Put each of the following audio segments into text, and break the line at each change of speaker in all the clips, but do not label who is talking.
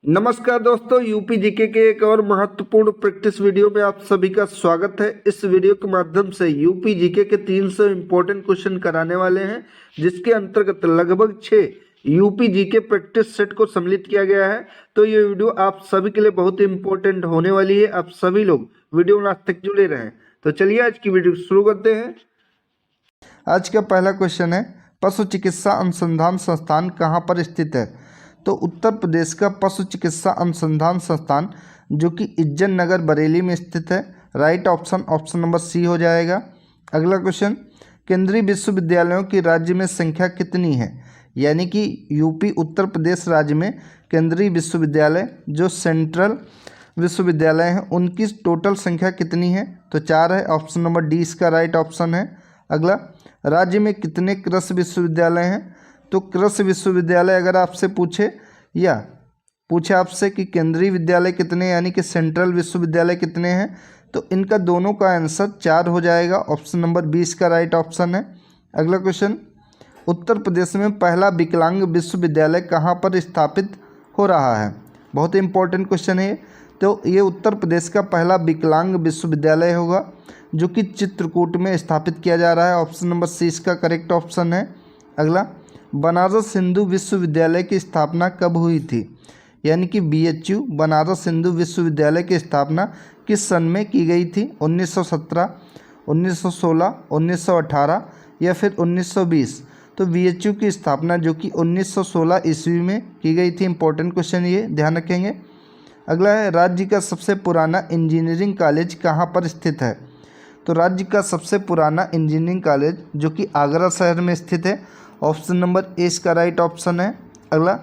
नमस्कार दोस्तों, UP GK के एक और महत्वपूर्ण प्रैक्टिस वीडियो में आप सभी का स्वागत है। इस वीडियो के माध्यम से यूपी जीके के 300 इंपॉर्टेंट क्वेश्चन कराने वाले हैं, जिसके अंतर्गत लगभग 6 यूपी जीके प्रैक्टिस सेट को सम्मिलित किया गया है। तो ये वीडियो आप सभी के लिए बहुत इंपॉर्टेंट होने वाली है। आप सभी लोग वीडियो में आज तक जुड़े रहें। तो चलिए आज की वीडियो शुरू करते हैं। आज का पहला क्वेश्चन है, पशु चिकित्सा अनुसंधान संस्थान कहाँ पर स्थित है? तो उत्तर प्रदेश का पशु चिकित्सा अनुसंधान संस्थान जो कि इज्जत नगर बरेली में स्थित है। राइट ऑप्शन नंबर सी हो जाएगा। अगला क्वेश्चन, केंद्रीय विश्वविद्यालयों की राज्य में संख्या कितनी है? यानी कि यूपी उत्तर प्रदेश राज्य में केंद्रीय विश्वविद्यालय जो सेंट्रल विश्वविद्यालय हैं उनकी टोटल संख्या कितनी है? तो 4 है। ऑप्शन नंबर डी इसका राइट ऑप्शन है। अगला, राज्य में कितने कृषि विश्वविद्यालय हैं? तो कृषि विश्वविद्यालय अगर आपसे पूछे या पूछे आपसे कि केंद्रीय विद्यालय कितने यानी कि सेंट्रल विश्वविद्यालय कितने हैं, तो इनका दोनों का आंसर 4 हो जाएगा। ऑप्शन नंबर 20 का राइट ऑप्शन है। अगला क्वेश्चन, उत्तर प्रदेश में पहला विकलांग विश्वविद्यालय कहाँ पर स्थापित हो रहा है? बहुत ही इंपॉर्टेंट क्वेश्चन है। तो ये उत्तर प्रदेश का पहला विकलांग विश्वविद्यालय होगा जो कि चित्रकूट में स्थापित किया जा रहा है। ऑप्शन नंबर सी इसका करेक्ट ऑप्शन है। अगला, बनारस हिंदू विश्वविद्यालय की स्थापना कब हुई थी? यानी कि BHU बनारस हिंदू विश्वविद्यालय की स्थापना किस सन में की गई थी? 1917, 1916, 1918 या फिर 1920? तो BHU की स्थापना जो कि 1916 ईस्वी में की गई थी। इंपॉर्टेंट क्वेश्चन ये ध्यान रखेंगे। अगला है, राज्य का सबसे पुराना इंजीनियरिंग कॉलेज कहाँ पर स्थित है? तो राज्य का सबसे पुराना इंजीनियरिंग कॉलेज जो कि आगरा शहर में स्थित है। ऑप्शन नंबर ए इसका राइट ऑप्शन है। अगला,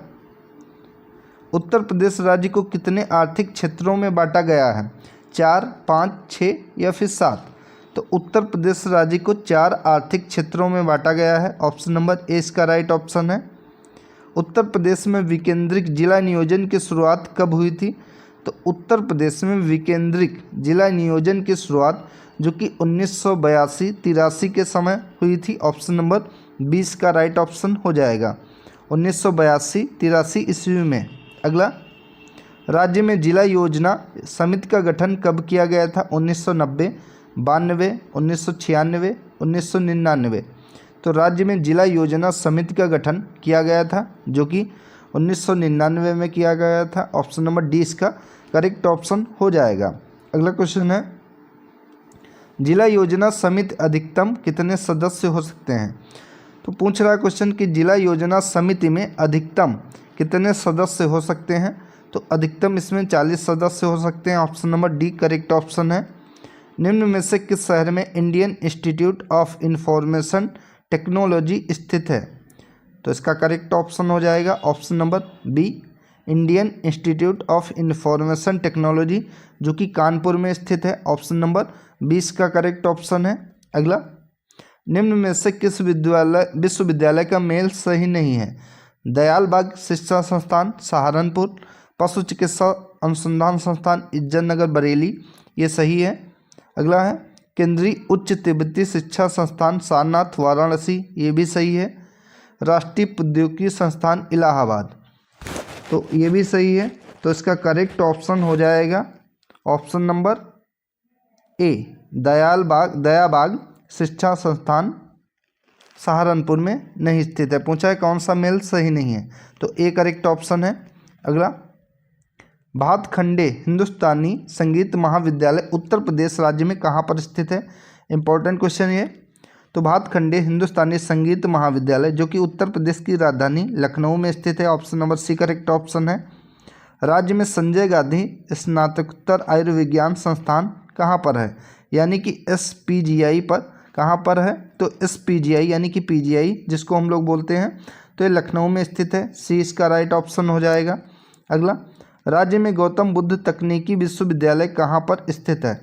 उत्तर प्रदेश राज्य को कितने आर्थिक क्षेत्रों में बांटा गया है? 4, 5, 6 या फिर 7? तो उत्तर प्रदेश राज्य को 4 आर्थिक क्षेत्रों में बांटा गया है। ऑप्शन नंबर ए इसका राइट ऑप्शन है। उत्तर प्रदेश में विकेंद्रित जिला नियोजन की शुरुआत कब हुई थी? तो उत्तर प्रदेश में विकेंद्रित जिला नियोजन की शुरुआत जो कि 1982-83 के समय हुई थी। ऑप्शन नंबर 20 का राइट ऑप्शन हो जाएगा। 1982-83 ईस्वी में। अगला, राज्य में जिला योजना समिति का गठन कब किया गया था? 1990, 92, 1996, 1999? तो राज्य में जिला योजना समिति का गठन किया गया था जो कि 1999 में किया गया था। ऑप्शन नंबर डी इसका करेक्ट ऑप्शन हो जाएगा। अगला क्वेश्चन है, जिला योजना समिति अधिकतम कितने सदस्य हो सकते हैं? तो पूछ रहा है क्वेश्चन कि जिला योजना समिति में अधिकतम कितने सदस्य हो सकते हैं? तो अधिकतम इसमें 40 सदस्य हो सकते हैं। Option number D correct option है। निम्न में से किस शहर में Indian Institute of Information Technology स्थित है? तो इसका करेक्ट ऑप्शन हो जाएगा option number B, Indian Institute of Information Technology जो कि कानपुर में स्थित है। ऑप्शन नंबर 20 का करेक्ट ऑप्शन है। अगला, निम्न में से किस विश्वविद्यालय का मेल सही नहीं है? दयाल बाग शिक्षा संस्थान सहारनपुर, पशु चिकित्सा अनुसंधान संस्थान इज्जत नगर बरेली, ये सही है। अगला है, केंद्रीय उच्च तिब्बती शिक्षा संस्थान सारनाथ वाराणसी, ये भी सही है। राष्ट्रीय प्रौद्योगिकी संस्थान इलाहाबाद, तो ये भी सही है। तो इसका करेक्ट ऑप्शन हो जाएगा ऑप्शन नंबर ए, दयाबाग शिक्षा संस्थान सहारनपुर में नहीं स्थित है। पूछा है कौन सा मेल सही नहीं है, तो ए करेक्ट ऑप्शन है। अगला, भातखंडे हिंदुस्तानी संगीत महाविद्यालय उत्तर प्रदेश राज्य में कहाँ पर स्थित है? इंपॉर्टेंट क्वेश्चन ये। तो भातखंडे हिंदुस्तानी संगीत महाविद्यालय जो कि उत्तर प्रदेश की राजधानी लखनऊ में स्थित है। Option number C correct option है। राज्य में संजय गांधी स्नातकोत्तर आयुर्विज्ञान संस्थान कहाँ पर है? यानी कि SPGI पर कहाँ पर है? तो SPGI यानी कि PGI जिसको हम लोग बोलते हैं, तो ये लखनऊ में स्थित है। सी इसका राइट ऑप्शन हो जाएगा। अगला, राज्य में गौतम बुद्ध तकनीकी विश्वविद्यालय कहाँ पर स्थित है?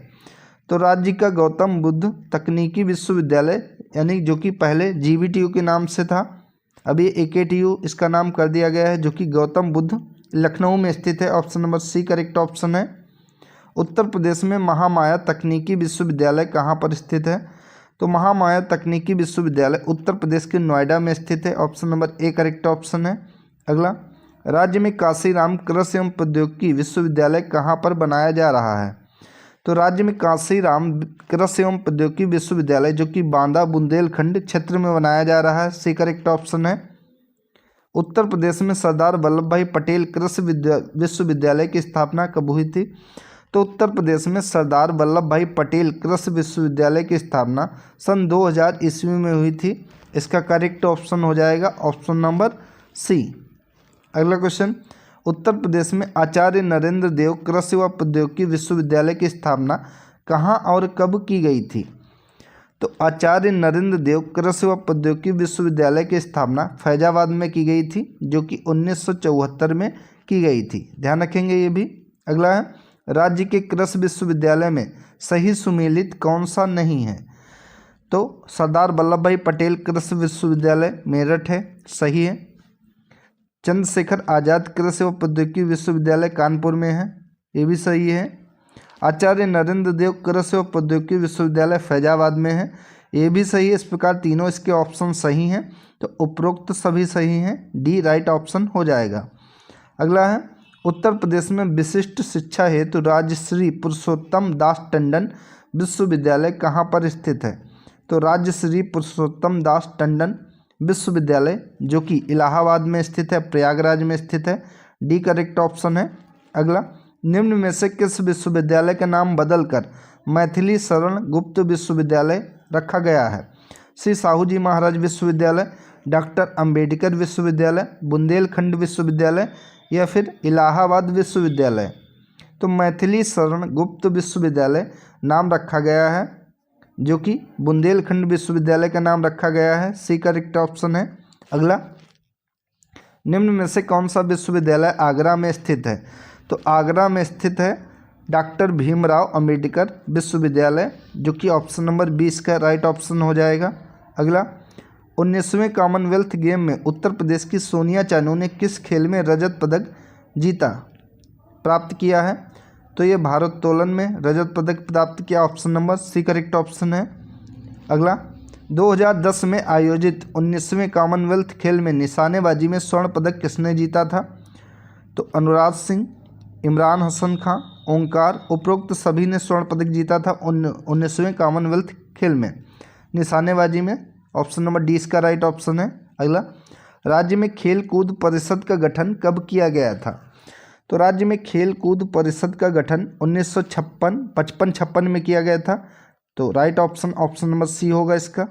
तो राज्य का गौतम बुद्ध तकनीकी विश्वविद्यालय यानी जो कि पहले GVTU के नाम से था, अभी AKTU इसका नाम कर दिया गया है, जो कि गौतम बुद्ध लखनऊ में स्थित है। Option number C correct option है। उत्तर प्रदेश में महामाया तकनीकी विश्वविद्यालय कहाँ पर स्थित है? तो महामाया तकनीकी विश्वविद्यालय उत्तर प्रदेश के नोएडा में स्थित है। Option number A correct option है। अगला, राज्य में काशीराम कृषि एवं प्रौद्योगिकी विश्वविद्यालय कहाँ पर बनाया जा रहा है? तो राज्य में काशीराम कृषि एवं प्रौद्योगिकी विश्वविद्यालय जो कि बांदा बुंदेलखंड क्षेत्र में बनाया जा रहा है, सी करेक्ट ऑप्शन है। उत्तर प्रदेश में सरदार वल्लभ भाई पटेल कृषि विश्वविद्यालय की स्थापना कब हुई थी? तो उत्तर प्रदेश में सरदार वल्लभ भाई पटेल कृषि विश्वविद्यालय की स्थापना सन 2000 ईस्वी में हुई थी। इसका करेक्ट ऑप्शन हो जाएगा ऑप्शन नंबर सी। अगला क्वेश्चन, उत्तर प्रदेश में आचार्य नरेंद्र देव कृषि व प्रौद्योगिकी विश्वविद्यालय की स्थापना कहाँ और कब की गई थी? तो आचार्य नरेंद्र देव कृषि व प्रौद्योगिकी विश्वविद्यालय की स्थापना फैजाबाद में की गई थी, जो कि 1974 में की गई थी। ध्यान रखेंगे ये भी। अगला है, राज्य के कृषि विश्वविद्यालय में सही सुमेलित कौन सा नहीं है? तो सरदार वल्लभ भाई पटेल कृषि विश्वविद्यालय मेरठ है, सही है। चंद्रशेखर आज़ाद कृषि व प्रौद्योगिकी विश्वविद्यालय कानपुर में है, ये भी सही है। आचार्य नरेंद्र देव कृषि व प्रौद्योगिकी विश्वविद्यालय फैजाबाद में है, ये भी सही है। इस प्रकार तीनों इसके ऑप्शन सही हैं, तो उपरोक्त सभी सही हैं, डी राइट ऑप्शन हो जाएगा। अगला है, उत्तर प्रदेश में विशिष्ट शिक्षा हेतु राजश्री पुरुषोत्तम दास टंडन विश्वविद्यालय कहाँ पर स्थित है? तो राजश्री पुरुषोत्तम दास टंडन विश्वविद्यालय जो कि इलाहाबाद में स्थित है, प्रयागराज में स्थित है, डी करेक्ट ऑप्शन है। अगला, निम्न में से किस विश्वविद्यालय का नाम बदलकर मैथिली शरण गुप्त विश्वविद्यालय रखा गया है? श्री साहू जी महाराज विश्वविद्यालय, डॉक्टर अंबेडकर विश्वविद्यालय, बुंदेलखंड विश्वविद्यालय या फिर इलाहाबाद विश्वविद्यालय? तो मैथिली शरण गुप्त विश्वविद्यालय नाम रखा गया है, जो कि बुंदेलखंड विश्वविद्यालय का नाम रखा गया है, सी करेक्ट ऑप्शन है। अगला, निम्न में से कौन सा विश्वविद्यालय आगरा में स्थित है? तो आगरा में स्थित है डॉक्टर भीमराव अंबेडकर विश्वविद्यालय, जो कि ऑप्शन नंबर 20 का राइट ऑप्शन हो जाएगा। अगला, 19वें कॉमनवेल्थ गेम में उत्तर प्रदेश की सोनिया चानू ने किस खेल में रजत पदक प्राप्त किया है? तो ये भारोत्तोलन में रजत पदक प्राप्त किया, option number C correct option है। अगला, 2010 में आयोजित 19वें कॉमनवेल्थ खेल में निशानेबाजी में स्वर्ण पदक किसने जीता था? तो अनुराग सिंह, इमरान हसन खां, ओंकार, उपरोक्त सभी ने स्वर्ण पदक जीता था 19वें कॉमनवेल्थ खेल में निशानेबाजी में, ऑप्शन नंबर डी इसका राइट ऑप्शन है। अगला, राज्य में खेल कूद परिषद का गठन कब किया गया था? तो राज्य में खेल कूद परिषद का गठन 1955 में किया गया था, तो right option option number C होगा इसका।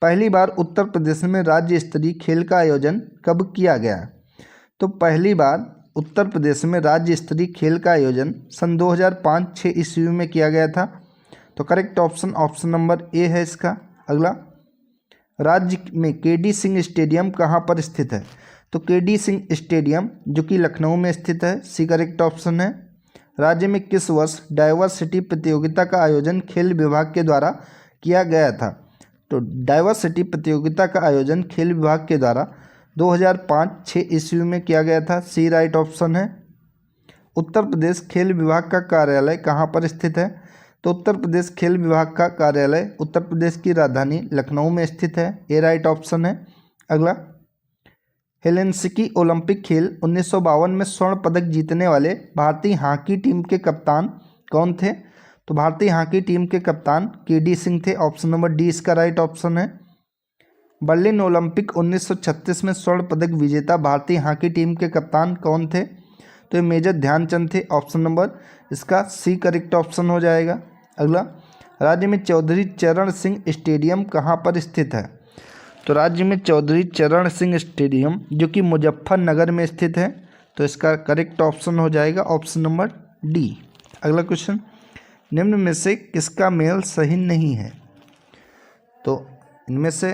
पहली बार उत्तर प्रदेश में राज्य स्तरीय खेल का आयोजन कब किया गया? तो पहली बार उत्तर प्रदेश में राज्य स्तरीय खेल का आयोजन सन 2005-06 ईस्वी में किया गया था, तो correct option option number A है इसका। अगला, राज्य में केडी सिंह स्टेडियम कहाँ पर स्थित है? तो केडी सिंह स्टेडियम जो कि लखनऊ में स्थित है, सी करेक्ट ऑप्शन है। राज्य में किस वर्ष डाइवर्सिटी प्रतियोगिता का आयोजन खेल विभाग के द्वारा किया गया था? तो डाइवर्सिटी प्रतियोगिता का आयोजन खेल विभाग के द्वारा 2005-06 ईस्वी में किया गया था, सी राइट ऑप्शन है। उत्तर प्रदेश खेल विभाग का कार्यालय कहाँ पर स्थित है? तो उत्तर प्रदेश खेल विभाग का कार्यालय उत्तर प्रदेश की राजधानी लखनऊ में स्थित है, ए राइट ऑप्शन है। अगला, हेलेंसिकी ओलंपिक खेल 1952 में स्वर्ण पदक जीतने वाले भारतीय हॉकी टीम के कप्तान कौन थे? तो भारतीय हॉकी टीम के कप्तान केडी सिंह थे, ऑप्शन नंबर डी इसका राइट ऑप्शन है। बर्लिन ओलंपिक 1936 में स्वर्ण पदक विजेता भारतीय हॉकी टीम के कप्तान कौन थे? तो ये मेजर ध्यानचंद थे, ऑप्शन नंबर इसका सी करेक्ट ऑप्शन हो जाएगा। अगला, राज्य में चौधरी चरण सिंह स्टेडियम कहाँ पर स्थित है? तो राज्य में चौधरी चरण सिंह स्टेडियम जो कि मुजफ्फरनगर में स्थित है, तो इसका करेक्ट ऑप्शन हो जाएगा ऑप्शन नंबर डी। अगला क्वेश्चन, निम्न में से किसका मेल सही नहीं है? तो इनमें से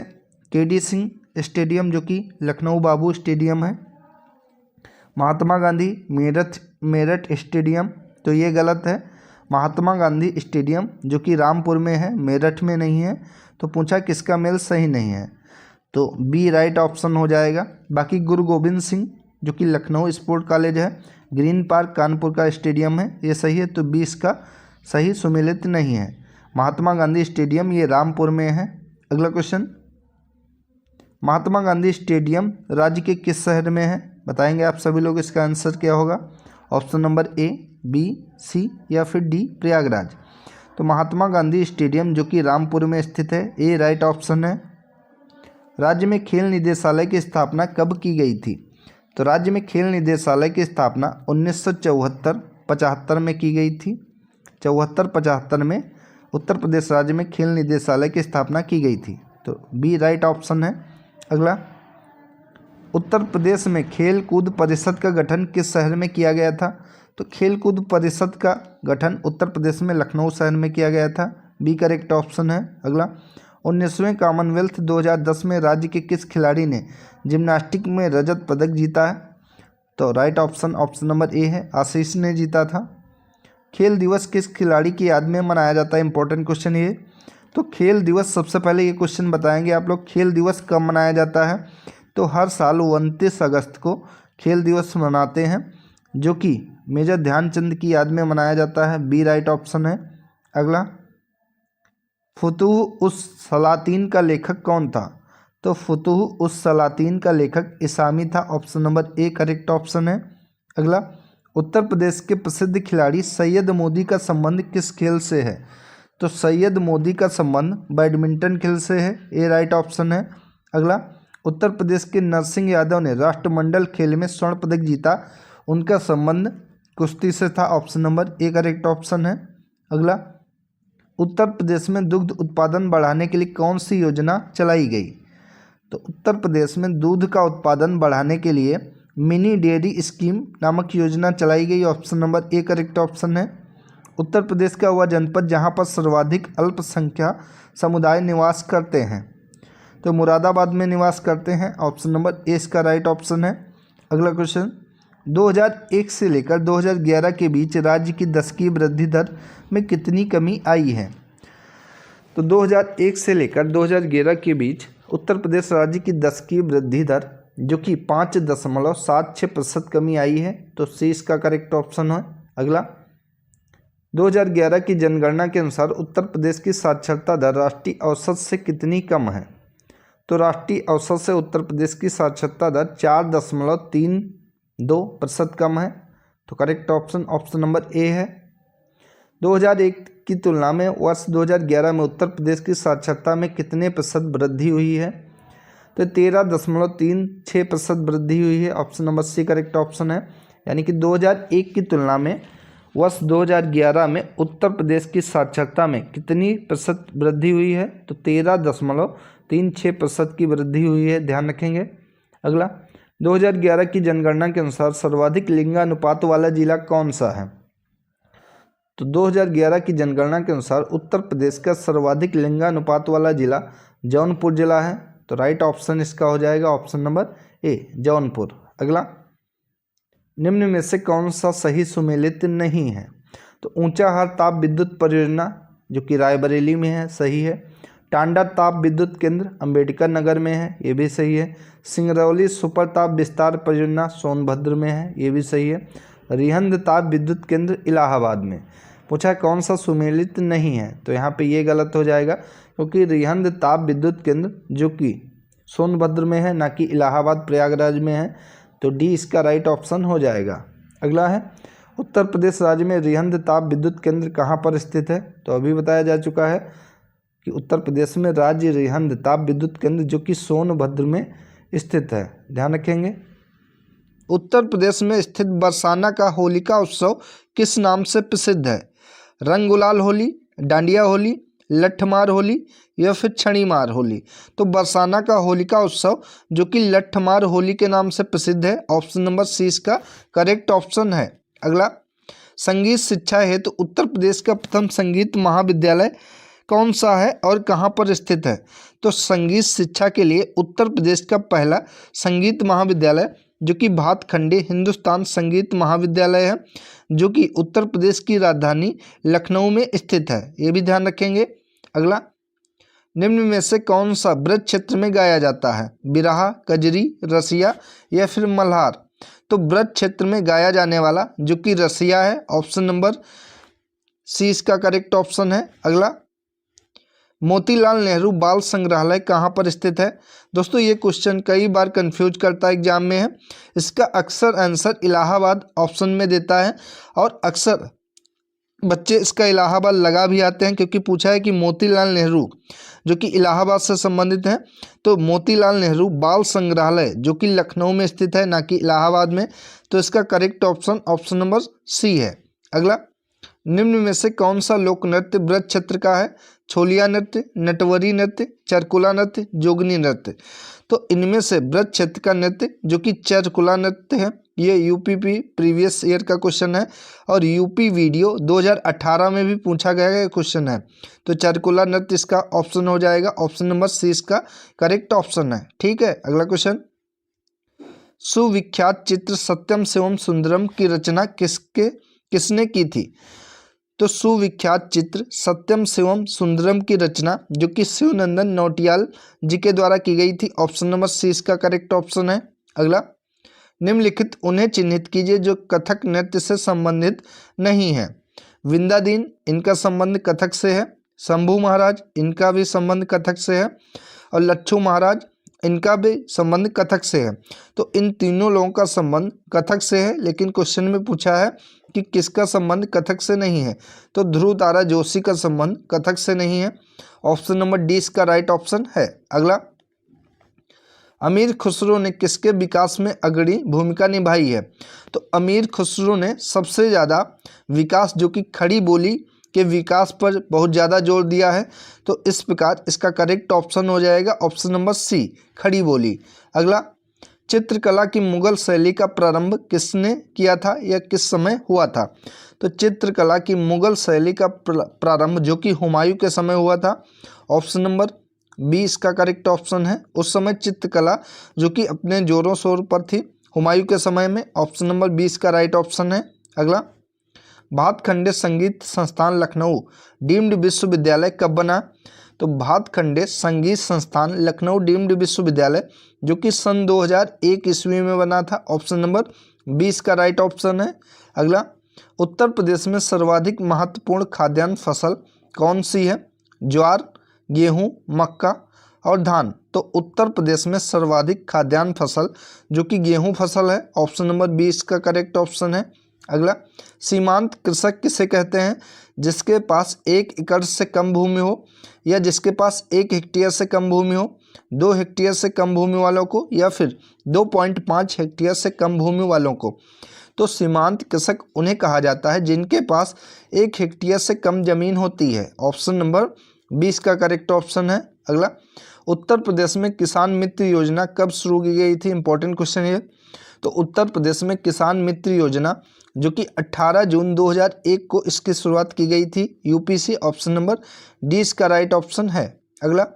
केडी सिंह स्टेडियम जो कि लखनऊ बाबू स्टेडियम है, महात्मा गांधी मेरठ स्टेडियम, तो ये गलत है। महात्मा गांधी स्टेडियम जो कि रामपुर में है, मेरठ में नहीं है, तो पूछा किसका मेल सही नहीं है, तो बी राइट ऑप्शन हो जाएगा। बाकी गुरु गोविंद सिंह जो कि लखनऊ स्पोर्ट कॉलेज है, ग्रीन पार्क कानपुर का स्टेडियम है, ये सही है, तो बी इसका सही सुमेलित नहीं है। महात्मा गांधी स्टेडियम ये रामपुर में है। अगला क्वेश्चन, महात्मा गांधी स्टेडियम राज्य के किस शहर में है? बताएंगे आप सभी लोग इसका आंसर क्या होगा। ऑप्शन नंबर ए, बी, सी या फिर डी प्रयागराज। तो महात्मा गांधी स्टेडियम जो कि रामपुर में स्थित है, ए राइट ऑप्शन है। राज्य में खेल निदेशालय की स्थापना कब की गई थी? तो राज्य में खेल निदेशालय की स्थापना 1974-75 में की गई थी। 74-75 में उत्तर प्रदेश राज्य में खेल निदेशालय की स्थापना की गई थी। तो बी राइट ऑप्शन है। अगला, उत्तर प्रदेश में खेल कूद परिषद का गठन किस शहर में किया गया था? तो खेल कूद परिषद का गठन उत्तर प्रदेश में लखनऊ शहर में किया गया था। बी करेक्ट ऑप्शन है। अगला, 19वें कॉमनवेल्थ 2010 में राज्य के किस खिलाड़ी ने जिम्नास्टिक में रजत पदक जीता है? तो right option option number A है, आशीष ने जीता था। खेल दिवस किस खिलाड़ी की याद में मनाया जाता है? इंपॉर्टेंट क्वेश्चन ये। तो खेल दिवस, सबसे पहले ये क्वेश्चन बताएंगे आप लोग, खेल दिवस कब मनाया जाता है? तो हर साल 29 अगस्त को खेल दिवस मनाते हैं, जो कि मेजर ध्यानचंद की याद में मनाया जाता है। बी राइट ऑप्शन है। अगला, फुतूह उस सलातीन का लेखक कौन था? तो फुतूह उस सलातीन का लेखक इसामी था। Option number A correct option है। अगला, उत्तर प्रदेश के प्रसिद्ध खिलाड़ी सैयद मोदी का संबंध किस खेल से है? तो सैयद मोदी का संबंध बैडमिंटन खेल से है। ए राइट ऑप्शन है। अगला, उत्तर प्रदेश के नरसिंह यादव ने राष्ट्रमंडल खेल में स्वर्ण पदक जीता, उनका संबंध कुश्ती से था। Option number A correct option है। अगला, उत्तर प्रदेश में दुग्ध उत्पादन बढ़ाने के लिए कौन सी योजना चलाई गई? तो उत्तर प्रदेश में दूध का उत्पादन बढ़ाने के लिए मिनी डेयरी स्कीम नामक योजना चलाई गई। Option number A correct option है। उत्तर प्रदेश का वह जनपद जहां पर सर्वाधिक अल्पसंख्यक समुदाय निवास करते हैं? तो मुरादाबाद में निवास करते हैं। ऑप्शन नंबर ए इसका राइट ऑप्शन है। अगला क्वेश्चन, 2001 से लेकर 2011 के बीच राज्य की दशकीय वृद्धि दर में कितनी कमी आई है? तो 2001 से लेकर 2011 के बीच उत्तर प्रदेश राज्य की दशकीय वृद्धि दर जो कि 5.76% कमी आई है। तो सी इसका करेक्ट ऑप्शन है। अगला, 2011 की जनगणना के अनुसार उत्तर प्रदेश की साक्षरता दर राष्ट्रीय औसत से कितनी कम है? तो राष्ट्रीय औसत से उत्तर प्रदेश की साक्षरता दर 4.32% कम है। तो correct option option number A है। 2001 की तुलना में वर्ष 2011 में उत्तर प्रदेश की साक्षरता में कितने प्रतिशत वृद्धि हुई है? तो 13.36% वृद्धि हुई है। Option number C correct option है। यानी कि 2001 की तुलना में वर्ष 2011 में उत्तर प्रदेश की साक्षरता में कितनी प्रतिशत वृद्धि हुई है? तो 13.36% की वृद्धि हुई है, ध्यान रखेंगे। अगला, 2011 की जनगणना के अनुसार सर्वाधिक लिंगानुपात वाला जिला कौन सा है? तो 2011 की जनगणना के अनुसार उत्तर प्रदेश का सर्वाधिक लिंगानुपात वाला जिला जौनपुर जिला है। तो राइट ऑप्शन इसका हो जाएगा ऑप्शन नंबर ए, जौनपुर। अगला, निम्न में से कौन सा सही सुमेलित नहीं है? तो ऊंचाहार ताप विद्युत परियोजना जो कि रायबरेली में है, सही है। टांडा ताप विद्युत केंद्र अंबेडकर नगर में है, ये भी सही है। सिंगरौली सुपर ताप विस्तार परियोजना सोनभद्र में है, ये भी सही है। रिहंद ताप विद्युत केंद्र इलाहाबाद में। पूछा कौन सा सुमेलित नहीं है? तो यहाँ पे ये गलत हो जाएगा, क्योंकि रिहंद ताप विद्युत केंद्र जो कि सोनभद्र में है, ना कि इलाहाबाद प्रयागराज में है। तो डी इसका राइट ऑप्शन हो जाएगा। अगला है, उत्तर प्रदेश राज्य में रिहंद ताप विद्युत केंद्र कहाँ पर स्थित है? तो अभी बताया जा चुका है कि उत्तर प्रदेश में राज्य रिहंद ताप विद्युत केंद्र जो कि सोनभद्र में स्थित है, ध्यान रखेंगे। उत्तर प्रदेश में स्थित बरसाना का होलिका उत्सव किस नाम से प्रसिद्ध है? रंग गुलाल होली, डांडिया होली, लठमार होली या फिर छड़ीमार होली? तो बरसाना का होलिका उत्सव जो कि लठमार होली के नाम से प्रसिद्ध है। ऑप्शन नंबर सी इसका करेक्ट ऑप्शन है। अगला, संगीत शिक्षा हेतु तो उत्तर प्रदेश का प्रथम संगीत महाविद्यालय कौन सा है और कहाँ पर स्थित है? तो संगीत शिक्षा के लिए उत्तर प्रदेश का पहला संगीत महाविद्यालय जो कि भातखंडे हिंदुस्तान संगीत महाविद्यालय है, जो कि उत्तर प्रदेश की राजधानी लखनऊ में स्थित है, ये भी ध्यान रखेंगे। अगला, निम्न में से कौन सा ब्रज क्षेत्र में गाया जाता है? बिरहा, कजरी, रसिया या फिर मल्हार? तो ब्रज क्षेत्र में गाया जाने वाला जो कि रसिया है। ऑप्शन नंबर सी इसका करेक्ट ऑप्शन है। अगला, मोतीलाल नेहरू बाल संग्रहालय कहाँ पर स्थित है? दोस्तों ये क्वेश्चन कई बार कंफ्यूज करता है एग्जाम में है। इसका अक्सर आंसर इलाहाबाद ऑप्शन में देता है और अक्सर बच्चे इसका इलाहाबाद लगा भी आते हैं, क्योंकि पूछा है कि मोतीलाल नेहरू जो कि इलाहाबाद से संबंधित है, तो मोतीलाल नेहरू बाल संग्रहालय जो कि लखनऊ में स्थित है, ना कि इलाहाबाद में। तो इसका correct option option number C है। अगला, निम्न में से कौन सा लोक नृत्य ब्रज क्षेत्र का है? छोलिया नृत्य, नटवरी नृत्य, चरकुला नृत्य, जोगनी नृत्य। तो इनमें से ब्रज क्षेत्र का नृत्य जो कि चरकुला नृत्य है, ये यूपीपी प्रीवियस ईयर का क्वेश्चन है और यूपी वीडियो 2018 में भी पूछा गया क्वेश्चन है। तो चरकुला नृत्य इसका ऑप्शन हो जाएगा, ऑप्शन नंबर सी इसका करेक्ट ऑप्शन है। ठीक है, अगला क्वेश्चन, सुविख्यात चित्र सत्यम शिवम सुंदरम की रचना किसने की थी? तो सुविख्यात चित्र सत्यम शिवम सुंदरम की रचना जो कि शिवनंदन नौटियाल जी के द्वारा की गई थी, ऑप्शन नंबर सी इसका करेक्ट ऑप्शन है। अगला, निम्नलिखित उन्हें चिन्हित कीजिए जो कथक नृत्य से संबंधित नहीं है। विंदादीन, इनका संबंध कथक से है। शंभू महाराज, इनका भी संबंध कथक से है। और लच्छू महाराज, इनका भी संबंध कथक से है। तो इन तीनों लोगों का संबंध कथक से है, लेकिन क्वेश्चन में पूछा है कि किसका संबंध कथक से नहीं है। तो ध्रुव तारा जोशी का संबंध कथक से नहीं है, ऑप्शन नंबर डी इसका राइट ऑप्शन है। अगला, अमीर खुसरो ने किसके विकास में अग्रणी भूमिका निभाई है? तो अमीर खुसरो ने सबसे ज़्यादा विकास जो कि खड़ी बोली के विकास पर बहुत ज़्यादा जोर दिया है। तो इस प्रकार इसका करेक्ट ऑप्शन हो जाएगा ऑप्शन नंबर सी, खड़ी बोली। अगला, चित्रकला की मुगल शैली का प्रारंभ किसने किया था या किस समय हुआ था? तो चित्रकला की मुगल शैली का प्रारंभ जो कि हुमायूं के समय हुआ था, ऑप्शन नंबर बी इसका करेक्ट ऑप्शन है। उस समय चित्रकला जो कि अपने जोरों शोर पर थी हुमायूं के समय में, ऑप्शन नंबर बी इसका राइट ऑप्शन है। अगला, भातखंडे संगीत संस्थान लखनऊ डीम्ड विश्वविद्यालय कब बना? तो भातखंडे संगीत संस्थान लखनऊ डीम्ड विश्वविद्यालय जो कि सन 2001 ईस्वी में बना था, ऑप्शन नंबर 20 का राइट ऑप्शन है। अगला, उत्तर प्रदेश में सर्वाधिक महत्वपूर्ण खाद्यान्न फसल कौन सी है? ज्वार, गेहूं, मक्का और धान। तो उत्तर प्रदेश में सर्वाधिक खाद्यान्न फसल जो कि गेहूं फसल है, ऑप्शन नंबर 20 का करेक्ट ऑप्शन है। अगला, सीमांत कृषक किसे कहते हैं? जिसके पास 1 एकड़ से कम भूमि हो या जिसके पास 1 हेक्टेयर से कम भूमि हो, 2 हेक्टेयर से कम भूमि वालों को या फिर 2.5 हेक्टेयर से कम भूमि वालों को। तो सीमांत कृषक उन्हें कहा जाता है जिनके पास 1 हेक्टेयर से कम जमीन होती है, ऑप्शन नंबर 20 का करेक्ट ऑप्शन है। अगला, उत्तर प्रदेश में किसान मित्र योजना कब शुरू की गई थी? इंपॉर्टेंट क्वेश्चन है। तो उत्तर प्रदेश में किसान मित्र योजना जो कि 18 जून 2001 को इसकी शुरुआत की गई थी, यूपी से, ऑप्शन नंबर डी इसका राइट ऑप्शन है। अगला,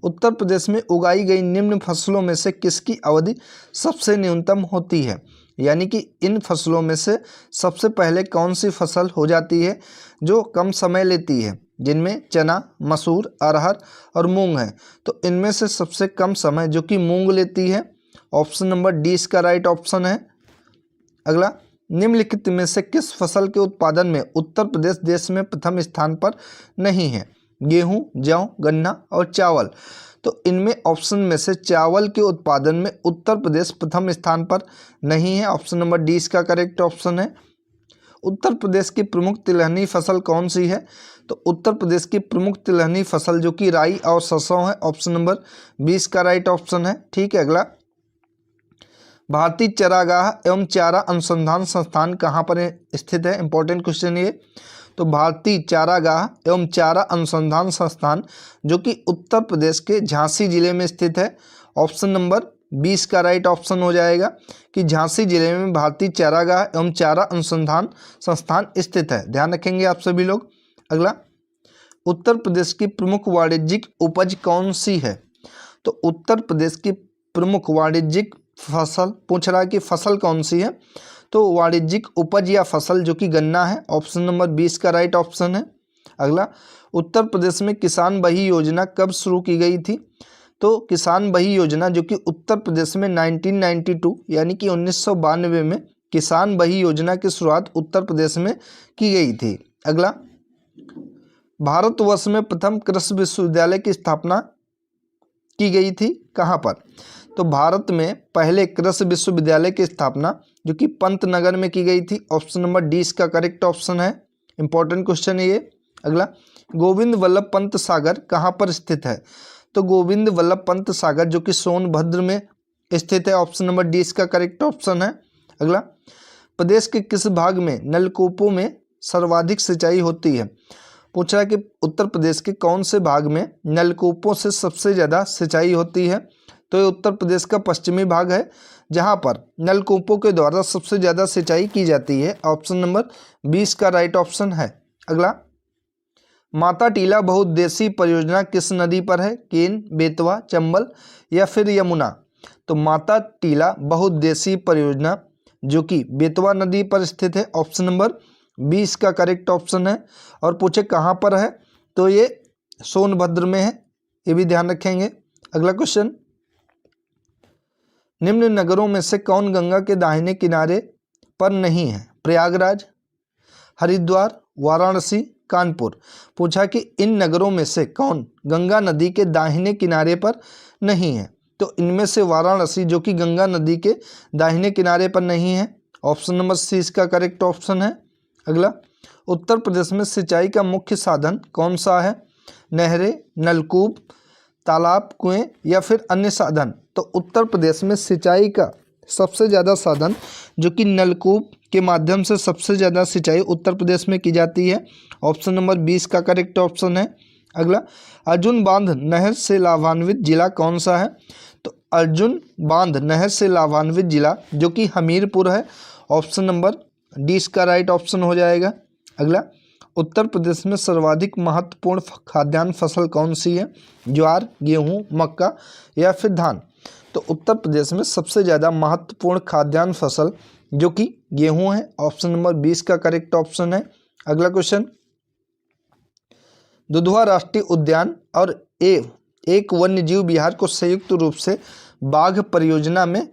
उत्तर प्रदेश में उगाई गई निम्न फसलों में से किसकी अवधि सबसे न्यूनतम होती है? यानी कि इन फसलों में से सबसे पहले कौन सी फसल हो जाती है जो कम समय लेती है? जिनमें चना, मसूर, अरहर और मूंग है। तो इनमें से सबसे कम समय जो कि मूंग लेती है, ऑप्शन नंबर डी इसका राइट ऑप्शन है। अगला, निम्नलिखित में से किस फसल के उत्पादन में उत्तर प्रदेश देश में प्रथम स्थान पर नहीं है? गेहूं, जौ, गन्ना और चावल। तो इनमें ऑप्शन में से चावल के उत्पादन में उत्तर प्रदेश प्रथम स्थान पर नहीं है, ऑप्शन नंबर डी इसका करेक्ट ऑप्शन है। उत्तर प्रदेश की प्रमुख तिलहनी फसल कौन सी है? तो उत्तर प्रदेश की प्रमुख तिलहनी फसल जो कि राई और सरसों है, ऑप्शन नंबर 20 का राइट ऑप्शन है। ठीक है, अगला, भारतीय चारागाह एवं चारा अनुसंधान संस्थान कहाँ पर स्थित है? इंपॉर्टेंट क्वेश्चन ये। तो भारतीय चारागाह एवं चारा अनुसंधान संस्थान जो कि उत्तर प्रदेश के झांसी जिले में स्थित है, ऑप्शन नंबर 20 का राइट ऑप्शन हो जाएगा कि झांसी जिले में भारतीय चारागाह एवं चारा अनुसंधान संस्थान स्थित है, ध्यान रखेंगे आप सभी लोग। अगला, उत्तर प्रदेश की प्रमुख वाणिज्यिक उपज कौन सी है? तो उत्तर प्रदेश की प्रमुख वाणिज्यिक फसल पूछ रहा है कि फसल कौन सी है? तो वाणिज्यिक उपज या फसल जो कि गन्ना है, ऑप्शन नंबर 20 का राइट ऑप्शन है। अगला, उत्तर प्रदेश में किसान बही योजना कब शुरू की गई थी? तो किसान बही योजना जो कि उत्तर प्रदेश में 1992 यानी कि 1992 में किसान बही योजना की शुरुआत उत्तर प्रदेश में की गई थी। अगला, भारतवर्ष में प्रथम कृषि विश्वविद्यालय की स्थापना की गई थी कहाँ पर? तो भारत में पहले कृषि विश्वविद्यालय की स्थापना जो कि पंतनगर में की गई थी। ऑप्शन नंबर डी इसका करेक्ट ऑप्शन है। इंपॉर्टेंट क्वेश्चन है ये। अगला, गोविंद वल्लभ पंत सागर कहाँ पर स्थित है? तो गोविंद वल्लभ पंत सागर जो कि सोनभद्र में स्थित है। ऑप्शन नंबर डी इसका करेक्ट ऑप्शन है। अगला, प्रदेश के किस भाग में नलकूपों में सर्वाधिक सिंचाई होती है? पूछ रहा है कि उत्तर प्रदेश के कौन से भाग में नलकूपों से सबसे ज़्यादा सिंचाई होती है? तो ये उत्तर प्रदेश का पश्चिमी भाग है जहाँ पर नलकूपों के द्वारा सबसे ज़्यादा सिंचाई की जाती है। ऑप्शन नंबर 20 का राइट ऑप्शन है। अगला, माता टीला बहुउद्देशीय परियोजना किस नदी पर है? केन, बेतवा, चंबल या फिर यमुना? तो माता टीला बहुउद्देशीय परियोजना जो कि बेतवा नदी पर स्थित है। ऑप्शन नंबर 20 का करेक्ट ऑप्शन है। और पूछे कहाँ पर है? तो ये सोनभद्र में है, ये भी ध्यान रखेंगे। अगला क्वेश्चन, निम्न नगरों में से कौन गंगा के दाहिने किनारे पर नहीं है? प्रयागराज, हरिद्वार, वाराणसी, कानपुर। पूछा कि इन नगरों में से कौन गंगा नदी के दाहिने किनारे पर नहीं है? तो इनमें से वाराणसी जो कि गंगा नदी के दाहिने किनारे पर नहीं है। ऑप्शन नंबर सी इसका करेक्ट ऑप्शन है। अगला, उत्तर प्रदेश में सिंचाई का मुख्य साधन कौन सा है? नहरें, नलकूप, तालाब, कुएं या फिर अन्य साधन? तो उत्तर प्रदेश में सिंचाई का सबसे ज़्यादा साधन जो कि नलकूप के माध्यम से सबसे ज़्यादा सिंचाई उत्तर प्रदेश में की जाती है। ऑप्शन नंबर 20 का करेक्ट ऑप्शन है। अगला, अर्जुन बांध नहर से लाभान्वित जिला कौन सा है? तो अर्जुन बांध नहर से लाभान्वित जिला जो कि हमीरपुर है। ऑप्शन नंबर डी इसका राइट ऑप्शन हो जाएगा। अगला, उत्तर प्रदेश में सर्वाधिक महत्वपूर्ण खाद्यान्न फसल कौन सी है? ज्वार, गेहूँ, मक्का या फिर धान? तो उत्तर प्रदेश में सबसे ज़्यादा महत्वपूर्ण खाद्यान्न फसल जो कि गेहूँ है। ऑप्शन नंबर 20 का करेक्ट ऑप्शन है। अगला क्वेश्चन, दुधवा राष्ट्रीय उद्यान और एक वन्यजीव विहार को संयुक्त रूप से बाघ परियोजना में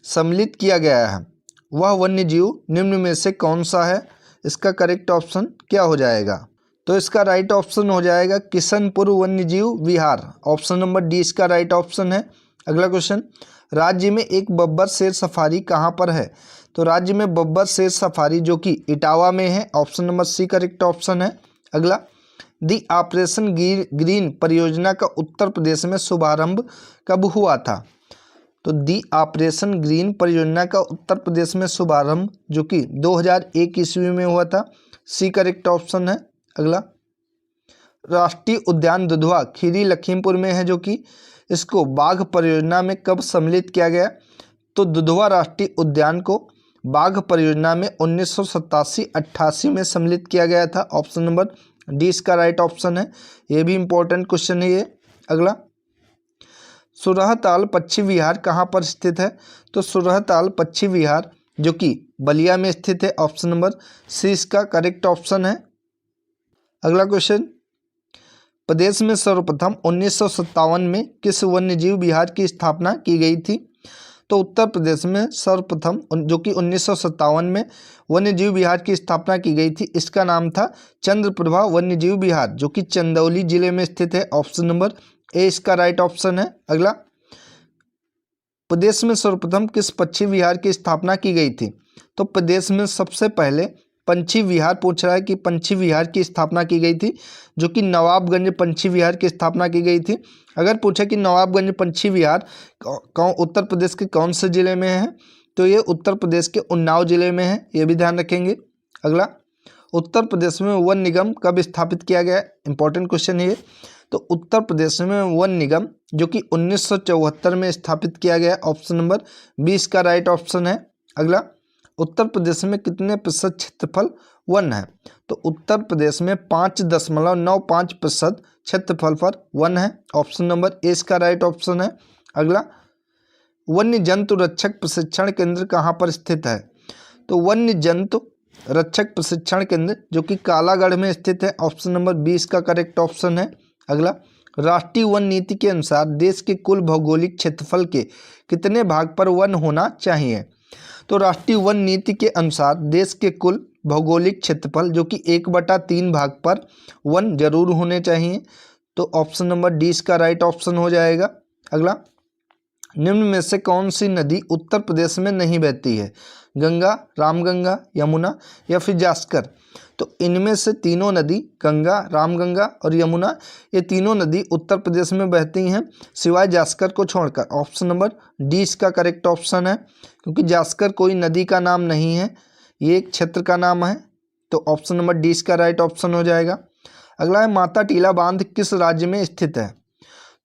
सम्मिलित किया गया है। वह वन्यजीव निम्न में से कौन सा है? इसका करेक्ट ऑप्शन क्या हो जाएगा? तो इसका राइट ऑप्शन हो जाएगा किशनपुर वन्यजीव विहार। ऑप्शन नंबर डी इसका राइट ऑप्शन है। अगला क्वेश्चन, राज्य में एक बब्बर शेर सफारी कहाँ पर है? तो राज्य में बब्बर शेर सफारी जो कि इटावा में है। Option number C correct option है। अगला, दी ऑपरेशन ग्रीन परियोजना का उत्तर प्रदेश में शुभारंभ कब हुआ था? तो दी ऑपरेशन ग्रीन परियोजना का उत्तर प्रदेश में शुभारंभ जो कि 2001 ईस्वी में हुआ था। सी करेक्ट ऑप्शन है। अगला, राष्ट्रीय उद्यान दुधवा खीरी लखीमपुर में है जो कि इसको बाघ परियोजना में कब सम्मिलित किया गया? तो दुधवा राष्ट्रीय उद्यान को बाघ परियोजना में 1987-88 में सम्मिलित किया गया था। ऑप्शन नंबर डी इसका राइट ऑप्शन है। ये भी इंपॉर्टेंट क्वेश्चन है ये। अगला, सुरहताल पक्षी विहार कहाँ पर स्थित है? तो सुरहताल पक्षी विहार जो कि बलिया में स्थित है। ऑप्शन नंबर सी इसका करेक्ट ऑप्शन है। अगला क्वेश्चन, प्रदेश में सर्वप्रथम 1957 में किस वन्यजीव विहार की स्थापना की गई थी? तो उत्तर प्रदेश में सर्वप्रथम जो कि 1957 में वन्यजीव विहार की स्थापना की गई थी, इसका नाम था चंद्रप्रभा वन्यजीव विहार जो कि चंदौली जिले में स्थित है। ऑप्शन नंबर ए इसका राइट ऑप्शन है। अगला, प्रदेश में सर्वप्रथम किस पक्षी विहार की स्थापना की गई थी? तो प्रदेश में सबसे पहले पंछी विहार पूछ रहा है कि पंछी विहार की स्थापना की गई थी जो कि नवाबगंज पंछी विहार की स्थापना की गई थी। अगर पूछे कि नवाबगंज पंछी विहार उत्तर प्रदेश के कौन से ज़िले में है? तो ये उत्तर प्रदेश के उन्नाव जिले में है, ये भी ध्यान रखेंगे। अगला, उत्तर प्रदेश में वन निगम कब स्थापित किया गया? इंपॉर्टेंट क्वेश्चन है ये। तो उत्तर प्रदेश में वन निगम जो कि 1974 में स्थापित किया गया। ऑप्शन नंबर 20 का राइट ऑप्शन है। अगला, उत्तर प्रदेश में कितने प्रतिशत क्षेत्रफल वन है? तो उत्तर प्रदेश में 5.95% क्षेत्रफल पर वन है। ऑप्शन नंबर ए इसका राइट ऑप्शन है। अगला, वन्य जंतु रक्षक प्रशिक्षण केंद्र कहाँ पर स्थित है? तो वन्य जंतु रक्षक प्रशिक्षण केंद्र जो कि कालागढ़ में स्थित है। ऑप्शन नंबर 20 का करेक्ट ऑप्शन है। अगला, राष्ट्रीय वन नीति के अनुसार देश के कुल भौगोलिक क्षेत्रफल के कितने भाग पर वन होना चाहिए? तो राष्ट्रीय वन नीति के अनुसार देश के कुल भौगोलिक क्षेत्रफल जो कि 1/3 भाग पर वन जरूर होने चाहिए। तो ऑप्शन नंबर डी इसका राइट ऑप्शन हो जाएगा। अगला, निम्न में से कौन सी नदी उत्तर प्रदेश में नहीं बहती है? गंगा, रामगंगा, यमुना या फिर जास्कर। तो इनमें से तीनों नदी, गंगा, रामगंगा और यमुना, ये तीनों नदी उत्तर प्रदेश में बहती हैं सिवाय जास्कर को छोड़कर। ऑप्शन नंबर डी इसका करेक्ट ऑप्शन है, क्योंकि जास्कर कोई नदी का नाम नहीं है, ये एक क्षेत्र का नाम है। तो ऑप्शन नंबर डी इसका राइट ऑप्शन हो जाएगा। अगला है, माता टीला बांध किस राज्य में स्थित है?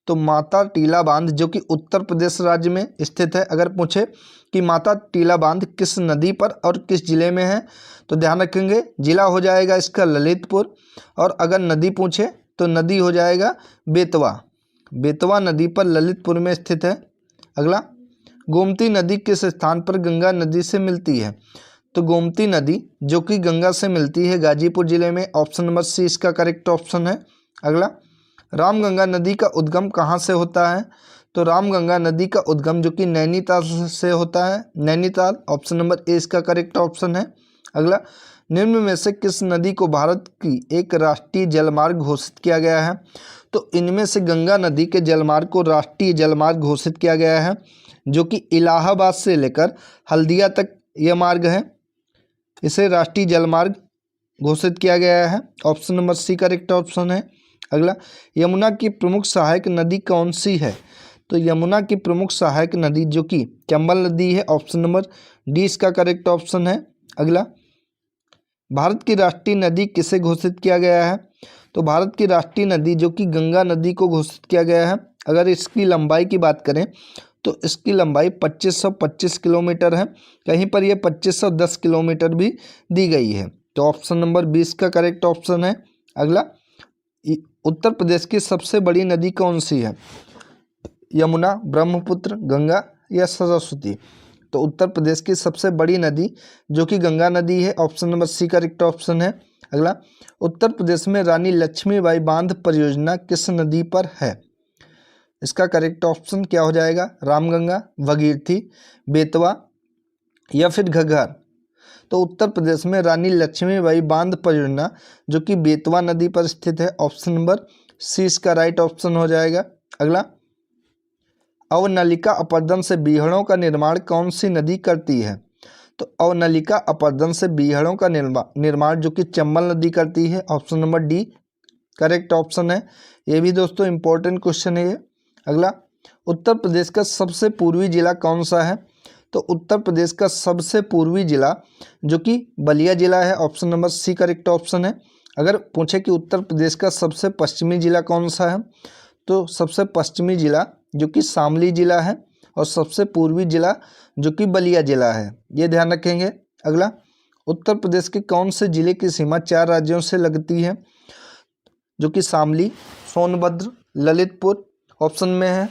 तो माता टीला बांध जो कि उत्तर प्रदेश राज्य में स्थित है। अगर पूछे कि माता टीला बांध किस नदी पर और किस जिले में है, तो ध्यान रखेंगे जिला हो जाएगा इसका ललितपुर, और अगर नदी पूछे तो नदी हो जाएगा बेतवा। बेतवा नदी पर ललितपुर में स्थित है। अगला, गोमती नदी किस स्थान पर गंगा नदी से मिलती है? तो गोमती नदी जो कि गंगा से मिलती है गाजीपुर जिले में। ऑप्शन नंबर सी इसका करेक्ट ऑप्शन है। अगला, रामगंगा नदी का उद्गम कहाँ से होता है? तो रामगंगा नदी का उद्गम जो कि नैनीताल से होता है, नैनीताल। ऑप्शन नंबर ए इसका करेक्ट ऑप्शन है। अगला, निम्न में से किस नदी को भारत की एक राष्ट्रीय जलमार्ग घोषित किया गया है? तो इनमें से गंगा नदी के जलमार्ग को राष्ट्रीय जलमार्ग घोषित किया गया है, जो कि इलाहाबाद से लेकर हल्दिया तक यह मार्ग है, इसे राष्ट्रीय जलमार्ग घोषित किया गया है। Option number C correct option है। अगला, यमुना की प्रमुख सहायक नदी कौन सी है? तो यमुना की प्रमुख सहायक नदी जो कि चंबल नदी है। ऑप्शन नंबर डी इसका करेक्ट ऑप्शन है। अगला, भारत की राष्ट्रीय नदी किसे घोषित किया गया है? तो भारत की राष्ट्रीय नदी जो कि गंगा नदी को घोषित किया गया है। अगर इसकी लंबाई की बात करें तो इसकी लंबाई 2525 किलोमीटर है, कहीं पर यह 2510 किलोमीटर भी दी गई है। तो ऑप्शन नंबर 20 का करेक्ट ऑप्शन है। अगला, उत्तर प्रदेश की सबसे बड़ी नदी कौन सी है? यमुना, ब्रह्मपुत्र, गंगा या सरस्वती। तो उत्तर प्रदेश की सबसे बड़ी नदी जो कि गंगा नदी है। Option number C correct option है। अगला, उत्तर प्रदेश में रानी लक्ष्मीबाई बांध परियोजना किस नदी पर है? इसका करेक्ट ऑप्शन क्या हो जाएगा? रामगंगा, भगीरथी, बेतवा या फिर घग्गर। तो उत्तर प्रदेश में रानी लक्ष्मीबाई बांध परियोजना जो कि बेतवा नदी पर स्थित है। ऑप्शन नंबर सी इसका राइट ऑप्शन हो जाएगा। अगला, अवनलिका अपर्दन से बीहड़ों का निर्माण कौन सी नदी करती है? तो अवनलिका अपर्दन से बीहड़ों का निर्माण जो कि चंबल नदी करती है। Option number D correct option है। ये भी दोस्तों इंपॉर्टेंट क्वेश्चन है ये। अगला, उत्तर प्रदेश का सबसे पूर्वी जिला कौन सा है? तो उत्तर प्रदेश का सबसे पूर्वी जिला जो कि बलिया जिला है। Option number C correct option है। अगर पूछे कि उत्तर प्रदेश का सबसे पश्चिमी जिला कौन सा है, तो सबसे पश्चिमी जिला जो कि शामली जिला है, और सबसे पूर्वी जिला जो कि बलिया जिला है, ये ध्यान रखेंगे। अगला, उत्तर प्रदेश के कौन से जिले की सीमा 4 राज्यों से लगती है? जो कि शामली, सोनभद्र, ललितपुर ऑप्शन में है।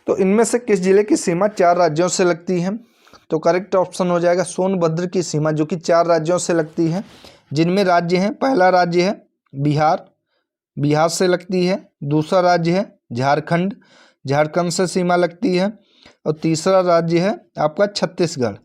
तो इनमें से किस जिले की सीमा 4 राज्यों से लगती है? तो करेक्ट ऑप्शन हो जाएगा सोनभद्र की सीमा जो कि 4 राज्यों से लगती है, जिनमें राज्य हैं, पहला राज्य है बिहार, बिहार से लगती है। दूसरा राज्य है झारखंड, झारखंड से सीमा लगती है। और तीसरा राज्य है आपका छत्तीसगढ़,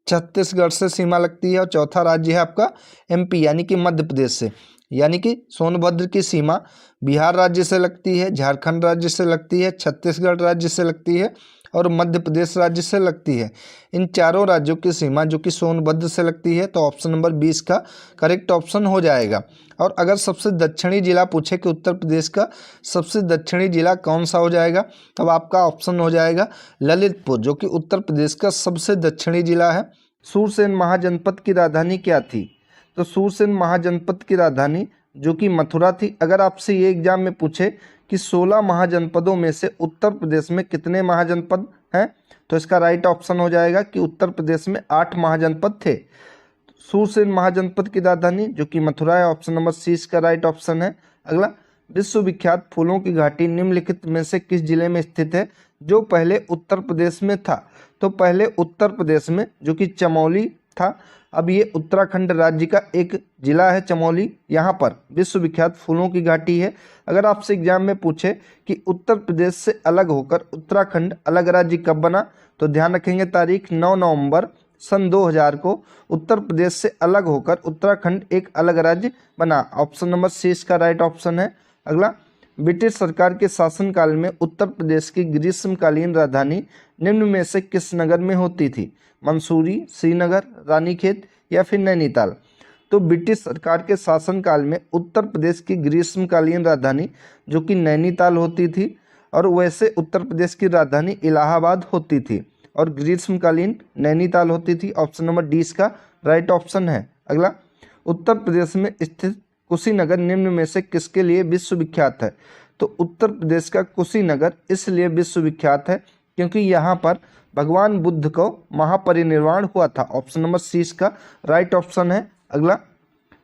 छत्तीसगढ़ से सीमा लगती है। और चौथा राज्य है आपका एमपी यानी कि मध्य प्रदेश से। यानी कि सोनभद्र की सीमा बिहार राज्य से लगती है, झारखंड राज्य से लगती है, छत्तीसगढ़ राज्य से लगती है और मध्य प्रदेश राज्य से लगती है। इन चारों राज्यों की सीमा जो कि सोनभद्र से लगती है। तो ऑप्शन नंबर 20 का करेक्ट ऑप्शन हो जाएगा। और अगर सबसे दक्षिणी जिला पूछे कि उत्तर प्रदेश का सबसे दक्षिणी जिला कौन सा हो जाएगा, तब आपका ऑप्शन हो जाएगा ललितपुर, जो कि उत्तर प्रदेश का सबसे दक्षिणी जिला है। सूरसेन महाजनपद की राजधानी क्या थी? तो सूरसेन महाजनपद की राजधानी जो कि मथुरा थी। अगर आपसे ये एग्जाम में पूछे कि 16 महाजनपदों में से उत्तर प्रदेश में कितने महाजनपद हैं, तो इसका राइट ऑप्शन हो जाएगा कि उत्तर प्रदेश में 8 महाजनपद थे। सूरसेन महाजनपद की राजधानी जो कि मथुरा है। ऑप्शन नंबर सी इसका राइट ऑप्शन है। अगला, विश्वविख्यात फूलों की घाटी निम्नलिखित में से किस जिले में स्थित है जो पहले उत्तर प्रदेश में था? तो पहले उत्तर प्रदेश में जो कि चमोली था, अब ये उत्तराखंड राज्य का एक जिला है चमोली, यहाँ पर विश्वविख्यात फूलों की घाटी है। अगर आपसे एग्जाम में पूछे कि उत्तर प्रदेश से अलग होकर उत्तराखंड अलग राज्य कब बना, तो ध्यान रखेंगे तारीख 9 नवंबर सन 2000 को उत्तर प्रदेश से अलग होकर उत्तराखंड एक अलग राज्य बना। ऑप्शन नंबर सी इसका राइट ऑप्शन है। अगला, ब्रिटिश सरकार के शासनकाल में उत्तर प्रदेश की ग्रीष्मकालीन राजधानी निम्न में से किस नगर में होती थी? मंसूरी, श्रीनगर, रानीखेत या फिर नैनीताल? तो ब्रिटिश सरकार के शासनकाल में उत्तर प्रदेश की ग्रीष्मकालीन राजधानी जो कि नैनीताल होती थी, और वैसे उत्तर प्रदेश की राजधानी इलाहाबाद होती थी और ग्रीष्मकालीन नैनीताल होती थी। ऑप्शन नंबर डी इसका राइट ऑप्शन है। अगला, उत्तर प्रदेश में स्थित कुशीनगर निम्न में से किसके लिए विश्वविख्यात है? तो उत्तर प्रदेश का कुशीनगर इसलिए विश्वविख्यात है क्योंकि यहाँ पर भगवान बुद्ध को महापरिनिर्वाण हुआ था। ऑप्शन नंबर सी इसका राइट ऑप्शन है। अगला,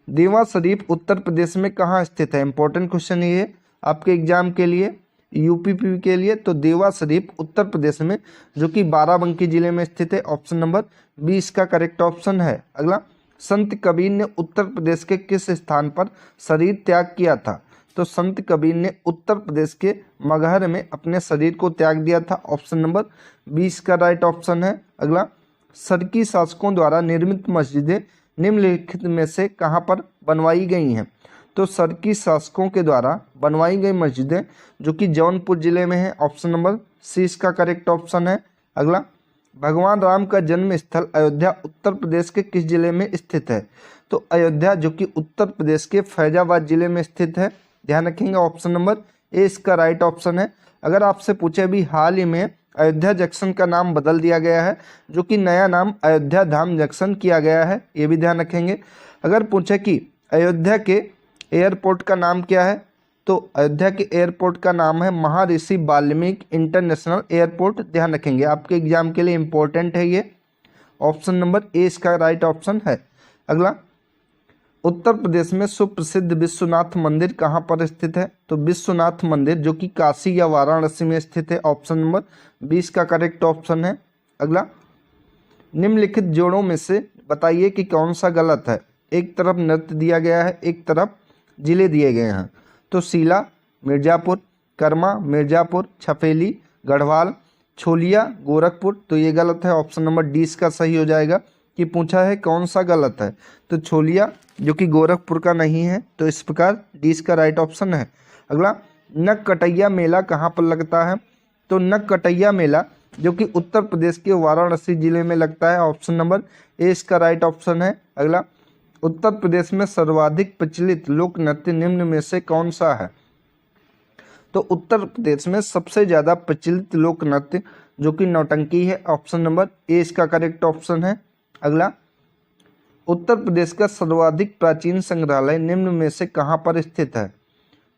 देवा शरीफ उत्तर प्रदेश में कहाँ स्थित है? इंपॉर्टेंट क्वेश्चन ये है आपके एग्जाम के लिए, यूपीपी के लिए। तो देवा शरीफ उत्तर प्रदेश में जो कि बाराबंकी जिले में स्थित है। ऑप्शन नंबर बी इसका करेक्ट ऑप्शन है। अगला, संत कबीर ने उत्तर प्रदेश के किस स्थान पर शरीर त्याग किया था? तो संत कबीर ने उत्तर प्रदेश के मगहर में अपने शरीर को त्याग दिया था। ऑप्शन नंबर 20 का राइट ऑप्शन है। अगला, सरकी शासकों द्वारा निर्मित मस्जिदें निम्नलिखित में से कहाँ पर बनवाई गई हैं? तो सरकी शासकों के द्वारा बनवाई गई मस्जिदें जो कि जौनपुर जिले में है। ऑप्शन नंबर सी इसका करेक्ट ऑप्शन है। अगला, भगवान राम का जन्म स्थल अयोध्या उत्तर प्रदेश के किस जिले में स्थित है? तो अयोध्या जो कि उत्तर प्रदेश के फैजाबाद जिले में स्थित है। ध्यान रखेंगे, ऑप्शन नंबर ए इसका राइट ऑप्शन है। अगर आपसे पूछे अभी हाल ही में अयोध्या जंक्शन का नाम बदल दिया गया है जो कि नया नाम अयोध्या धाम जंक्शन किया गया है, ये भी ध्यान रखेंगे। अगर पूछे कि अयोध्या के एयरपोर्ट का नाम क्या है? तो अयोध्या के एयरपोर्ट का नाम है महर्षि वाल्मीकि इंटरनेशनल एयरपोर्ट। ध्यान रखेंगे, आपके एग्जाम के लिए इंपॉर्टेंट है ये। ऑप्शन नंबर ए इसका राइट ऑप्शन है। अगला, उत्तर प्रदेश में सुप्रसिद्ध विश्वनाथ मंदिर कहाँ पर स्थित है? तो विश्वनाथ मंदिर जो कि काशी या वाराणसी में स्थित है। ऑप्शन नंबर 20 का करेक्ट ऑप्शन है। अगला, निम्नलिखित जोड़ों में से बताइए कि कौन सा गलत है? एक तरफ नृत्य दिया गया है, एक तरफ जिले दिए गए हैं। तो सीला मिर्जापुर, कर्मा मिर्जापुर, छफेली गढ़वाल, छोलिया गोरखपुर। तो ये गलत है। ऑप्शन नंबर डी इसका सही हो जाएगा कि पूछा है कौन सा गलत है। तो छोलिया जो कि गोरखपुर का नहीं है, तो इस प्रकार डी इसका राइट ऑप्शन है। अगला, नककटैया मेला कहाँ पर लगता है? तो नककटैया मेला जो कि उत्तर प्रदेश के वाराणसी जिले में लगता है। ऑप्शन नंबर ए इसका राइट ऑप्शन है। अगला, उत्तर प्रदेश में सर्वाधिक प्रचलित लोक नृत्य निम्न में से कौन सा है? तो उत्तर प्रदेश में सबसे ज़्यादा प्रचलित लोक नृत्य जो कि नौटंकी है। ऑप्शन नंबर ए इसका करेक्ट ऑप्शन है। अगला, उत्तर प्रदेश का सर्वाधिक प्राचीन संग्रहालय निम्न में से कहाँ पर स्थित है?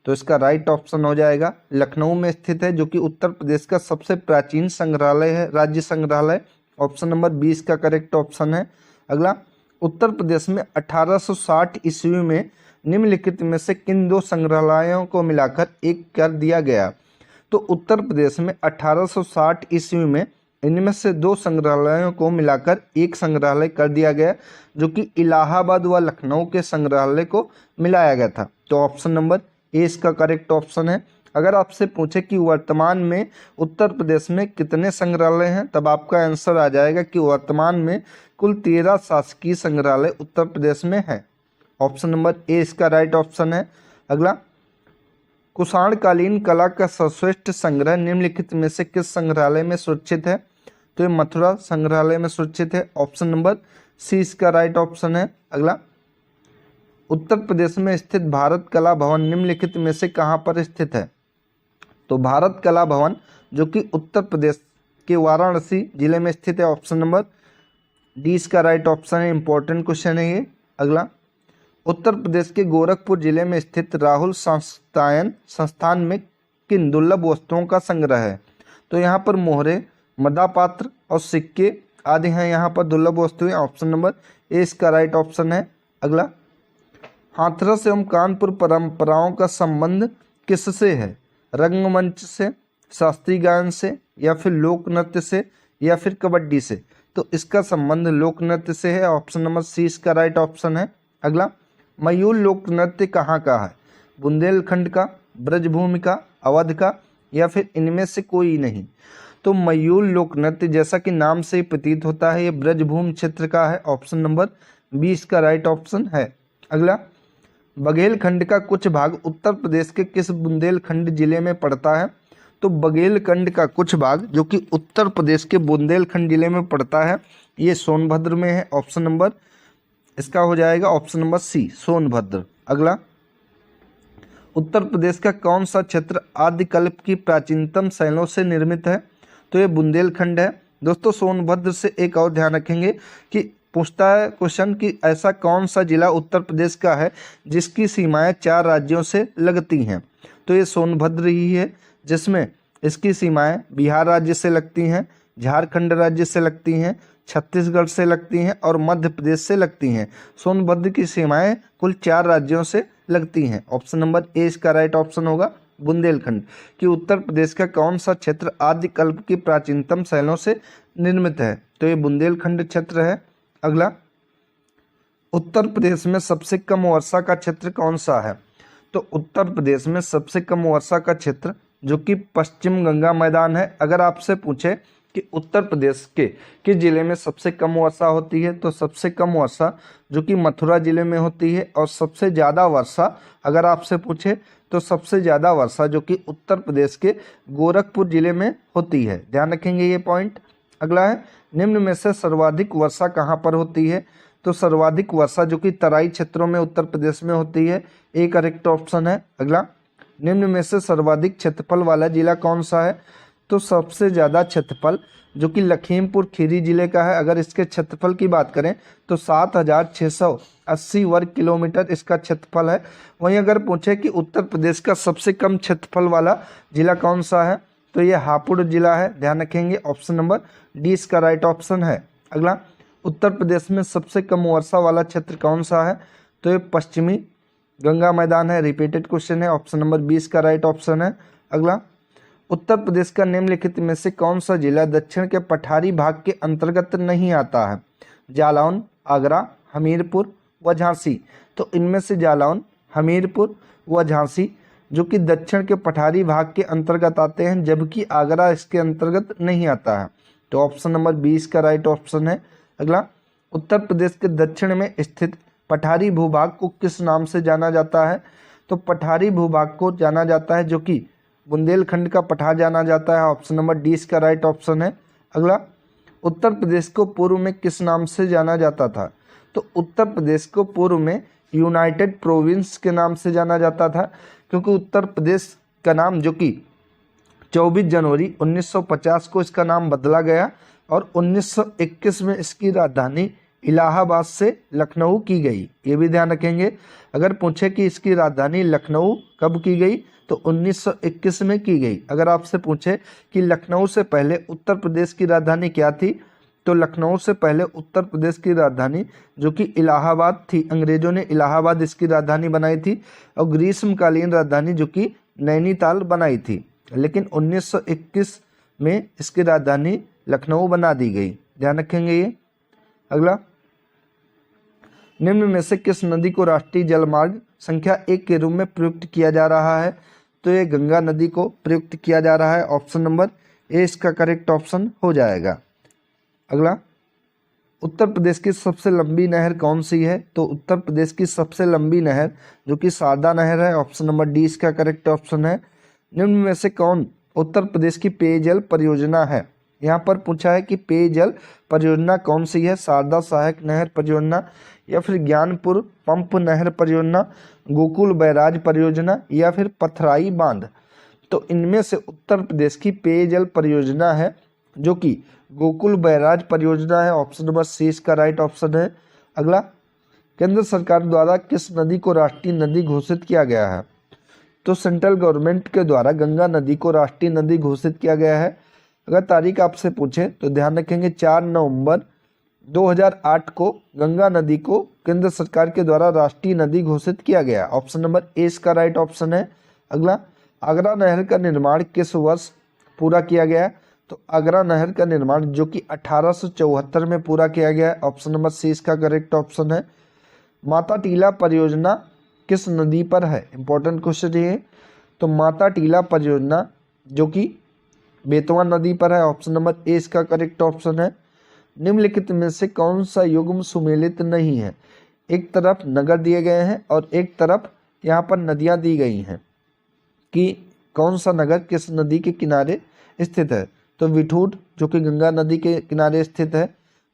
तो इसका राइट ऑप्शन हो जाएगा लखनऊ में स्थित है जो कि उत्तर प्रदेश का सबसे प्राचीन संग्रहालय है, राज्य संग्रहालय। ऑप्शन नंबर 20 का करेक्ट ऑप्शन है। अगला, उत्तर प्रदेश में 1860 ईस्वी में निम्नलिखित में से किन दो संग्रहालयों को मिलाकर एक कर दिया गया? तो उत्तर प्रदेश में 1860 ईस्वी में इनमें से दो संग्रहालयों को मिलाकर एक संग्रहालय कर दिया गया जो कि इलाहाबाद व लखनऊ के संग्रहालय को मिलाया गया था। तो ऑप्शन नंबर ए इसका करेक्ट ऑप्शन है। अगर आपसे पूछे कि वर्तमान में उत्तर प्रदेश में कितने संग्रहालय हैं, तब आपका आंसर आ जाएगा कि वर्तमान में कुल 13 शासकीय संग्रहालय उत्तर प्रदेश में है। ऑप्शन नंबर ए इसका राइट ऑप्शन है। अगला, कुषाणकालीन कला का सर्वश्रेष्ठ संग्रह निम्नलिखित में से किस संग्रहालय में सुरक्षित है? तो ये मथुरा संग्रहालय में सुरक्षित है। ऑप्शन नंबर सी इसका राइट ऑप्शन है। अगला, उत्तर प्रदेश में स्थित भारत कला भवन निम्नलिखित में से कहाँ पर स्थित है? तो भारत कला भवन जो कि उत्तर प्रदेश के वाराणसी जिले में स्थित है। ऑप्शन नंबर डी इसका राइट ऑप्शन है। इंपॉर्टेंट क्वेश्चन है ये। अगला, उत्तर प्रदेश के गोरखपुर जिले में स्थित राहुल संस्थान में किन दुर्लभ वस्तुओं का संग्रह है? तो यहाँ पर मोहरे, मदापात्र और सिक्के आदि हैं यहाँ पर दुर्लभ वस्तुएं। ऑप्शन नंबर ए इसका राइट ऑप्शन है। अगला, हाथरस एवं कानपुर परंपराओं का संबंध किससे है? रंगमंच से, शास्त्रीय गायन से, या फिर लोक नृत्य से, या फिर कबड्डी से? तो इसका संबंध लोक नृत्य से है। ऑप्शन नंबर सी इसका राइट ऑप्शन है। अगला, मयूर लोक नृत्य कहाँ का है? बुंदेलखंड का, ब्रजभूमि का, अवध का, या फिर इनमें से कोई नहीं? तो मयूर लोक नृत्य जैसा कि नाम से ही प्रतीत होता है ये ब्रजभूमि क्षेत्र का है। ऑप्शन नंबर 20 का राइट ऑप्शन है। अगला, बघेलखंड का कुछ भाग उत्तर प्रदेश के किस बुंदेलखंड जिले में पड़ता है? तो बघेलखंड का कुछ भाग जो कि उत्तर प्रदेश के बुंदेलखंड जिले में पड़ता है ये सोनभद्र में है। ऑप्शन नंबर इसका हो जाएगा ऑप्शन नंबर सी, सोनभद्र। अगला, उत्तर प्रदेश का कौन सा क्षेत्र आदिकल्प की प्राचीनतम शैलों से निर्मित है? तो ये बुंदेलखंड है। दोस्तों सोनभद्र से एक और ध्यान रखेंगे कि पूछता है क्वेश्चन कि ऐसा कौन सा जिला उत्तर प्रदेश का है जिसकी सीमाएं 4 राज्यों से लगती हैं? तो ये सोनभद्र ही है, जिसमें इसकी सीमाएं बिहार राज्य से लगती हैं, झारखंड राज्य से लगती हैं, छत्तीसगढ़ से लगती हैं और मध्य प्रदेश से लगती हैं। सोनभद्र की सीमाएं कुल 4 राज्यों से लगती हैं। ऑप्शन नंबर ए इसका राइट ऑप्शन होगा, बुंदेलखंड। कि उत्तर प्रदेश का कौन सा क्षेत्र आदिकल्प की प्राचीनतम शैलों से निर्मित है? तो ये बुंदेलखंड क्षेत्र है। अगला, उत्तर प्रदेश में सबसे कम वर्षा का क्षेत्र कौन सा है? तो उत्तर प्रदेश में सबसे कम वर्षा का क्षेत्र जो कि पश्चिम गंगा मैदान है। अगर आपसे पूछे कि उत्तर प्रदेश के किस जिले में सबसे कम वर्षा होती है, तो सबसे कम वर्षा जो कि मथुरा जिले में होती है। और सबसे ज़्यादा वर्षा अगर आपसे पूछे तो सबसे ज़्यादा वर्षा जो कि उत्तर प्रदेश के गोरखपुर जिले में होती है। ध्यान रखेंगे ये पॉइंट। अगला है, निम्न में से सर्वाधिक वर्षा कहाँ पर होती है? तो सर्वाधिक वर्षा जो कि तराई क्षेत्रों में उत्तर प्रदेश में होती है, एक करेक्ट ऑप्शन है। अगला, निम्न में से सर्वाधिक क्षेत्रफल वाला जिला कौन सा है? तो सबसे ज़्यादा क्षेत्रफल जो कि लखीमपुर खीरी जिले का है। अगर इसके क्षेत्रफल की बात करें तो 7,680 वर्ग किलोमीटर इसका क्षेत्रफल है। वहीं अगर पूछे कि उत्तर प्रदेश का सबसे कम क्षेत्रफल वाला जिला कौन सा है, तो ये हापुड़ जिला है। ध्यान रखेंगे ऑप्शन नंबर डी इसका राइट ऑप्शन है। अगला, उत्तर प्रदेश में सबसे कम वर्षा वाला क्षेत्र कौन सा है? तो ये पश्चिमी गंगा मैदान है। रिपीटेड क्वेश्चन है, ऑप्शन नंबर 20 का राइट ऑप्शन है। अगला, उत्तर प्रदेश का निम्नलिखित में से कौन सा जिला दक्षिण के पठारी भाग के अंतर्गत नहीं आता है? जालौन, आगरा, हमीरपुर व झांसी। तो इनमें से जालौन, हमीरपुर व झांसी जो कि दक्षिण के पठारी भाग के अंतर्गत आते हैं, जबकि आगरा इसके अंतर्गत नहीं आता है। तो ऑप्शन नंबर 20 का राइट ऑप्शन है। अगला, उत्तर प्रदेश के दक्षिण में स्थित पठारी भूभाग को किस नाम से जाना जाता है? तो पठारी भूभाग को जाना जाता है जो कि बुंदेलखंड का पठार जाना जाता है। ऑप्शन नंबर डी इसका राइट ऑप्शन है। अगला, उत्तर प्रदेश को पूर्व में किस नाम से जाना जाता था? तो उत्तर प्रदेश को पूर्व में यूनाइटेड प्रोविंस के नाम से जाना जाता था, क्योंकि उत्तर प्रदेश का नाम जो कि 24 जनवरी 1950 को इसका नाम बदला गया और 1921 में इसकी राजधानी इलाहाबाद से लखनऊ की गई। ये भी ध्यान रखेंगे। अगर पूछे कि इसकी राजधानी लखनऊ कब की गई, तो 1921 में की गई। अगर आपसे पूछे कि लखनऊ से पहले उत्तर प्रदेश की राजधानी क्या थी, तो लखनऊ से पहले उत्तर प्रदेश की राजधानी जो कि इलाहाबाद थी, अंग्रेजों ने इलाहाबाद इसकी राजधानी बनाई थी, और ग्रीष्मकालीन राजधानी जो कि नैनीताल बनाई थी। लेकिन 1921 में इसकी राजधानी लखनऊ बना दी गई। ध्यान रखेंगे ये। अगला, निम्न में से किस नदी को राष्ट्रीय जलमार्ग संख्या 1 के रूप में प्रयुक्त किया जा रहा है? तो ये गंगा नदी को प्रयुक्त किया जा रहा है। ऑप्शन नंबर ए इसका करेक्ट ऑप्शन हो जाएगा। अगला, उत्तर प्रदेश की सबसे लंबी नहर कौन सी है? तो उत्तर प्रदेश की सबसे लंबी नहर जो कि शारदा नहर है। ऑप्शन नंबर डी इसका करेक्ट ऑप्शन है। निम्न में से कौन उत्तर प्रदेश की पेयजल परियोजना है? यहाँ पर पूछा है कि पेयजल परियोजना कौन सी है? शारदा सहायक नहर परियोजना, या फिर ज्ञानपुर पंप नहर परियोजना, गोकुल बैराज परियोजना, या फिर पथराई बांध। तो इनमें से उत्तर प्रदेश की पेयजल परियोजना है जो कि गोकुल बैराज परियोजना है। ऑप्शन नंबर सी इसका राइट ऑप्शन है। अगला, केंद्र सरकार द्वारा किस नदी को राष्ट्रीय नदी घोषित किया गया है? तो सेंट्रल गवर्नमेंट के द्वारा गंगा नदी को राष्ट्रीय नदी घोषित किया गया है। अगर तारीख आपसे पूछे तो ध्यान रखेंगे 4 नवंबर 2008 को गंगा नदी को केंद्र सरकार के द्वारा राष्ट्रीय नदी घोषित किया गया। ऑप्शन नंबर ए इसका राइट ऑप्शन है। अगला, आगरा नहर का निर्माण किस वर्ष पूरा किया गया? तो आगरा नहर का निर्माण जो कि 1874 में पूरा किया गया है। ऑप्शन नंबर सी इसका करेक्ट ऑप्शन है। माता टीला परियोजना किस नदी पर है? इंपॉर्टेंट क्वेश्चन ये है। तो माता टीला परियोजना जो कि बेतवा नदी पर है, ऑप्शन नंबर ए इसका करेक्ट ऑप्शन है। निम्नलिखित में से कौन सा युग्म सुमेलित नहीं है? एक तरफ नगर दिए गए हैं और एक तरफ यहाँ पर नदियाँ दी गई हैं कि कौन सा नगर किस नदी के किनारे स्थित है। तो विठूर जो कि गंगा नदी के किनारे स्थित है,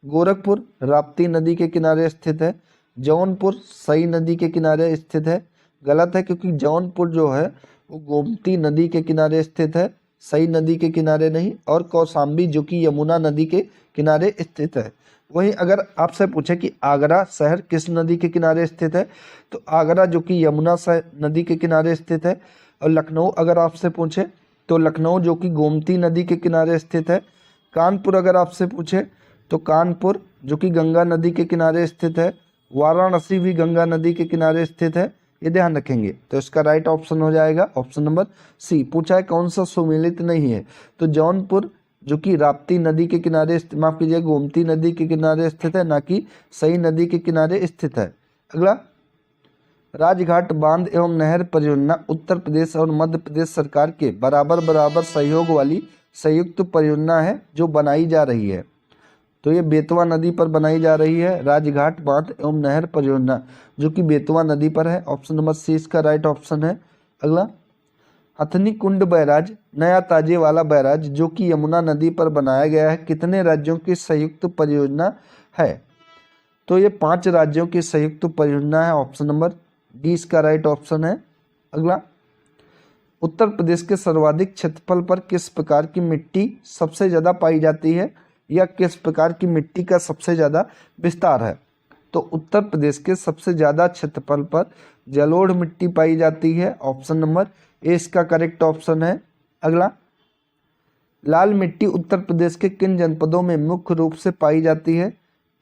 गोरखपुर राप्ती नदी के किनारे स्थित है, जौनपुर सई नदी के किनारे स्थित है। गलत है, क्योंकि जौनपुर जो है वो गोमती नदी के किनारे स्थित है, सई नदी के किनारे नहीं। और कौशाम्बी जो कि यमुना नदी के किनारे स्थित है। वहीं अगर आपसे पूछे कि आगरा शहर किस नदी के किनारे स्थित है, तो आगरा जो कि यमुना नदी के किनारे स्थित है। और लखनऊ अगर आपसे पूछे तो लखनऊ जो कि गोमती नदी के किनारे स्थित है। कानपुर अगर आपसे पूछे तो कानपुर जो कि गंगा नदी के किनारे स्थित है। वाराणसी भी गंगा नदी के किनारे स्थित है, ये ध्यान रखेंगे। तो इसका राइट ऑप्शन हो जाएगा ऑप्शन नंबर सी। पूछा है कौन सा सुमेलित नहीं है, तो जौनपुर जो कि राप्ती नदी के किनारे माफ कीजिए गोमती नदी के किनारे स्थित है, ना कि सई नदी के किनारे स्थित है। अगला, राजघाट बांध एवं नहर परियोजना उत्तर प्रदेश और मध्य प्रदेश सरकार के बराबर बराबर सहयोग वाली संयुक्त परियोजना है जो बनाई जा रही है। तो ये बेतवा नदी पर बनाई जा रही है, राजघाट बांध एवं नहर परियोजना जो कि बेतवा नदी पर है। ऑप्शन नंबर सी इसका राइट ऑप्शन है। अगला, हथनी कुंड बैराज नया ताजे वाला बैराज जो कि यमुना नदी पर बनाया गया है, कितने राज्यों की संयुक्त परियोजना है? तो ये 5 राज्यों की संयुक्त परियोजना है, ऑप्शन नंबर डी इसका राइट ऑप्शन है। अगला, उत्तर प्रदेश के सर्वाधिक क्षेत्रफल पर किस प्रकार की मिट्टी सबसे ज़्यादा पाई जाती है, या किस प्रकार की मिट्टी का सबसे ज़्यादा विस्तार है? तो उत्तर प्रदेश के सबसे ज़्यादा क्षेत्रफल पर जलोढ़ मिट्टी पाई जाती है, ऑप्शन नंबर ए इसका करेक्ट ऑप्शन है। अगला, लाल मिट्टी उत्तर प्रदेश के किन जनपदों में मुख्य रूप से पाई जाती है?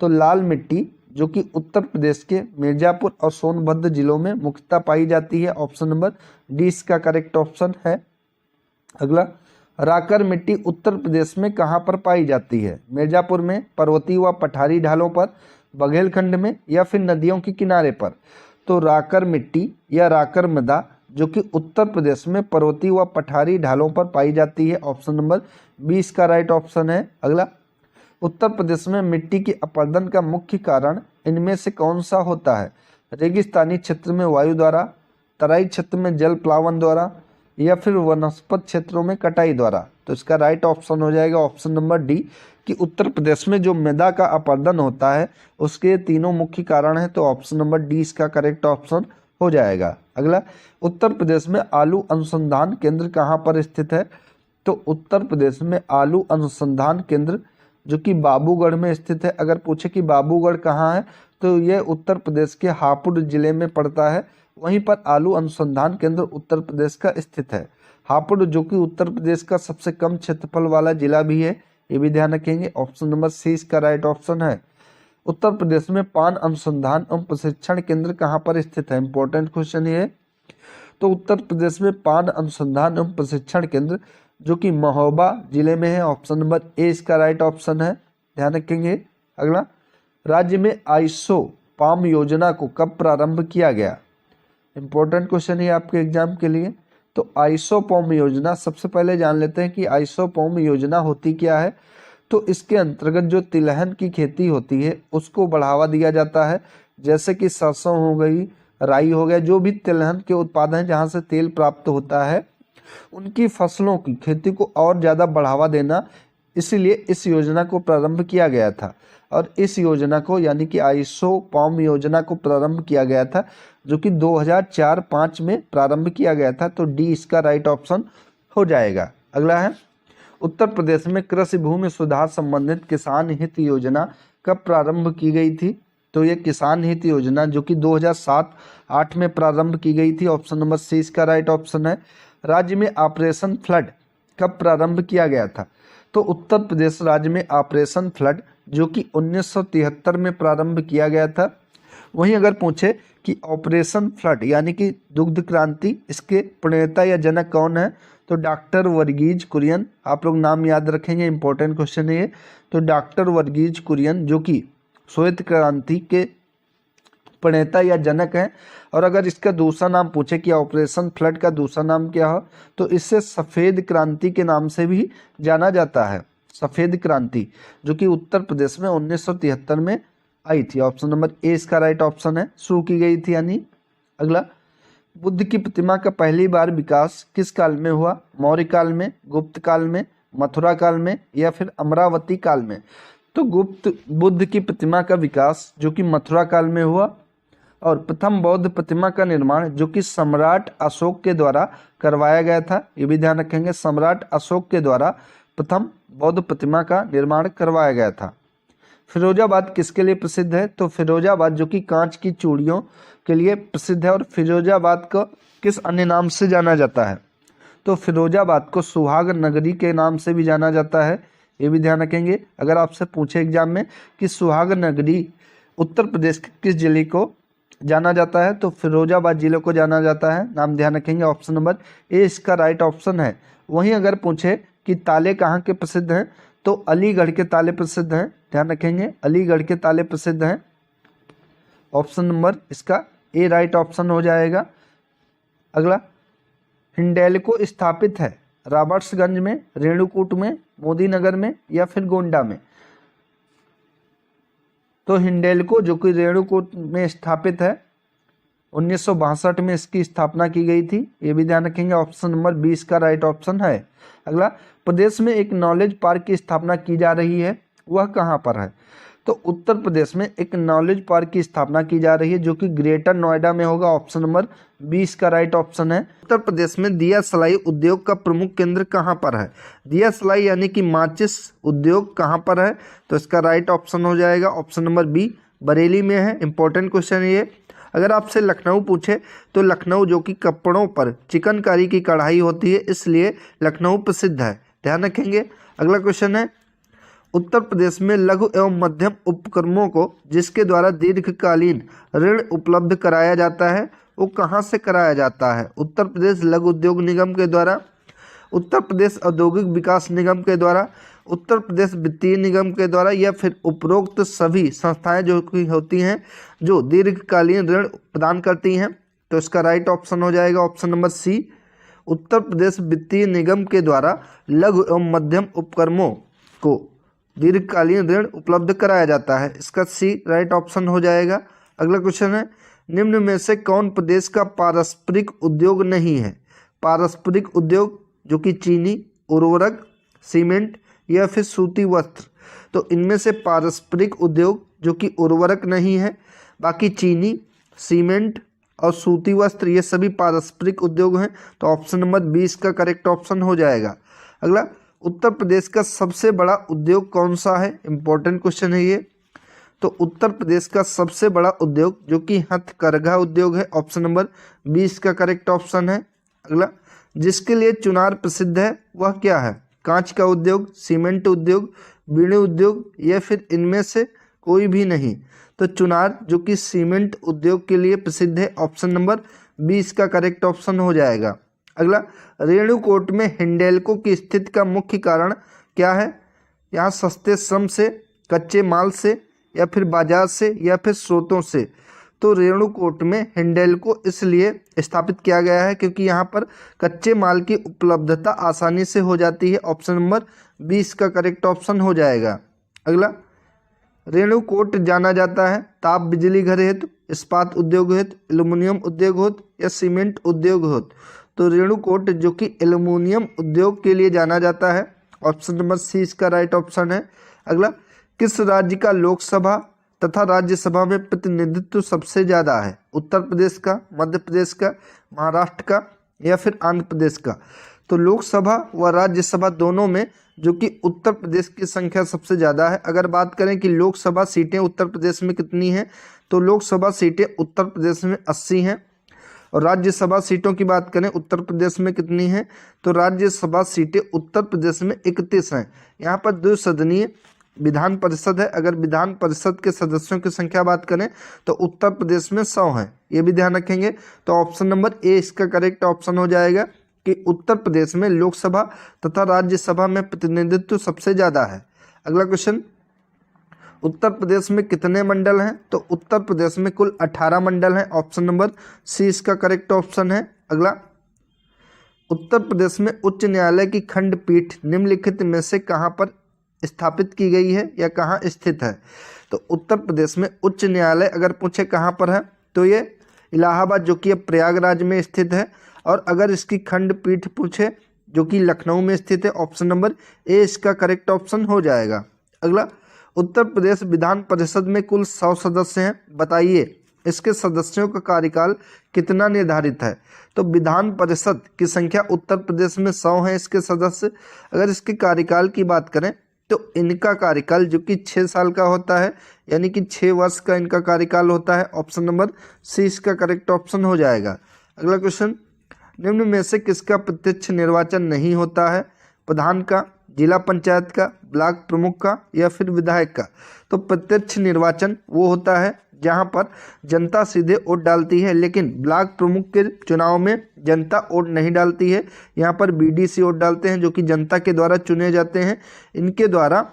तो लाल मिट्टी जो कि उत्तर प्रदेश के मिर्जापुर और सोनभद्र जिलों में मुख्यतः पाई जाती है, ऑप्शन नंबर डी इसका करेक्ट ऑप्शन है। अगला, राकर मिट्टी उत्तर प्रदेश में कहाँ पर पाई जाती है? मिर्जापुर में, पर्वतीय व पठारी ढालों पर, बघेलखंड में, या फिर नदियों के किनारे पर? तो राकर मिट्टी या राकर मृदा जो कि उत्तर प्रदेश में पर्वतीय व पठारी ढालों पर पाई जाती है, ऑप्शन नंबर 20 का राइट ऑप्शन है। अगला, उत्तर प्रदेश में मिट्टी की अपरदन का मुख्य कारण इनमें से कौन सा होता है? रेगिस्तानी क्षेत्र में वायु द्वारा, तराई क्षेत्र में जल प्लावन द्वारा, या फिर वनस्पत क्षेत्रों में कटाई द्वारा? तो इसका राइट ऑप्शन हो जाएगा ऑप्शन नंबर डी कि उत्तर प्रदेश में जो मृदा का अपरदन होता है उसके तीनों मुख्य कारण हैं, तो ऑप्शन नंबर डी इसका करेक्ट ऑप्शन हो जाएगा। अगला, उत्तर प्रदेश में आलू अनुसंधान केंद्र कहाँ पर स्थित है? तो उत्तर प्रदेश में आलू अनुसंधान केंद्र जो कि बाबूगढ़ में स्थित है। अगर पूछे कि बाबूगढ़ कहाँ है, तो यह उत्तर प्रदेश के हापुड़ जिले में पड़ता है। वहीं पर आलू अनुसंधान केंद्र उत्तर प्रदेश का स्थित है। हापुड़ जो कि उत्तर प्रदेश का सबसे कम क्षेत्रफल वाला जिला भी है, ये भी ध्यान रखेंगे। ऑप्शन नंबर सी इसका राइट ऑप्शन है। उत्तर प्रदेश में पान अनुसंधान एवं प्रशिक्षण केंद्र कहाँ पर स्थित है? इंपॉर्टेंट क्वेश्चन ये है। तो उत्तर प्रदेश में पान अनुसंधान एवं प्रशिक्षण केंद्र जो कि महोबा जिले में है, ऑप्शन नंबर ए इसका राइट ऑप्शन है, ध्यान रखेंगे। अगला, राज्य में आइसो पाम योजना को कब प्रारंभ किया गया? इंपॉर्टेंट क्वेश्चन है आपके एग्जाम के लिए। तो आइसोपॉम योजना, सबसे पहले जान लेते हैं कि आइसोपॉम योजना होती क्या है। तो इसके अंतर्गत जो तिलहन की खेती होती है उसको बढ़ावा दिया जाता है, जैसे कि सरसों हो गई, राई हो गया, जो भी तिलहन के उत्पादन हैं जहाँ से तेल प्राप्त होता है उनकी फसलों की खेती को और ज़्यादा बढ़ावा देना, इसीलिए इस योजना को प्रारंभ किया गया था। और इस योजना को यानी कि आइसोपॉम योजना को प्रारंभ किया गया था जो कि 2004-05 में प्रारंभ किया गया था। तो डी इसका राइट ऑप्शन हो जाएगा। अगला है, उत्तर प्रदेश में कृषि भूमि सुधार संबंधित किसान हित योजना कब प्रारंभ की गई थी? तो ये किसान हित योजना जो कि 2007-08 में प्रारंभ की गई थी, ऑप्शन नंबर सी इसका राइट ऑप्शन है। राज्य में ऑपरेशन फ्लड कब प्रारंभ किया गया था? तो उत्तर प्रदेश राज्य में ऑपरेशन फ्लड जो कि 1973 में प्रारंभ किया गया था। वहीं अगर पूछे कि ऑपरेशन फ्लड यानी कि दुग्ध क्रांति, इसके प्रणेता या जनक कौन है? तो डॉक्टर वर्गीज कुरियन, आप लोग नाम याद रखेंगे, इंपॉर्टेंट क्वेश्चन है ये। तो डॉक्टर वर्गीज कुरियन जो कि श्वेत क्रांति के प्रणेता या जनक हैं। और अगर इसका दूसरा नाम पूछे कि ऑपरेशन फ्लड का दूसरा नाम क्या हो, तो इससे सफ़ेद क्रांति के नाम से भी जाना जाता है। सफ़ेद क्रांति जो कि उत्तर प्रदेश में 1973 में आई थी। ऑप्शन नंबर ए इसका राइट ऑप्शन है, शुरू की गई थी यानी। अगला, बुद्ध की प्रतिमा का पहली बार विकास किस काल में हुआ? मौर्य काल में, गुप्त काल में, मथुरा काल में या फिर अमरावती काल में? तो गुप्त बुद्ध की प्रतिमा का विकास जो कि मथुरा काल में हुआ। और प्रथम बौद्ध प्रतिमा का निर्माण जो कि सम्राट अशोक के द्वारा करवाया गया था, ये भी ध्यान रखेंगे, सम्राट अशोक के द्वारा प्रथम बौद्ध प्रतिमा का निर्माण करवाया गया था। फिरोजाबाद किसके लिए प्रसिद्ध है? तो फिरोजाबाद जो कि कांच की चूड़ियों के लिए प्रसिद्ध है। और फिरोजाबाद को किस अन्य नाम से जाना जाता है? तो फिरोजाबाद को सुहाग नगरी के नाम से भी जाना जाता है, ये भी ध्यान रखेंगे। अगर आपसे पूछे एग्जाम में कि सुहाग नगरी उत्तर प्रदेश के किस जिले को जाना जाता है, तो फिरोजाबाद जिले को जाना जाता है, नाम ध्यान रखेंगे। ऑप्शन नंबर ए इसका राइट ऑप्शन है। वहीं अगर पूछे कि ताले कहाँ के प्रसिद्ध हैं, तो अलीगढ़ के ताले प्रसिद्ध हैं, ध्यान रखेंगे, अलीगढ़ के ताले प्रसिद्ध हैं। ऑप्शन नंबर इसका ए राइट ऑप्शन हो जाएगा। अगला, हिंडैल्को स्थापित है रॉबर्ट्सगंज में, रेणुकूट में, मोदीनगर में या फिर गोंडा में? तो हिंडैल्को जो कि रेणुकूट में स्थापित है, 1962 में इसकी स्थापना की गई थी, ये भी ध्यान रखेंगे। ऑप्शन नंबर 20 का राइट ऑप्शन है। अगला, प्रदेश में एक नॉलेज पार्क की स्थापना की जा रही है, वह कहाँ पर है? तो उत्तर प्रदेश में एक नॉलेज पार्क की स्थापना की जा रही है जो कि ग्रेटर नोएडा में होगा। ऑप्शन नंबर 20 का राइट ऑप्शन है। उत्तर प्रदेश में दिया सलाई उद्योग का प्रमुख केंद्र कहाँ पर है? दिया सलाई यानी कि माचिस उद्योग कहाँ पर है? तो इसका राइट ऑप्शन हो जाएगा ऑप्शन नंबर बी, बरेली में है। इंपॉर्टेंट क्वेश्चन ये। अगर आपसे लखनऊ पूछे तो लखनऊ जो कि कपड़ों पर चिकनकारी की कढ़ाई होती है, इसलिए लखनऊ प्रसिद्ध है, ध्यान रखेंगे। अगला क्वेश्चन है, उत्तर प्रदेश में लघु एवं मध्यम उपक्रमों को जिसके द्वारा दीर्घकालीन ऋण उपलब्ध कराया जाता है, वो कहाँ से कराया जाता है? उत्तर प्रदेश लघु उद्योग निगम के द्वारा, उत्तर प्रदेश औद्योगिक विकास निगम के द्वारा, उत्तर प्रदेश वित्तीय निगम के द्वारा या फिर उपरोक्त सभी संस्थाएं जो कि होती हैं जो दीर्घकालीन ऋण प्रदान करती हैं? तो इसका राइट ऑप्शन हो जाएगा ऑप्शन नंबर सी, उत्तर प्रदेश वित्तीय निगम के द्वारा लघु एवं मध्यम उपक्रमों को दीर्घकालीन ऋण उपलब्ध कराया जाता है, इसका सी राइट ऑप्शन हो जाएगा। अगला क्वेश्चन है, निम्न में से कौन प्रदेश का पारस्परिक उद्योग नहीं है? पारस्परिक उद्योग जो कि चीनी, उर्वरक, सीमेंट या फिर सूती वस्त्र। तो इनमें से पारस्परिक उद्योग जो कि उर्वरक नहीं है, बाकी चीनी, सीमेंट और सूती वस्त्र ये सभी पारस्परिक उद्योग हैं। तो ऑप्शन नंबर 20 का करेक्ट ऑप्शन हो जाएगा। अगला, उत्तर प्रदेश का सबसे बड़ा उद्योग कौन सा है? इंपॉर्टेंट क्वेश्चन है ये। तो उत्तर प्रदेश का सबसे बड़ा उद्योग जो कि हथकरघा उद्योग है, ऑप्शन नंबर 20 का करेक्ट ऑप्शन है। अगला, जिसके लिए चुनार प्रसिद्ध है वह क्या है? कांच का उद्योग, सीमेंट उद्योग, बीड़ी उद्योग या फिर इनमें से कोई भी नहीं? तो चुनार जो कि सीमेंट उद्योग के लिए प्रसिद्ध है, ऑप्शन नंबर 20 का करेक्ट ऑप्शन हो जाएगा। अगला, रेणुकूट में हिंडैल्को की स्थिति का मुख्य कारण क्या है? यहाँ सस्ते श्रम से, कच्चे माल से या फिर बाजार से या फिर स्रोतों से? तो रेणुकूट में हिंडैल्को इसलिए स्थापित किया गया है क्योंकि यहाँ पर कच्चे माल की उपलब्धता आसानी से हो जाती है, ऑप्शन नंबर 20 का करेक्ट ऑप्शन हो जाएगा। अगला, रेणुकूट जाना जाता है ताप बिजली घर हेतु, इस्पात उद्योग हेतु, एल्यूमिनियम उद्योग हेतु या सीमेंट उद्योग हेतु? तो रेणुकूट जो कि एल्यूमिनियम उद्योग के लिए जाना जाता है, ऑप्शन नंबर सी इसका राइट ऑप्शन है। अगला, किस राज्य का लोकसभा तथा राज्यसभा में प्रतिनिधित्व सबसे ज़्यादा है? उत्तर प्रदेश का, मध्य प्रदेश का, महाराष्ट्र का या फिर आंध्र प्रदेश का? तो लोकसभा व राज्यसभा दोनों में जो कि उत्तर प्रदेश की संख्या सबसे ज़्यादा है। अगर बात करें कि लोकसभा सीटें उत्तर प्रदेश में कितनी हैं, तो लोकसभा सीटें उत्तर प्रदेश में 80 हैं। और राज्यसभा सीटों की बात करें उत्तर प्रदेश में कितनी हैं, तो राज्यसभा सीटें उत्तर प्रदेश में 31 हैं। यहाँ पर द्विसदनीय विधान परिषद है। अगर विधान परिषद के सदस्यों की संख्या बात करें तो उत्तर प्रदेश में 100 हैं, ये भी ध्यान रखेंगे। तो ऑप्शन नंबर ए इसका करेक्ट ऑप्शन हो जाएगा कि उत्तर प्रदेश में लोकसभा तथा राज्यसभा में प्रतिनिधित्व सबसे ज़्यादा है। अगला क्वेश्चन, उत्तर प्रदेश में कितने मंडल हैं? तो उत्तर प्रदेश में कुल 18 मंडल हैं। ऑप्शन नंबर सी इसका करेक्ट ऑप्शन है। अगला, उत्तर प्रदेश में उच्च न्यायालय की खंडपीठ निम्नलिखित में से कहाँ पर स्थापित की गई है या कहाँ स्थित है? तो उत्तर प्रदेश में उच्च न्यायालय अगर पूछे कहाँ पर है तो ये इलाहाबाद जो कि अब प्रयागराज में स्थित है। और अगर इसकी खंडपीठ पूछे जो कि लखनऊ में स्थित है, ऑप्शन नंबर ए इसका करेक्ट ऑप्शन हो जाएगा। अगला, उत्तर प्रदेश विधान परिषद में कुल 100 सदस्य हैं, बताइए इसके सदस्यों का कार्यकाल कितना निर्धारित है? तो विधान परिषद की संख्या उत्तर प्रदेश में 100 है इसके सदस्य। अगर इसके कार्यकाल की बात करें तो इनका कार्यकाल जो कि 6 साल का होता है, यानी कि 6 वर्ष का इनका कार्यकाल होता है। ऑप्शन नंबर सी इसका करेक्ट ऑप्शन हो जाएगा। अगला क्वेश्चन, निम्न में से किसका प्रत्यक्ष निर्वाचन नहीं होता है? प्रधान का, जिला पंचायत का, ब्लॉक प्रमुख का या फिर विधायक का? तो प्रत्यक्ष निर्वाचन वो होता है जहां पर जनता सीधे वोट डालती है, लेकिन ब्लॉक प्रमुख के चुनाव में जनता वोट नहीं डालती है। यहाँ पर बीडीसी वोट डालते हैं जो कि जनता के द्वारा चुने जाते हैं, इनके द्वारा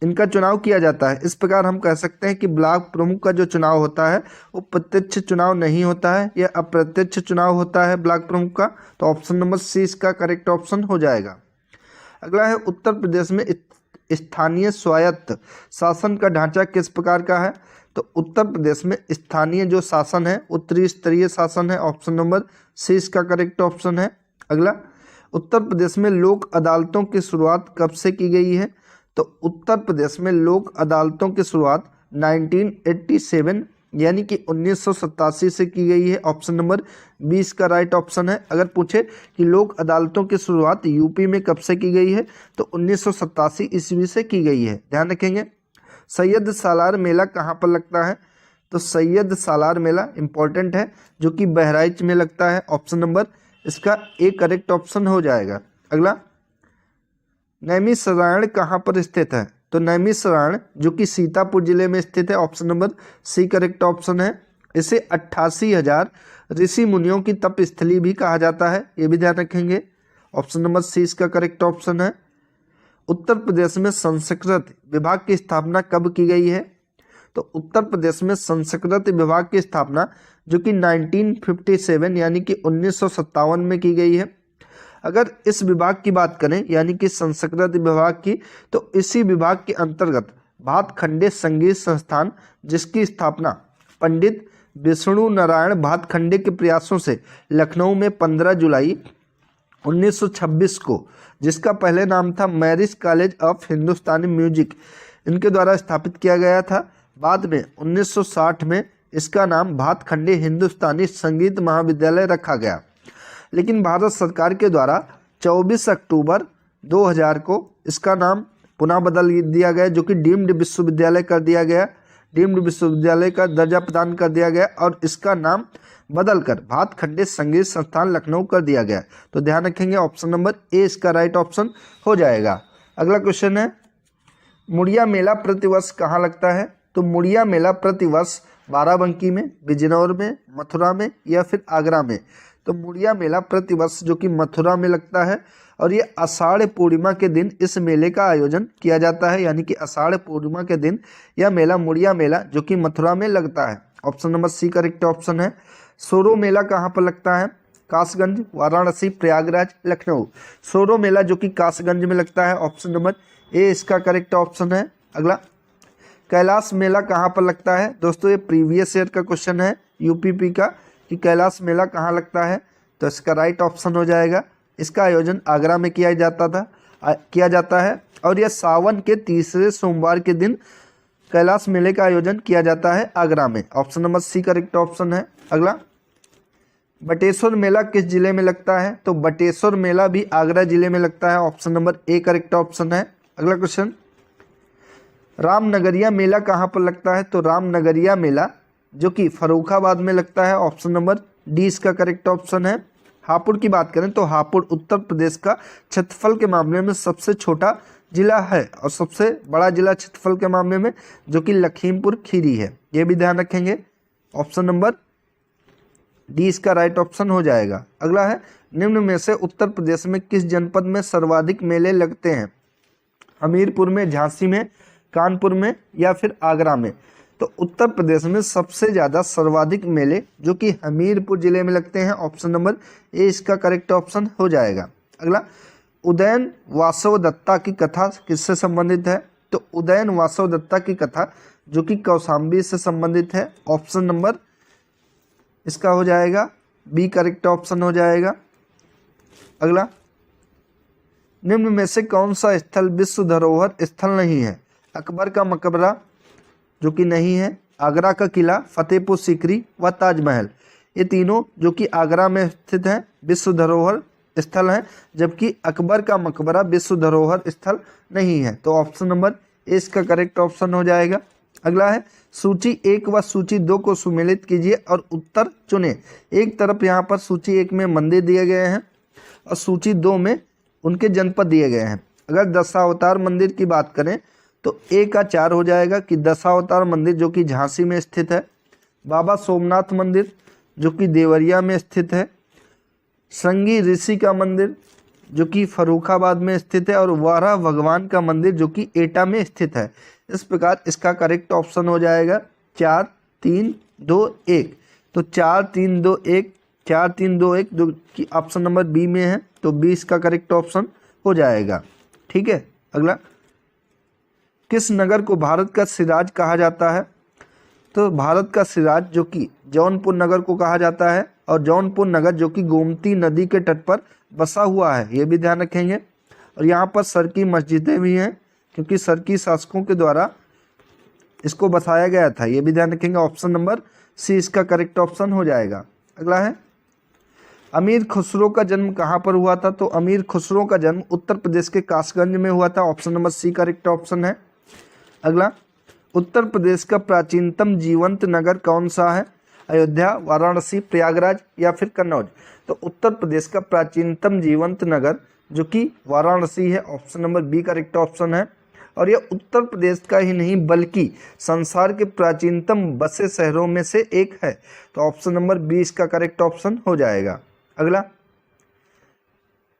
इनका चुनाव किया जाता है। इस प्रकार हम कह सकते हैं कि ब्लॉक प्रमुख का जो चुनाव होता है वो प्रत्यक्ष चुनाव नहीं होता है, यह अप्रत्यक्ष चुनाव होता है ब्लॉक प्रमुख का। तो ऑप्शन नंबर सी इसका करेक्ट ऑप्शन हो जाएगा। अगला है, उत्तर प्रदेश में स्थानीय स्वायत्त शासन का ढांचा किस प्रकार का है? तो उत्तर प्रदेश में स्थानीय जो शासन है वो त्रिस्तरीय शासन है। ऑप्शन नंबर सी इसका करेक्ट ऑप्शन है। अगला, उत्तर प्रदेश में लोक अदालतों की शुरुआत कब से की गई है? तो उत्तर प्रदेश में लोक अदालतों की शुरुआत 1987 यानी कि 1987 से की गई है। ऑप्शन नंबर 20 का राइट ऑप्शन है। अगर पूछे कि लोक अदालतों की शुरुआत यूपी में कब से की गई है तो 1987 ईस्वी से की गई है, ध्यान रखेंगे। सैयद सालार मेला कहाँ पर लगता है? तो सैयद सालार मेला इंपॉर्टेंट है जो कि बहराइच में लगता है। ऑप्शन नंबर इसका ए करेक्ट ऑप्शन हो जाएगा। अगला, नैमिषारण्य कहाँ पर स्थित है? तो नैमिषारण्य जो कि सीतापुर जिले में स्थित है। Option number C correct option है। इसे 88,000 ऋषि मुनियों की तप स्थली भी कहा जाता है, ये भी ध्यान रखेंगे। ऑप्शन नंबर सी इसका करेक्ट ऑप्शन है। उत्तर प्रदेश में संस्कृत विभाग की स्थापना कब की गई है? तो उत्तर प्रदेश में संस्कृत विभाग की स्थापना जो कि 1957 यानी कि 1957 में की गई है। अगर इस विभाग की बात करें यानी कि संस्कृत विभाग की, तो इसी विभाग के अंतर्गत भातखंडे संगीत संस्थान जिसकी स्थापना पंडित विष्णु नारायण भातखंडे के प्रयासों से लखनऊ में 15 जुलाई 1926 को, जिसका पहले नाम था marriage college of Hindustani music, इनके द्वारा स्थापित किया गया था। बाद में 1960 में इसका नाम भातखंडे हिंदुस्तानी संगीत महाविद्यालय रखा गया, लेकिन भारत सरकार के द्वारा 24 अक्टूबर 2000 को इसका नाम पुनः बदल दिया गया, जो कि डीम्ड विश्वविद्यालय कर दिया गया, डीम्ड विश्वविद्यालय का दर्जा प्रदान कर दिया गया और इसका नाम बदलकर भातखंडे संगीत संस्थान लखनऊ कर दिया गया। तो ध्यान रखेंगे ऑप्शन नंबर ए इसका राइट ऑप्शन हो जाएगा। अगला क्वेश्चन है, मुड़िया मेला प्रतिवर्ष कहाँ लगता है? तो मुड़िया मेला प्रतिवर्ष बाराबंकी में, बिजनौर में, मथुरा में या फिर आगरा में? तो मुड़िया मेला प्रतिवर्ष जो कि मथुरा में लगता है और ये आषाढ़ पूर्णिमा के दिन इस मेले का आयोजन किया जाता है, यानी कि आषाढ़ पूर्णिमा के दिन यह मेला मुड़िया मेला जो कि मथुरा में लगता है। Option number C correct option है। सोरो मेला कहाँ पर लगता है? कासगंज, वाराणसी, प्रयागराज, लखनऊ? सोरो मेला जो कि कासगंज में लगता है। ऑप्शन नंबर ए इसका करेक्ट ऑप्शन है। अगला, कैलाश मेला कहाँ पर लगता है? दोस्तों ये प्रीवियस ईयर का क्वेश्चन है यूपीपी का कि कैलाश मेला कहाँ लगता है, तो इसका राइट ऑप्शन हो जाएगा। इसका आयोजन आगरा में किया जाता है और यह सावन के तीसरे सोमवार के दिन कैलाश मेले का आयोजन किया जाता है आगरा में। Option number C correct option है। अगला, बटेश्वर मेला किस जिले में लगता है? तो बटेश्वर मेला भी आगरा जिले में लगता है। Option number A correct option है। अगला क्वेश्चन, रामनगरिया मेला कहाँ पर लगता है? तो रामनगरिया मेला जो कि फर्रुखाबाद में लगता है। ऑप्शन नंबर डी इसका करेक्ट ऑप्शन है। हापुड़ की बात करें तो हापुड़ उत्तर प्रदेश का क्षेत्रफल के मामले में सबसे छोटा जिला है और सबसे बड़ा जिला क्षेत्रफल के मामले में जो कि लखीमपुर खीरी है, ये भी ध्यान रखेंगे। ऑप्शन नंबर डी इसका राइट ऑप्शन हो जाएगा। अगला है, निम्न में से उत्तर प्रदेश में किस जनपद में सर्वाधिक मेले लगते हैं? हमीरपुर में, झांसी में, कानपुर में या फिर आगरा में? तो उत्तर प्रदेश में सबसे ज़्यादा सर्वाधिक मेले जो कि हमीरपुर जिले में लगते हैं। ऑप्शन नंबर ए इसका करेक्ट ऑप्शन हो जाएगा। अगला, उदयन वासव दत्ता की कथा किससे संबंधित है? तो उदयन वासव दत्ता की कथा जो कि कौशाम्बी से संबंधित है। ऑप्शन नंबर इसका हो जाएगा बी करेक्ट ऑप्शन हो जाएगा। अगला, निम्न में से कौन सा स्थल विश्व धरोहर स्थल नहीं है? अकबर का मकबरा जो कि नहीं है, आगरा का किला, फतेहपुर सीकरी व ताजमहल, ये तीनों जो कि आगरा में स्थित हैं विश्व धरोहर स्थल हैं, जबकि अकबर का मकबरा विश्व धरोहर स्थल नहीं है। तो ऑप्शन नंबर ए इसका करेक्ट ऑप्शन हो जाएगा। अगला है, सूची 1 व सूची 2 को सुमेलित कीजिए और उत्तर चुने। एक तरफ यहाँ पर सूची 1 में मंदिर दिए गए हैं और सूची 2 में उनके जनपद दिए गए हैं। अगर दशावतार मंदिर की बात करें तो ए का 4 हो जाएगा कि दशावतार मंदिर जो कि झांसी में स्थित है, बाबा सोमनाथ मंदिर जो कि देवरिया में स्थित है, श्रृंगी ऋषि का मंदिर जो कि फर्रुखाबाद में स्थित है और वारा भगवान का मंदिर जो कि एटा में स्थित है। इस प्रकार इसका करेक्ट ऑप्शन हो जाएगा 4 3 2 1। तो 4 3 2 1 4 3 2 1 जो कि ऑप्शन नंबर बी में है, तो बी इसका करेक्ट ऑप्शन हो जाएगा। ठीक है। अगला, किस नगर को भारत का सिराज कहा जाता है? तो भारत का सिराज जो कि जौनपुर नगर को कहा जाता है और जौनपुर नगर जो कि गोमती नदी के तट पर बसा हुआ है, ये भी ध्यान रखेंगे। और यहाँ पर सरकी मस्जिदें भी हैं क्योंकि सरकी शासकों के द्वारा इसको बसाया गया था, ये भी ध्यान रखेंगे। ऑप्शन नंबर सी इसका करेक्ट ऑप्शन हो जाएगा। अगला है, अमीर खुसरो का जन्म कहाँ पर हुआ था? तो अमीर खुसरो का जन्म उत्तर प्रदेश के कासगंज में हुआ था। Option number C correct option है। अगला, उत्तर प्रदेश का प्राचीनतम जीवंत नगर कौन सा है? अयोध्या, वाराणसी, प्रयागराज या फिर कन्नौज? तो उत्तर प्रदेश का प्राचीनतम जीवंत नगर जो कि वाराणसी है। Option number B correct option है। और यह उत्तर प्रदेश का ही नहीं बल्कि संसार के प्राचीनतम बसे शहरों में से एक है। तो ऑप्शन नंबर बी इसका करेक्ट ऑप्शन हो जाएगा। अगला,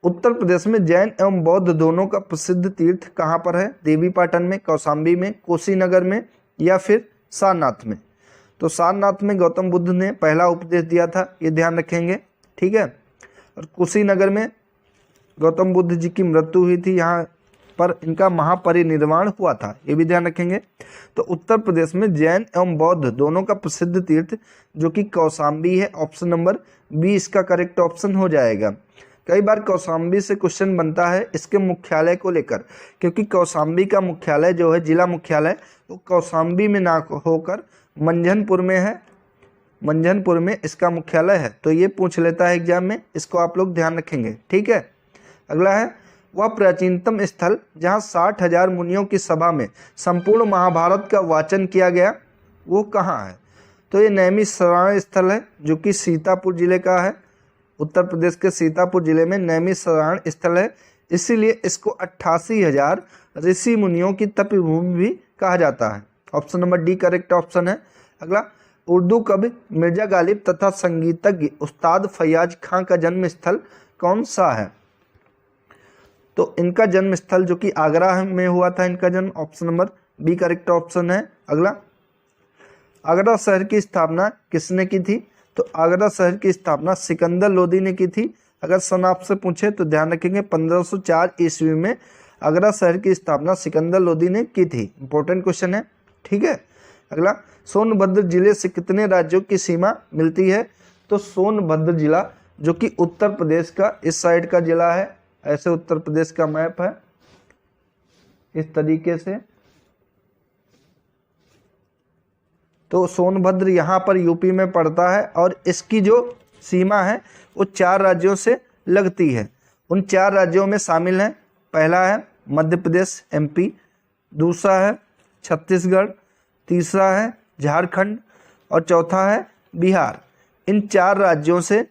उत्तर प्रदेश में जैन एवं बौद्ध दोनों का प्रसिद्ध तीर्थ कहाँ पर है? देवीपाटन में, कौशाम्बी में, कुशीनगर में या फिर सारनाथ में? तो सारनाथ में गौतम बुद्ध ने पहला उपदेश दिया था, ये ध्यान रखेंगे। ठीक है। और कुशीनगर में गौतम बुद्ध जी की मृत्यु हुई थी, यहाँ पर इनका महापरिनिर्वाण हुआ था, ये भी ध्यान रखेंगे। तो उत्तर प्रदेश में जैन एवं बौद्ध दोनों का प्रसिद्ध तीर्थ जो कि कौशाम्बी है। ऑप्शन नंबर बी इसका करेक्ट ऑप्शन हो जाएगा। कई बार कौशाम्बी से क्वेश्चन बनता है इसके मुख्यालय को लेकर, क्योंकि कौशाम्बी का मुख्यालय जो है जिला मुख्यालय वो कौशाम्बी में ना होकर मंझनपुर में है। मंझनपुर में इसका मुख्यालय है, तो ये पूछ लेता है एग्जाम में, इसको आप लोग ध्यान रखेंगे। ठीक है। अगला है, वह प्राचीनतम स्थल जहाँ 60,000 मुनियों की सभा में संपूर्ण महाभारत का वाचन किया गया वो कहाँ है? तो ये नैमिषारण्य स्थल है जो कि सीतापुर जिले का है। उत्तर प्रदेश के सीतापुर जिले में नैमिषारण्य स्थल है, इसीलिए इसको 88,000 ऋषि मुनियों की तपभूमि भी कहा जाता है। Option number D correct option है। अगला, उर्दू कवि मिर्जा गालिब तथा संगीतज्ञ उस्ताद फैयाज खां का जन्म स्थल कौन सा है? तो इनका जन्म स्थल जो कि आगरा में हुआ था इनका जन्म। Option number B correct option है। अगला, आगरा शहर की स्थापना किसने की थी? तो आगरा शहर की स्थापना सिकंदर लोदी ने की थी। अगर सन आपसे पूछे तो ध्यान रखेंगे 1504 ईस्वी में आगरा शहर की स्थापना सिकंदर लोदी ने की थी। इंपॉर्टेंट क्वेश्चन है। ठीक है। अगला, सोनभद्र जिले से कितने राज्यों की सीमा मिलती है? तो सोनभद्र जिला जो कि उत्तर प्रदेश का इस साइड का जिला है, ऐसे उत्तर प्रदेश का मैप है इस तरीके से। तो सोनभद्र यहाँ पर यूपी में पड़ता है और इसकी जो सीमा है वो 4 राज्यों से लगती है। उन 4 राज्यों में शामिल हैं, पहला है मध्य प्रदेश एमपी, दूसरा है छत्तीसगढ़, तीसरा है झारखंड और चौथा है बिहार। इन 4 राज्यों से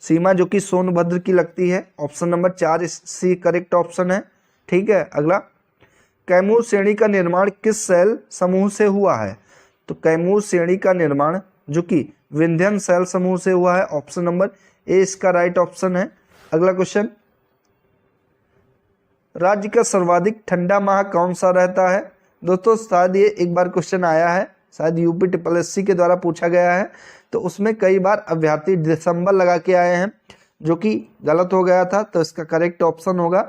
सीमा जो कि सोनभद्र की लगती है। Option number 4 C correct option है। ठीक है। अगला, कैमूर श्रेणी का निर्माण किस शैल समूह से हुआ है? तो कैमूर श्रेणी का निर्माण जो कि विंध्यन शैल समूह से हुआ है। ऑप्शन नंबर ए इसका राइट ऑप्शन है। अगला क्वेश्चन, राज्य का सर्वाधिक ठंडा माह कौन सा रहता है? दोस्तों शायद ये एक बार क्वेश्चन आया है, शायद यूपी SSC के द्वारा पूछा गया है, तो उसमें कई बार अभ्यर्थी दिसंबर लगा के आए हैं जो कि गलत हो गया था। तो इसका करेक्ट ऑप्शन होगा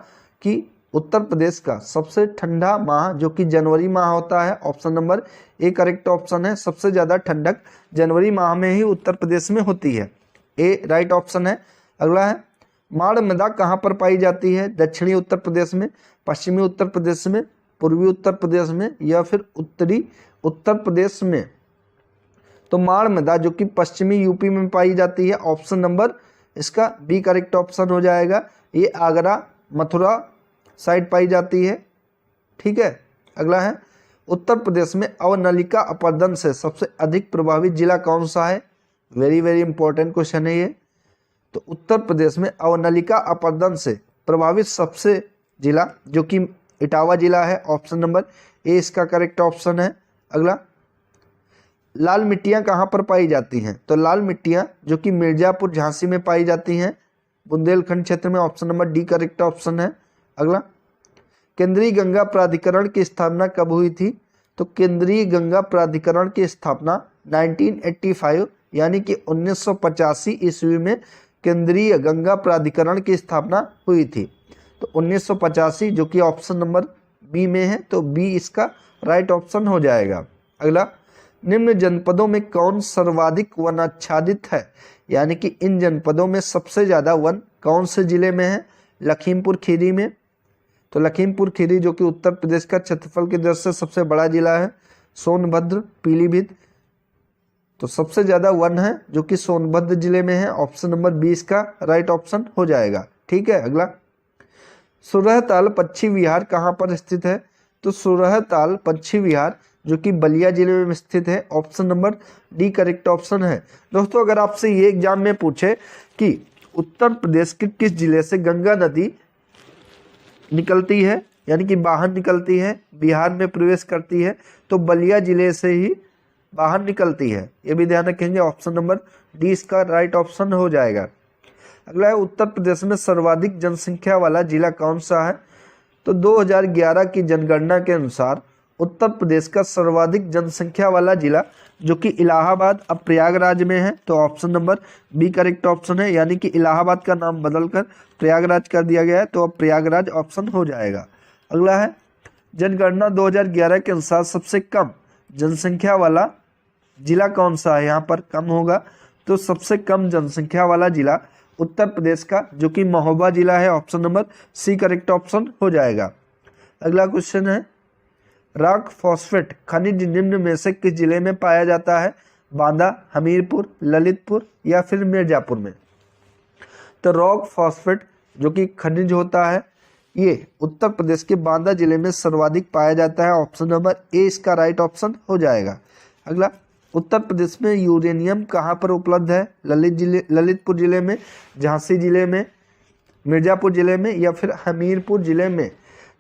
कि उत्तर प्रदेश का सबसे ठंडा माह जो कि जनवरी माह होता है, option number A correct option है। सबसे ज़्यादा ठंडक जनवरी माह में ही उत्तर प्रदेश में होती है, ए राइट ऑप्शन है। अगला है माड़ मृदा कहाँ पर पाई जाती है? दक्षिणी उत्तर प्रदेश में, पश्चिमी उत्तर प्रदेश में, पूर्वी उत्तर प्रदेश में या फिर उत्तरी उत्तर प्रदेश में? तो माड़ मृदा जो कि पश्चिमी यूपी में पाई जाती है, ऑप्शन नंबर इसका बी करेक्ट ऑप्शन हो जाएगा। ये आगरा मथुरा साइड पाई जाती है, ठीक है। अगला है उत्तर प्रदेश में अवनलिका अपर्दन से सबसे अधिक प्रभावित जिला कौन सा है? वेरी वेरी इंपॉर्टेंट क्वेश्चन है ये। तो उत्तर प्रदेश में अवनलिका अपर्दन से प्रभावित सबसे जिला जो कि इटावा जिला है, ऑप्शन नंबर ए इसका करेक्ट ऑप्शन है। अगला लाल मिट्टियाँ कहाँ पर पाई जाती हैं? तो लाल मिट्टियाँ जो कि मिर्जापुर झांसी में पाई जाती हैं, बुंदेलखंड क्षेत्र में, option number D correct option है। अगला केंद्रीय गंगा प्राधिकरण की स्थापना कब हुई थी? तो केंद्रीय गंगा प्राधिकरण की स्थापना 1985 यानी कि 1985 ईस्वी में केंद्रीय गंगा प्राधिकरण की स्थापना हुई थी। तो 1985 जो कि ऑप्शन नंबर बी में है, तो बी इसका राइट ऑप्शन हो जाएगा। अगला निम्न जनपदों में कौन सर्वाधिक वनाच्छादित है? यानी कि इन जनपदों में सबसे ज़्यादा वन कौन से जिले में है? लखीमपुर खीरी में। तो लखीमपुर खीरी जो कि उत्तर प्रदेश का क्षेत्रफल की दृष्टि से सबसे बड़ा जिला है। सोनभद्र, पीलीभीत, तो सबसे ज़्यादा वन है जो कि सोनभद्र जिले में है, ऑप्शन नंबर 20 का राइट ऑप्शन हो जाएगा, ठीक है। अगला सुरहताल पक्षी विहार कहाँ पर स्थित है? तो सुरहताल पक्षी विहार जो कि बलिया जिले में स्थित है, option number D correct option है। दोस्तों अगर आपसे ये एग्जाम में पूछे कि उत्तर प्रदेश के किस जिले से गंगा नदी निकलती है, यानी कि बाहर निकलती है, बिहार में प्रवेश करती है, तो बलिया जिले से ही बाहर निकलती है, ये भी ध्यान रखेंगे, ऑप्शन नंबर डी इसका राइट ऑप्शन हो जाएगा। अगला है उत्तर प्रदेश में सर्वाधिक जनसंख्या वाला जिला कौन सा है? तो 2011 की जनगणना के अनुसार उत्तर प्रदेश का सर्वाधिक जनसंख्या वाला जिला जो कि इलाहाबाद अब प्रयागराज में है, तो option number B correct option है। यानी कि इलाहाबाद का नाम बदलकर प्रयागराज कर दिया गया है, तो अब प्रयागराज ऑप्शन हो जाएगा। अगला है जनगणना 2011 के अनुसार सबसे कम जनसंख्या वाला जिला कौन सा है? यहाँ पर कम होगा, तो सबसे कम जनसंख्या वाला जिला उत्तर प्रदेश का जो कि महोबा जिला है, option number C correct option हो जाएगा। अगला क्वेश्चन है रॉक फॉस्फेट खनिज निम्न में से किस जिले में पाया जाता है? बांदा, हमीरपुर, ललितपुर या फिर मिर्जापुर में? तो रॉक फॉस्फेट जो कि खनिज होता है ये उत्तर प्रदेश के बांदा जिले में सर्वाधिक पाया जाता है, ऑप्शन नंबर ए इसका राइट ऑप्शन हो जाएगा। अगला उत्तर प्रदेश में यूरेनियम कहाँ पर उपलब्ध है? ललितपुर जिले में, झांसी जिले में, मिर्जापुर जिले में या फिर हमीरपुर जिले में?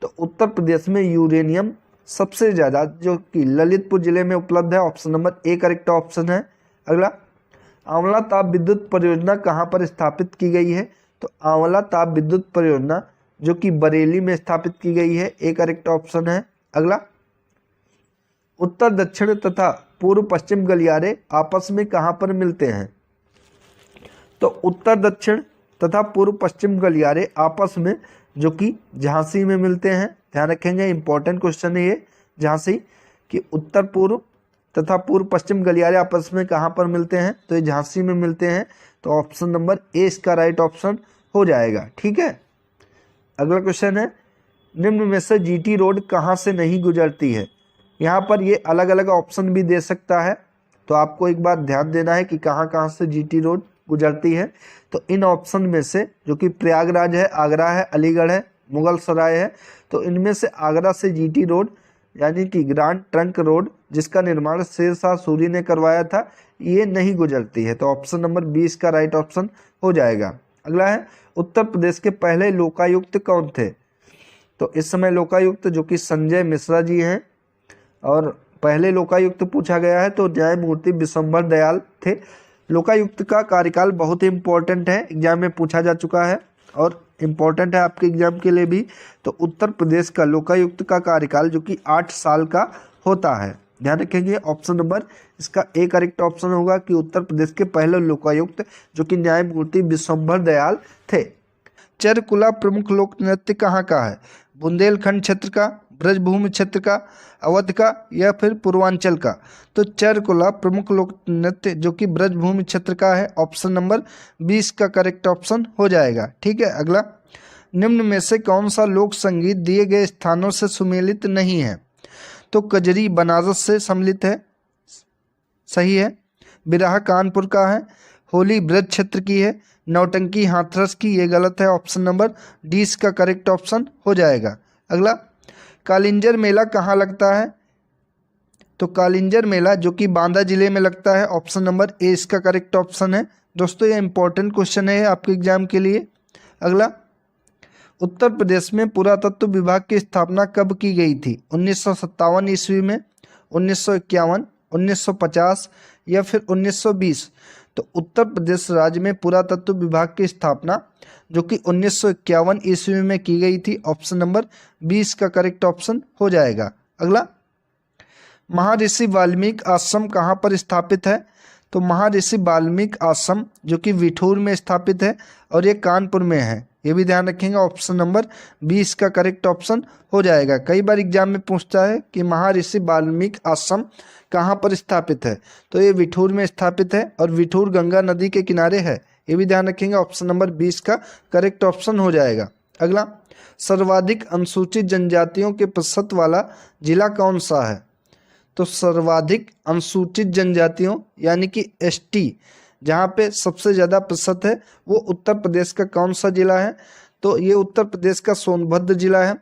तो उत्तर प्रदेश में यूरेनियम सबसे ज़्यादा जो कि ललितपुर जिले में उपलब्ध है, option number A correct option है। अगला आंवला ताप विद्युत परियोजना कहाँ पर स्थापित की गई है? तो आंवला ताप विद्युत परियोजना जो कि बरेली में स्थापित की गई है, ए करेक्ट ऑप्शन है। अगला उत्तर दक्षिण तथा पूर्व पश्चिम गलियारे आपस में कहाँ पर मिलते हैं? तो उत्तर दक्षिण तथा पूर्व पश्चिम गलियारे आपस में जो कि झांसी में मिलते हैं, ध्यान रखेंगे, इंपॉर्टेंट क्वेश्चन है ये। झांसी कि उत्तर पूर्व तथा पूर्व पश्चिम गलियारे आपस में कहाँ पर मिलते हैं? तो ये झांसी में मिलते हैं, तो ऑप्शन नंबर ए इसका राइट ऑप्शन हो जाएगा, ठीक है। अगला क्वेश्चन है निम्न में से जीटी रोड कहाँ से नहीं गुजरती है? यहाँ पर ये अलग अलग ऑप्शन भी दे सकता है, तो आपको एक बार ध्यान देना है कि कहाँ कहाँ से जीटी रोड गुजरती है। तो इन ऑप्शन में से जो कि प्रयागराज है, आगरा है, अलीगढ़ है, मुगल सराय है, तो इनमें से आगरा से जीटी रोड यानी कि ग्रांड ट्रंक रोड जिसका निर्माण शेरशाह सूरी ने करवाया था, ये नहीं गुजरती है, तो ऑप्शन नंबर 20 का राइट ऑप्शन हो जाएगा। अगला है उत्तर प्रदेश के पहले लोकायुक्त कौन थे? तो इस समय लोकायुक्त जो कि संजय मिश्रा जी हैं, और पहले लोकायुक्त पूछा गया है तो न्यायमूर्ति विशंभर दयाल थे। लोकायुक्त का कार्यकाल बहुत ही इंपॉर्टेंट है, एग्जाम में पूछा जा चुका है, और इंपॉर्टेंट है आपके एग्जाम के लिए भी। तो उत्तर प्रदेश का लोकायुक्त का कार्यकाल जो कि 8 साल का होता है। ध्यान रखेंगे ऑप्शन नंबर इसका ए करेक्ट ऑप्शन होगा कि उत्तर प्रदेश के पहले लोकायुक्त जो कि न्यायमूर्ति विश्वंभर दयाल थे। चरकुला प्रमुख लोक नृत्य कहाँ का है? बुंदेलखंड क्षेत्र का, ब्रजभूमि क्षेत्र का, अवध का या फिर पूर्वांचल का? तो चरकुला प्रमुख लोक नृत्य जो कि ब्रजभूमि क्षेत्र का है, ऑप्शन नंबर 20 का करेक्ट ऑप्शन हो जाएगा। ठीक है, अगला, निम्न में से कौन सा लोक संगीत दिए गए स्थानों से सुमेलित नहीं है? तो कजरी बनारस से सम्मिलित है, सही है। बिरहा कानपुर का है, होली ब्रज क्षेत्र की है, नौटंकी हाथरस की, ये गलत है, ऑप्शन नंबर डी इसका करेक्ट ऑप्शन हो जाएगा। अगला, कालिंजर मेला कहाँ लगता है? तो कालिंजर मेला जो कि बांदा जिले में लगता है, ऑप्शन नंबर ए इसका करेक्ट ऑप्शन है। दोस्तों ये इंपॉर्टेंट क्वेश्चन है आपके एग्जाम के लिए। अगला, उत्तर प्रदेश में पुरातत्व विभाग की स्थापना कब की गई थी? 1957 ईस्वी में, 1951, 1950 या फिर 1920? तो उत्तर प्रदेश राज्य में पुरातत्व विभाग की स्थापना जो कि 1951 ईस्वी में की गई थी, ऑप्शन नंबर 20 का करेक्ट ऑप्शन हो जाएगा। अगला, महर्षि वाल्मीकि आश्रम कहाँ पर स्थापित है? तो महर्षि वाल्मीकि आश्रम जो कि विठूर में स्थापित है और ये कानपुर में है, ये भी ध्यान रखेंगे, ऑप्शन नंबर 20 का करेक्ट ऑप्शन हो जाएगा। कई बार एग्जाम में पूछता है कि महर्षि वाल्मीकि आश्रम कहाँ पर स्थापित है, तो ये विठूर में स्थापित है और विठूर गंगा नदी के किनारे है, ये भी ध्यान रखेंगे, ऑप्शन नंबर 20 का करेक्ट ऑप्शन हो जाएगा। अगला, सर्वाधिक अनुसूचित जनजातियों के प्रतिशत वाला जिला कौन सा है? तो सर्वाधिक अनुसूचित जनजातियों यानी कि एसटी जहाँ पे सबसे ज़्यादा प्रतिशत है वो उत्तर प्रदेश का कौन सा जिला है? तो ये उत्तर प्रदेश का सोनभद्र जिला है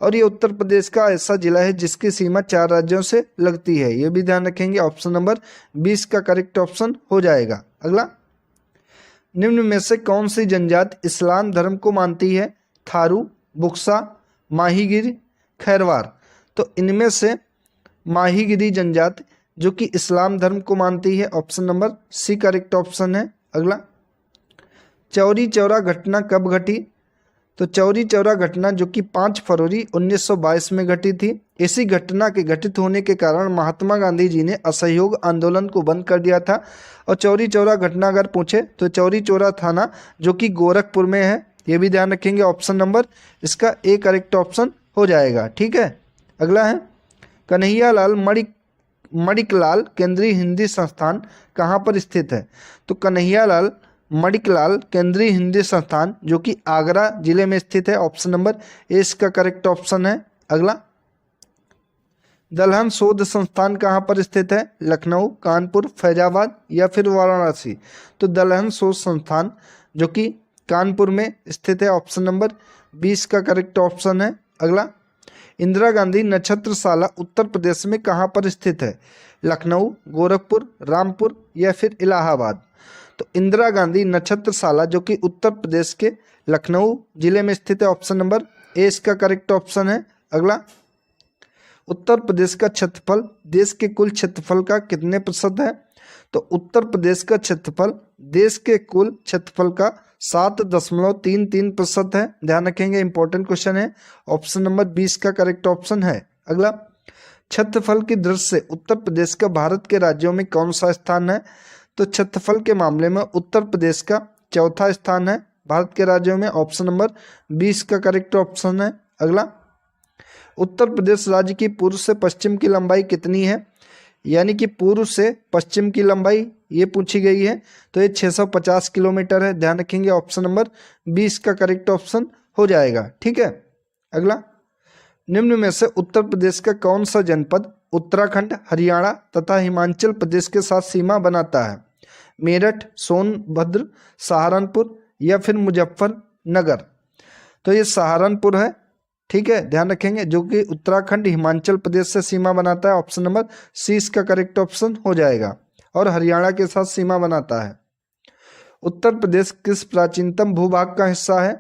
और ये उत्तर प्रदेश का ऐसा जिला है जिसकी सीमा 4 राज्यों से लगती है, ये भी ध्यान रखेंगे, ऑप्शन नंबर 20 का करेक्ट ऑप्शन हो जाएगा। अगला, निम्न में से कौन सी जनजाति इस्लाम धर्म को मानती है? थारू, बुक्सा, माहीगिरी, खैरवार? तो इनमें से माहीगिरी जनजाति जो कि इस्लाम धर्म को मानती है, option number C correct option है। अगला, चौरी चौरा घटना कब घटी? तो चौरी चौरा घटना जो कि 5 फरवरी 1922 में घटी थी। इसी घटना के घटित होने के कारण महात्मा गांधी जी ने असहयोग आंदोलन को बंद कर दिया था। और चौरी चौरा घटना अगर पूछे तो चौरी चौरा थाना जो कि गोरखपुर में है, ये भी ध्यान रखेंगे, ऑप्शन नंबर इसका ए करेक्ट ऑप्शन हो जाएगा। ठीक है, अगला है, कन्हैयालाल मणिकलाल केंद्रीय हिंदी संस्थान कहाँ पर स्थित है? तो कन्हैयालाल मणिकलाल केंद्रीय हिंदी संस्थान जो कि आगरा जिले में स्थित है, ऑप्शन नंबर ए इसका करेक्ट ऑप्शन है। अगला, दलहन शोध संस्थान कहाँ पर स्थित है? लखनऊ, कानपुर, फैजाबाद या फिर वाराणसी? तो दलहन शोध संस्थान जो कि कानपुर में स्थित है, ऑप्शन नंबर 20 का करेक्ट ऑप्शन है। अगला, इंदिरा गांधी नक्षत्रशाला उत्तर प्रदेश में कहाँ पर स्थित है? लखनऊ, गोरखपुर, रामपुर या फिर इलाहाबाद? तो इंदिरा गांधी नक्षत्रशाला जो कि उत्तर प्रदेश के लखनऊ जिले में स्थित है, ऑप्शन नंबर ए इसका करेक्ट ऑप्शन है। अगला, उत्तर प्रदेश का क्षेत्रफल देश के कुल क्षेत्रफल का कितने प्रतिशत है? तो उत्तर प्रदेश का क्षेत्रफल देश के कुल क्षेत्रफल का 7.33% है, ध्यान रखेंगे, इंपॉर्टेंट क्वेश्चन है, ऑप्शन नंबर 20 का करेक्ट ऑप्शन है। अगला, क्षेत्रफल की दृष्टि से उत्तर प्रदेश का भारत के राज्यों में कौन सा स्थान है? तो क्षेत्रफल के मामले में उत्तर प्रदेश का 4था स्थान है भारत के राज्यों में, ऑप्शन नंबर 20 का करेक्ट ऑप्शन है। अगला, उत्तर प्रदेश राज्य की पूर्व से पश्चिम की लंबाई कितनी है? यानी कि पूर्व से पश्चिम की लंबाई ये पूछी गई है, तो ये 650 किलोमीटर है, ध्यान रखेंगे, ऑप्शन नंबर 20 का करेक्ट ऑप्शन हो जाएगा। ठीक है, अगला, निम्न में से उत्तर प्रदेश का कौन सा जनपद उत्तराखंड, हरियाणा तथा हिमाचल प्रदेश के साथ सीमा बनाता है? मेरठ, सोनभद्र, सहारनपुर या फिर मुजफ्फरनगर? तो ये सहारनपुर है, ठीक है, ध्यान रखेंगे, जो कि उत्तराखंड हिमाचल प्रदेश से सीमा बनाता है, ऑप्शन नंबर सी इसका करेक्ट ऑप्शन हो जाएगा, और हरियाणा के साथ सीमा बनाता है। उत्तर प्रदेश किस प्राचीनतम भूभाग का हिस्सा है?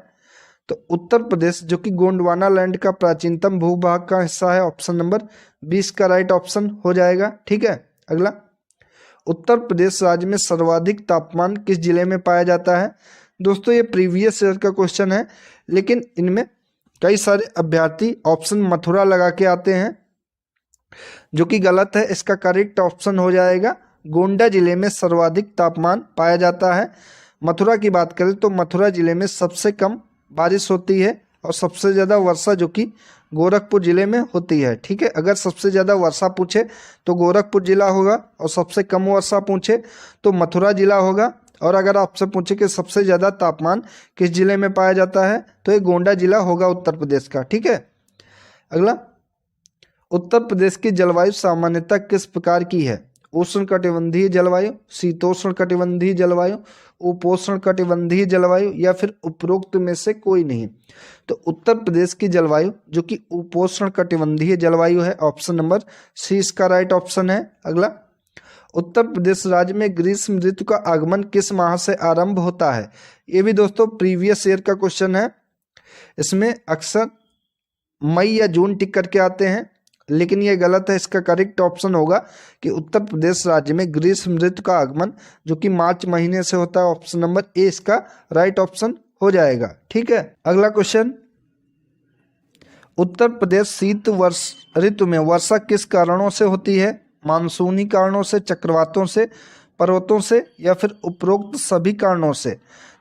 तो उत्तर प्रदेश जो कि गोंडवाना लैंड का प्राचीनतम भूभाग का हिस्सा है, ऑप्शन नंबर 20 का राइट ऑप्शन हो जाएगा। ठीक है, अगला, उत्तर प्रदेश राज्य में सर्वाधिक तापमान किस जिले में पाया जाता है? दोस्तों ये प्रीवियस ईयर का क्वेश्चन है, लेकिन इनमें कई सारे अभ्यर्थी ऑप्शन मथुरा लगा के आते हैं, जो कि गलत है। इसका करेक्ट ऑप्शन हो जाएगा गोंडा जिले में सर्वाधिक तापमान पाया जाता है। मथुरा की बात करें तो मथुरा जिले में सबसे कम बारिश होती है और सबसे ज़्यादा वर्षा जो कि गोरखपुर जिले में होती है। ठीक है, अगर सबसे ज़्यादा वर्षा पूछे तो गोरखपुर जिला होगा और सबसे कम वर्षा पूछे तो मथुरा जिला होगा। और अगर आपसे पूछे कि सबसे ज़्यादा तापमान किस जिले में पाया जाता है तो ये गोंडा जिला होगा उत्तर प्रदेश का। ठीक है, अगला, उत्तर प्रदेश की जलवायु सामान्यतः किस प्रकार की है? उष्णकटिबंधीय जलवायु, शीतोष्ण कटिबंधीय जलवायु, उपोष्ण कटिबंधीय जलवायु या फिर उपरोक्त में से कोई नहीं। तो उत्तर प्रदेश की जलवायु जो कि उपोष्ण कटिबंधीय जलवायु है, ऑप्शन नंबर सी इसका राइट ऑप्शन है। अगला, उत्तर प्रदेश राज्य में ग्रीष्म ऋतु का आगमन किस माह से आरंभ होता है? ये भी दोस्तों प्रीवियस ईयर का क्वेश्चन है। इसमें अक्सर मई या जून टिक करके आते हैं, लेकिन ये गलत है। इसका करेक्ट ऑप्शन होगा कि उत्तर प्रदेश राज्य में ग्रीष्म ऋतु का आगमन जो कि मार्च महीने से होता है, ऑप्शन नंबर ए इसका राइट ऑप्शन हो जाएगा। ठीक है, अगला क्वेश्चन, उत्तर प्रदेश शीत वर्ष ऋतु में वर्षा किस कारणों से होती है? मानसूनी कारणों से, चक्रवातों से, पर्वतों से या फिर उपरोक्त सभी कारणों से।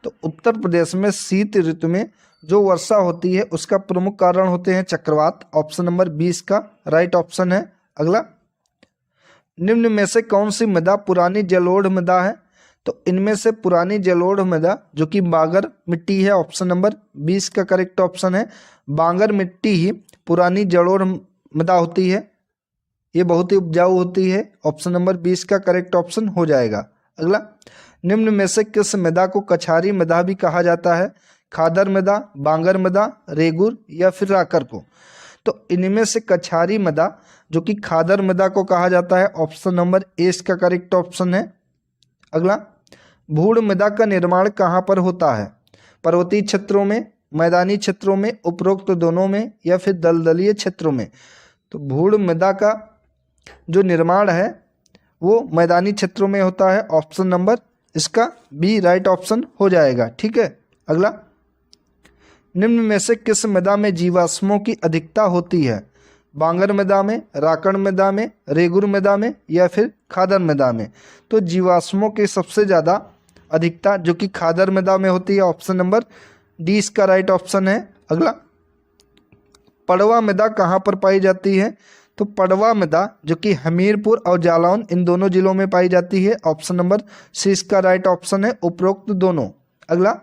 तो उत्तर प्रदेश में शीत ऋतु में जो वर्षा होती है उसका प्रमुख कारण होते हैं चक्रवात, ऑप्शन नंबर 20 का राइट ऑप्शन है। अगला, निम्न में से कौन सी मृदा पुरानी जलोढ़ मृदा है? तो इनमें से पुरानी जलोढ़ मृदा जो कि बांगर मिट्टी है, ऑप्शन नंबर 20 का करेक्ट ऑप्शन है। बांगर मिट्टी ही पुरानी जलोढ़ मृदा होती है, ये बहुत ही उपजाऊ होती है, ऑप्शन नंबर 20 का करेक्ट ऑप्शन हो जाएगा। अगला, निम्न में से किस मृदा को कछारी मृदा भी कहा जाता है? खादर मृदा, बांगर मृदा, रेगुर या फिर राकर को? तो इनमें से कछारी मृदा जो कि खादर मृदा को कहा जाता है, ऑप्शन नंबर ए इसका करेक्ट ऑप्शन है। अगला, भूड़ मृदा का निर्माण कहाँ पर होता है? पर्वतीय क्षेत्रों में, मैदानी क्षेत्रों में, उपरोक्त दोनों में या फिर दलदलीय क्षेत्रों में? तो भूड़ मृदा का जो निर्माण है वो मैदानी क्षेत्रों में होता है, ऑप्शन नंबर इसका बी राइट ऑप्शन हो जाएगा। ठीक है, अगला, निम्न में से किस मृदा में जीवाश्मों की अधिकता होती है? बांगर मृदा में, राकड़ मृदा में, रेगुर मृदा में या फिर खादर मृदा में? तो जीवाश्मों की सबसे ज़्यादा अधिकता जो कि खादर मृदा में होती है, ऑप्शन नंबर डी इसका राइट ऑप्शन है। अगला, पड़वा मृदा कहाँ पर पाई जाती है? तो पड़वा मृदा जो कि हमीरपुर और जालौन इन दोनों जिलों में पाई जाती है, ऑप्शन नंबर सी इसका राइट ऑप्शन है, उपरोक्त दोनों। अगला,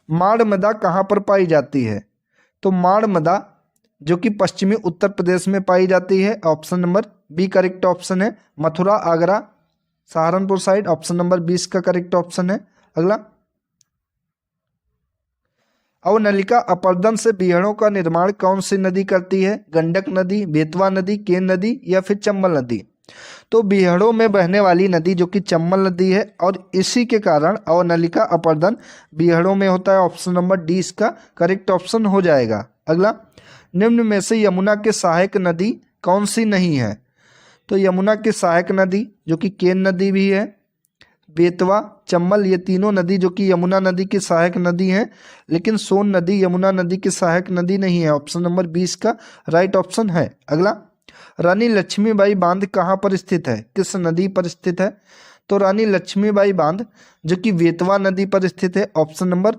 माड़ मृदा कहाँ पर पाई जाती है? तो माड़ मृदा जो कि पश्चिमी उत्तर प्रदेश में पाई जाती है, option number B correct option है। Mathura, Agra, Saharanpur side, option number 20 का करेक्ट ऑप्शन है। अगला, अवनलिका अपर्दन से बीहड़ों का निर्माण कौन सी नदी करती है? गंडक नदी, बेतवा नदी, केन नदी या फिर चंबल नदी? तो बीहड़ों में बहने वाली नदी जो कि चंबल नदी है और इसी के कारण अवनलिका अपर्दन बीहड़ों में होता है, ऑप्शन नंबर डी इसका करेक्ट ऑप्शन हो जाएगा। अगला, निम्न में से यमुना के सहायक नदी कौन सी नहीं है? तो यमुना की सहायक नदी जो कि केन नदी भी है, बेतवा, चंबल, ये तीनों नदी जो कि यमुना नदी की सहायक नदी हैं, लेकिन सोन नदी यमुना नदी की सहायक नदी नहीं है, ऑप्शन नंबर 20 का राइट ऑप्शन है। अगला, रानी लक्ष्मीबाई बांध कहाँ पर स्थित है? किस नदी पर स्थित है? तो रानी लक्ष्मीबाई बांध जो कि बेतवा नदी पर स्थित है, ऑप्शन नंबर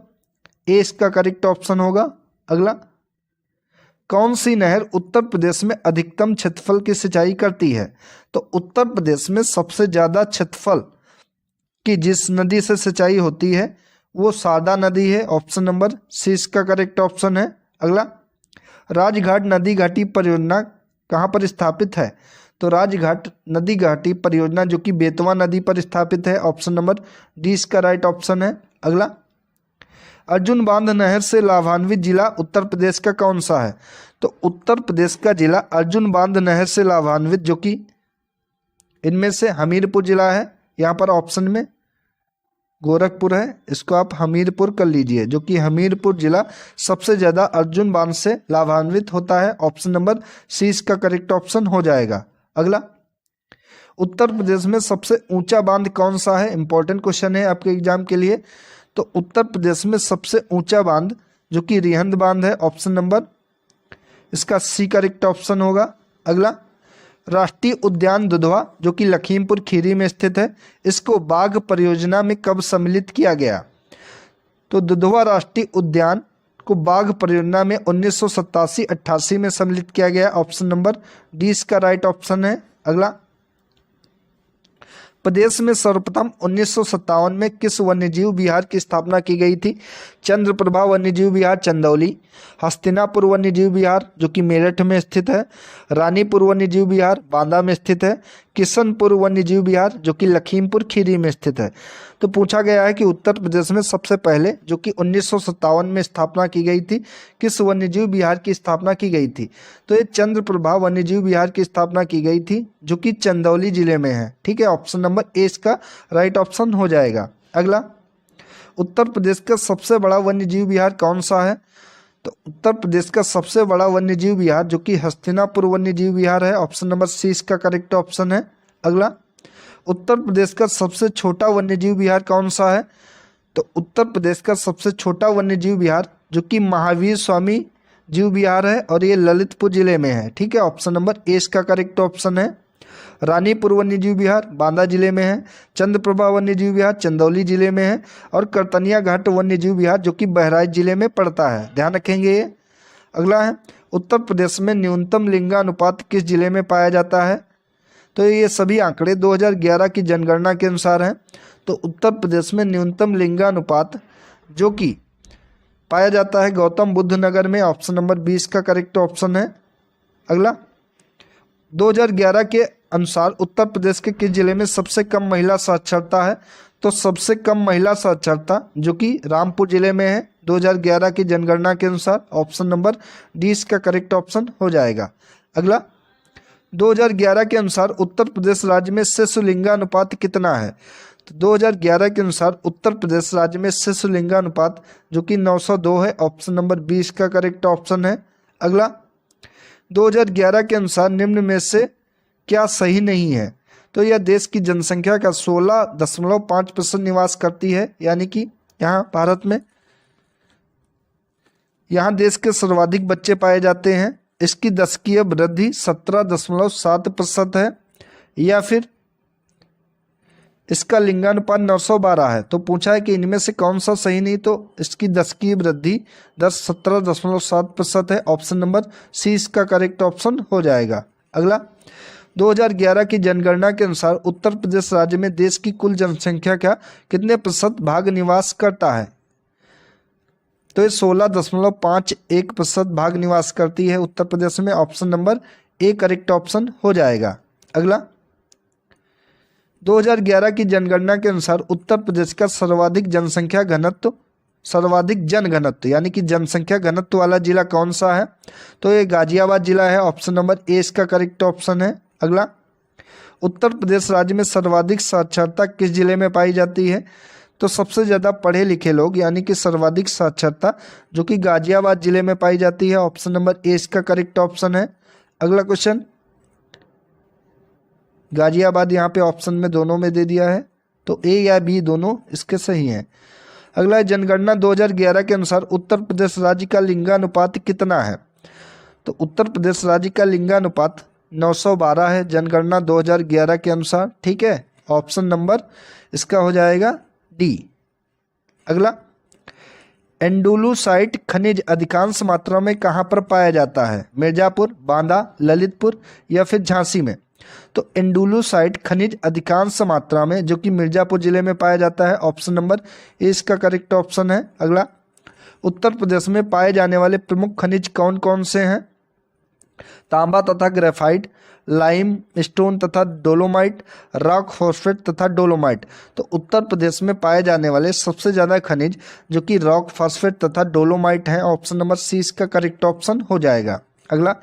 ए इसका करेक्ट ऑप्शन होगा। अगला, कौन सी नहर उत्तर प्रदेश में अधिकतम क्षेत्रफल की सिंचाई करती है? तो उत्तर प्रदेश में सबसे ज़्यादा क्षेत्रफल की जिस नदी से सिंचाई होती है वो शारदा नदी है, ऑप्शन नंबर सी इसका करेक्ट ऑप्शन है। अगला, राजघाट नदी घाटी परियोजना कहाँ पर स्थापित है? तो राजघाट नदी घाटी परियोजना जो कि बेतवा नदी पर स्थापित है, ऑप्शन नंबर डी इसका राइट ऑप्शन है। अगला, अर्जुन बांध नहर से लाभान्वित जिला उत्तर प्रदेश का कौन सा है? तो उत्तर प्रदेश का जिला अर्जुन बांध नहर से लाभान्वित जो कि इनमें से हमीरपुर जिला है, यहाँ पर ऑप्शन में गोरखपुर है, इसको आप हमीरपुर कर लीजिए, जो कि हमीरपुर जिला सबसे ज़्यादा अर्जुन बांध से लाभान्वित होता है, ऑप्शन नंबर सी इसका करेक्ट ऑप्शन हो जाएगा। अगला, उत्तर प्रदेश में सबसे ऊंचा बांध कौन सा है? इंपॉर्टेंट क्वेश्चन है आपके एग्जाम के लिए। तो उत्तर प्रदेश में सबसे ऊंचा बांध जो कि रिहंद बांध है, ऑप्शन नंबर इसका सी करेक्ट ऑप्शन होगा। अगला, राष्ट्रीय उद्यान दुधवा जो कि लखीमपुर खीरी में स्थित है, इसको बाघ परियोजना में कब सम्मिलित किया गया? तो दुधवा राष्ट्रीय उद्यान को बाघ परियोजना में 1987-88 में सम्मिलित किया गया, ऑप्शन नंबर डी इसका राइट ऑप्शन है। अगला, प्रदेश में सर्वप्रथम 1957 में किस वन्यजीव विहार की स्थापना की गई थी? चंद्रप्रभा वन्यजीव विहार चंदौली, हस्तिनापुर वन्यजीव विहार जो कि मेरठ में स्थित है, रानीपुर वन्यजीव विहार बांदा में स्थित है, किशनपुर वन्यजीव विहार जो कि लखीमपुर खीरी में स्थित है। तो पूछा गया है कि उत्तर प्रदेश में सबसे पहले जो कि 1957 में स्थापना की गई थी, किस वन्यजीव विहार की स्थापना की गई थी? तो ये चंद्रप्रभा वन्यजीव विहार की स्थापना की गई थी जो कि चंदौली जिले में है। ठीक है, ऑप्शन नंबर ए इसका राइट ऑप्शन हो जाएगा। अगला, उत्तर प्रदेश का सबसे बड़ा वन्यजीव विहार कौन सा है? तो उत्तर प्रदेश का सबसे बड़ा वन्यजीव विहार जो कि हस्तिनापुर वन्यजीव विहार है, ऑप्शन नंबर सी इसका करेक्ट ऑप्शन है। अगला, उत्तर प्रदेश का सबसे छोटा वन्यजीव विहार कौन सा है? तो उत्तर प्रदेश का सबसे छोटा वन्यजीव विहार जो कि महावीर स्वामी जीव विहार है और ये ललितपुर जिले में है। ठीक है, ऑप्शन नंबर ए इसका करेक्ट ऑप्शन है। रानीपुर वन्यजीव विहार बांदा जिले में है, चंद्रप्रभा वन्यजीव विहार चंदौली जिले में है और करतनिया घाट वन्यजीव विहार जो कि बहराइच जिले में पड़ता है, ध्यान रखेंगे ये। अगला है, उत्तर प्रदेश में न्यूनतम लिंगानुपात किस जिले में पाया जाता है? तो ये सभी आंकड़े 2011 की जनगणना के अनुसार हैं। तो उत्तर प्रदेश में न्यूनतम लिंगानुपात जो कि पाया जाता है गौतम बुद्ध नगर में, ऑप्शन नंबर 20 का करेक्ट ऑप्शन है। अगला, 2011 के अनुसार उत्तर प्रदेश के किस जिले में सबसे कम महिला साक्षरता है? तो सबसे कम महिला साक्षरता जो कि रामपुर जिले में है 2011 की जनगणना के अनुसार, ऑप्शन नंबर डी इसका करेक्ट ऑप्शन हो जाएगा। अगला, 2011 के अनुसार उत्तर प्रदेश राज्य में शिशु लिंगानुपात कितना है? तो 2011 के अनुसार उत्तर प्रदेश राज्य में शिशु लिंगानुपात जो कि 902 है, ऑप्शन नंबर 20 का करेक्ट ऑप्शन है। अगला, 2011 के अनुसार निम्न में से क्या सही नहीं है? तो यह देश की जनसंख्या का 16.5% निवास करती है, यानी कि यहाँ भारत में यहाँ देश के सर्वाधिक बच्चे पाए जाते हैं। इसकी दशकीय वृद्धि 17.7% है, या फिर इसका लिंगानुपात 912 है। तो पूछा है कि इनमें से कौन सा सही नहीं, तो इसकी दशकीय वृद्धि 17.7% है, ऑप्शन नंबर सी इसका करेक्ट ऑप्शन हो जाएगा। अगला, 2011 की जनगणना के अनुसार उत्तर प्रदेश राज्य में देश की कुल जनसंख्या का कितने प्रतिशत भाग निवास करता है? तो ये 16.51% भाग निवास करती है उत्तर प्रदेश में, option number A correct option हो जाएगा। अगला, 2011 की जनगणना के अनुसार उत्तर प्रदेश का सर्वाधिक जनघनत्व यानी कि जनसंख्या घनत्व वाला जिला कौन सा है? तो ये गाजियाबाद जिला है, ऑप्शन नंबर ए इसका करेक्ट ऑप्शन है। अगला, उत्तर प्रदेश राज्य में सर्वाधिक साक्षरता किस जिले में पाई जाती है? तो सबसे ज़्यादा पढ़े लिखे लोग यानी कि सर्वाधिक साक्षरता जो कि गाजियाबाद जिले में पाई जाती है, ऑप्शन नंबर ए इसका करेक्ट ऑप्शन है। अगला क्वेश्चन, गाजियाबाद यहाँ पे ऑप्शन में दोनों में दे दिया है, तो ए या बी दोनों इसके सही हैं। अगला, जनगणना 2011 के अनुसार उत्तर प्रदेश राज्य का लिंगानुपात कितना है? तो उत्तर प्रदेश राज्य का लिंगानुपात 912 है जनगणना 2011 के अनुसार। ठीक है, ऑप्शन नंबर इसका हो जाएगा डी। अगला, एंडुलूसाइट खनिज अधिकांश मात्रा में कहाँ पर पाया जाता है? मिर्जापुर, बांदा, ललितपुर या फिर झांसी में? तो एंडुलूसाइट खनिज अधिकांश मात्रा में जो कि मिर्जापुर जिले में पाया जाता है, ऑप्शन नंबर ए इसका करेक्ट ऑप्शन है। अगला, उत्तर प्रदेश में पाए जाने वाले प्रमुख खनिज कौन कौन से हैं? तांबा तथा ग्रेफाइट, लाइम स्टोन तथा डोलोमाइट, रॉक फॉस्फेट तथा डोलोमाइट। तो उत्तर प्रदेश में पाए जाने वाले सबसे ज़्यादा खनिज जो कि रॉक फॉस्फेट तथा डोलोमाइट हैं, ऑप्शन नंबर सी इसका करेक्ट ऑप्शन हो जाएगा। अगला,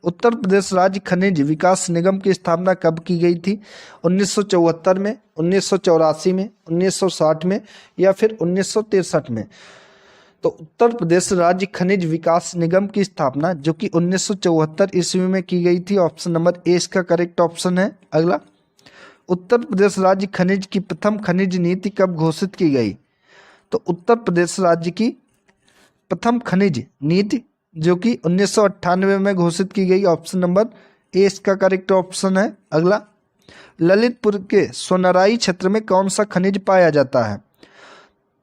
उत्तर प्रदेश राज्य खनिज विकास निगम की स्थापना कब की गई थी? 1974 में, 1984 में, 1960 में या फिर 1963 में? तो उत्तर प्रदेश राज्य खनिज विकास निगम की स्थापना जो कि 1974 ईस्वी में की गई थी, ऑप्शन नंबर ए इसका करेक्ट ऑप्शन है। अगला, उत्तर प्रदेश राज्य खनिज की प्रथम खनिज नीति कब घोषित की गई? तो उत्तर प्रदेश राज्य की प्रथम खनिज नीति जो कि 1998 में घोषित की गई। ऑप्शन नंबर ए इसका करेक्ट ऑप्शन है। अगला, ललितपुर के सोनराई क्षेत्र में कौन सा खनिज पाया जाता है?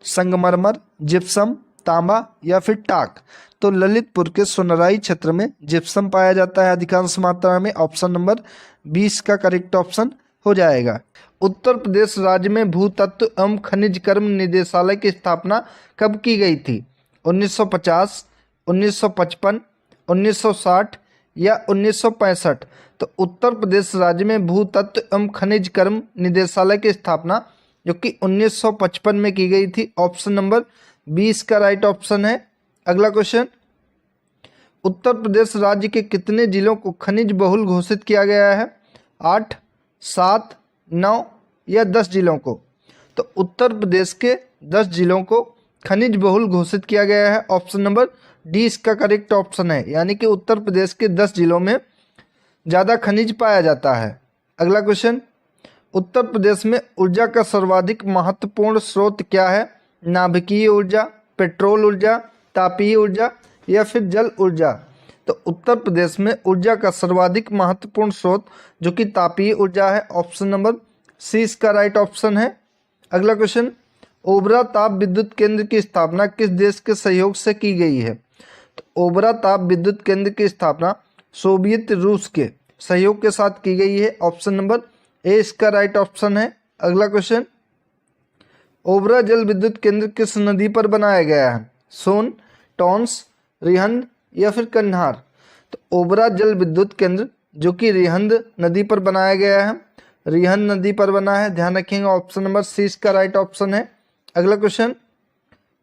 संगमरमर, जिप्सम, तांबा या फिर टाक? तो ललितपुर के सोनराई क्षेत्र में जिप्सम पाया जाता है अधिकांश मात्रा में। ऑप्शन नंबर 20 का करेक्ट ऑप्शन हो जाएगा। उत्तर प्रदेश राज्य में भूतत्व एवं खनिज कर्म निदेशालय की स्थापना कब की गई थी? 1950, 1955, 1960 या 1965? तो उत्तर प्रदेश राज्य में भूतत्व एवं खनिज कर्म निदेशालय की स्थापना जो कि 1955 में की गई थी। ऑप्शन नंबर 20 का राइट ऑप्शन है। अगला क्वेश्चन, उत्तर प्रदेश राज्य के कितने जिलों को खनिज बहुल घोषित किया गया है? 8, 7, 9 या 10 जिलों को? तो उत्तर प्रदेश के 10 जिलों को खनिज बहुल घोषित किया गया है। ऑप्शन नंबर डी इसका करेक्ट ऑप्शन है, यानी कि उत्तर प्रदेश के 10 जिलों में ज़्यादा खनिज पाया जाता है। अगला क्वेश्चन, उत्तर प्रदेश में ऊर्जा का सर्वाधिक महत्वपूर्ण स्रोत क्या है? नाभिकीय ऊर्जा, पेट्रोल ऊर्जा, तापीय ऊर्जा या फिर जल ऊर्जा? तो उत्तर प्रदेश में ऊर्जा का सर्वाधिक महत्वपूर्ण स्रोत जो कि तापीय ऊर्जा है। ऑप्शन नंबर सी इसका राइट ऑप्शन है। अगला क्वेश्चन, ओबरा ताप विद्युत केंद्र की स्थापना किस देश के सहयोग से की गई है? तो ओबरा ताप विद्युत केंद्र की स्थापना सोवियत रूस के सहयोग के साथ की गई है। ऑप्शन नंबर ए इसका राइट ऑप्शन है। अगला क्वेश्चन, ओबरा जल विद्युत केंद्र किस नदी पर बनाया गया है? सोन, टॉन्स, रिहंद या फिर कन्हार? तो ओबरा जल विद्युत केंद्र जो कि रिहंद नदी पर बनाया गया है, रिहंद नदी पर बना है, ध्यान रखेंगे। ऑप्शन नंबर सी इसका राइट ऑप्शन है। अगला क्वेश्चन,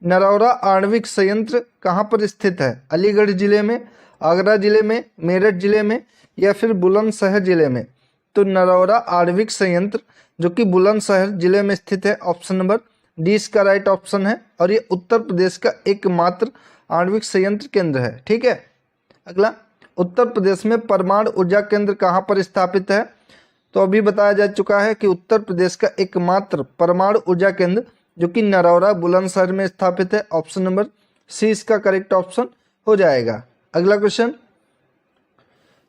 नरौरा आणविक संयंत्र कहाँ पर स्थित है? अलीगढ़ जिले में, आगरा जिले में, मेरठ जिले में या फिर बुलंदशहर जिले में? तो नरौरा आणविक संयंत्र जो कि बुलंदशहर जिले में स्थित है। ऑप्शन नंबर डी इसका राइट ऑप्शन है और ये उत्तर प्रदेश का एकमात्र आणविक संयंत्र केंद्र है। ठीक है। अगला, उत्तर प्रदेश में परमाणु ऊर्जा केंद्र कहाँ पर स्थापित है? तो अभी बताया जा चुका है कि उत्तर प्रदेश का एकमात्र परमाणु ऊर्जा केंद्र जो कि नरौरा बुलंदशहर में स्थापित है। ऑप्शन नंबर सी इसका करेक्ट ऑप्शन हो जाएगा। अगला क्वेश्चन,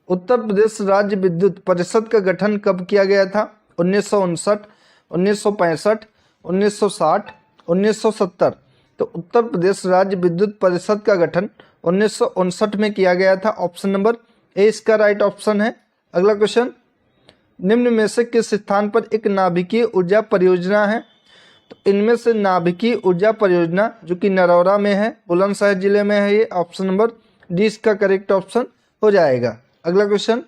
उत्तर प्रदेश राज्य विद्युत परिषद का गठन कब किया गया था? 1959, 1965, 1960, 1970? तो उत्तर प्रदेश राज्य विद्युत परिषद का गठन 1959 में किया गया था। ऑप्शन नंबर ए इसका राइट ऑप्शन है। अगला क्वेश्चन, निम्न में से किस स्थान पर एक नाभिकीय ऊर्जा परियोजना है? तो इनमें से नाभिकीय ऊर्जा परियोजना जो कि नरौरा में है, बुलंदशहर जिले में है, ये ऑप्शन नंबर डी इसका करेक्ट ऑप्शन हो जाएगा। अगला क्वेश्चन,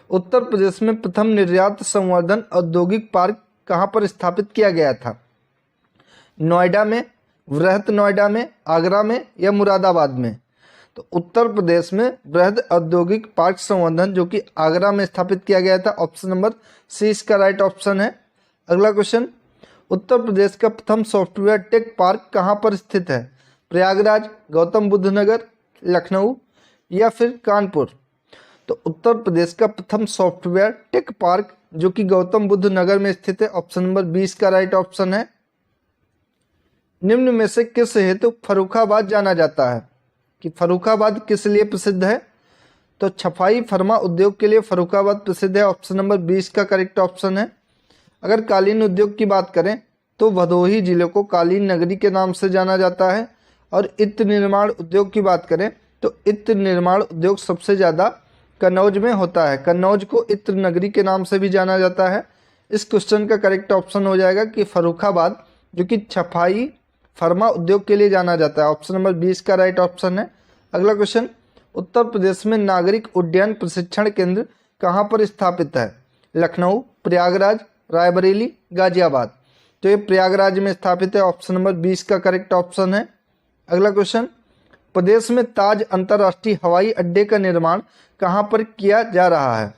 उत्तर प्रदेश में प्रथम निर्यात संवर्धन औद्योगिक पार्क कहाँ पर स्थापित किया गया था? नोएडा में, बृहत नोएडा में, आगरा में या मुरादाबाद में? तो उत्तर प्रदेश में बृहद औद्योगिक पार्क संवर्धन जो कि आगरा में स्थापित किया गया था। ऑप्शन नंबर सी इसका राइट ऑप्शन है। अगला क्वेश्चन, उत्तर प्रदेश का प्रथम सॉफ्टवेयर टेक पार्क कहाँ पर स्थित है? प्रयागराज, गौतम बुद्ध नगर, लखनऊ या फिर कानपुर? तो उत्तर प्रदेश का प्रथम सॉफ्टवेयर टेक पार्क जो कि गौतम बुद्ध नगर में स्थित है। ऑप्शन नंबर 20 का राइट ऑप्शन है। निम्न में से किस हेतु फर्रुखाबाद जाना जाता है? कि फर्रुखाबाद किस लिए प्रसिद्ध है? तो छपाई फर्मा उद्योग के लिए फर्रुखाबाद प्रसिद्ध है। ऑप्शन नंबर 20 का करेक्ट ऑप्शन है। अगर कालीन उद्योग की बात करें तो भदोही जिले को कालीन नगरी के नाम से जाना जाता है। और इत्र निर्माण उद्योग की बात करें तो इत्र निर्माण उद्योग सबसे ज़्यादा कन्नौज में होता है। कन्नौज को इत्र नगरी के नाम से भी जाना जाता है। इस क्वेश्चन का करेक्ट ऑप्शन हो जाएगा कि फर्रुखाबाद जो कि छपाई फर्मा उद्योग के लिए जाना जाता है। ऑप्शन नंबर 20 का राइट ऑप्शन है। अगला क्वेश्चन, उत्तर प्रदेश में नागरिक उड्डयन प्रशिक्षण केंद्र कहाँ पर स्थापित है? लखनऊ, प्रयागराज, रायबरेली, गाजियाबाद? तो ये प्रयागराज में स्थापित है। ऑप्शन नंबर 20 का करेक्ट ऑप्शन है। अगला क्वेश्चन, प्रदेश में ताज अंतर्राष्ट्रीय हवाई अड्डे का निर्माण कहाँ पर किया जा रहा है?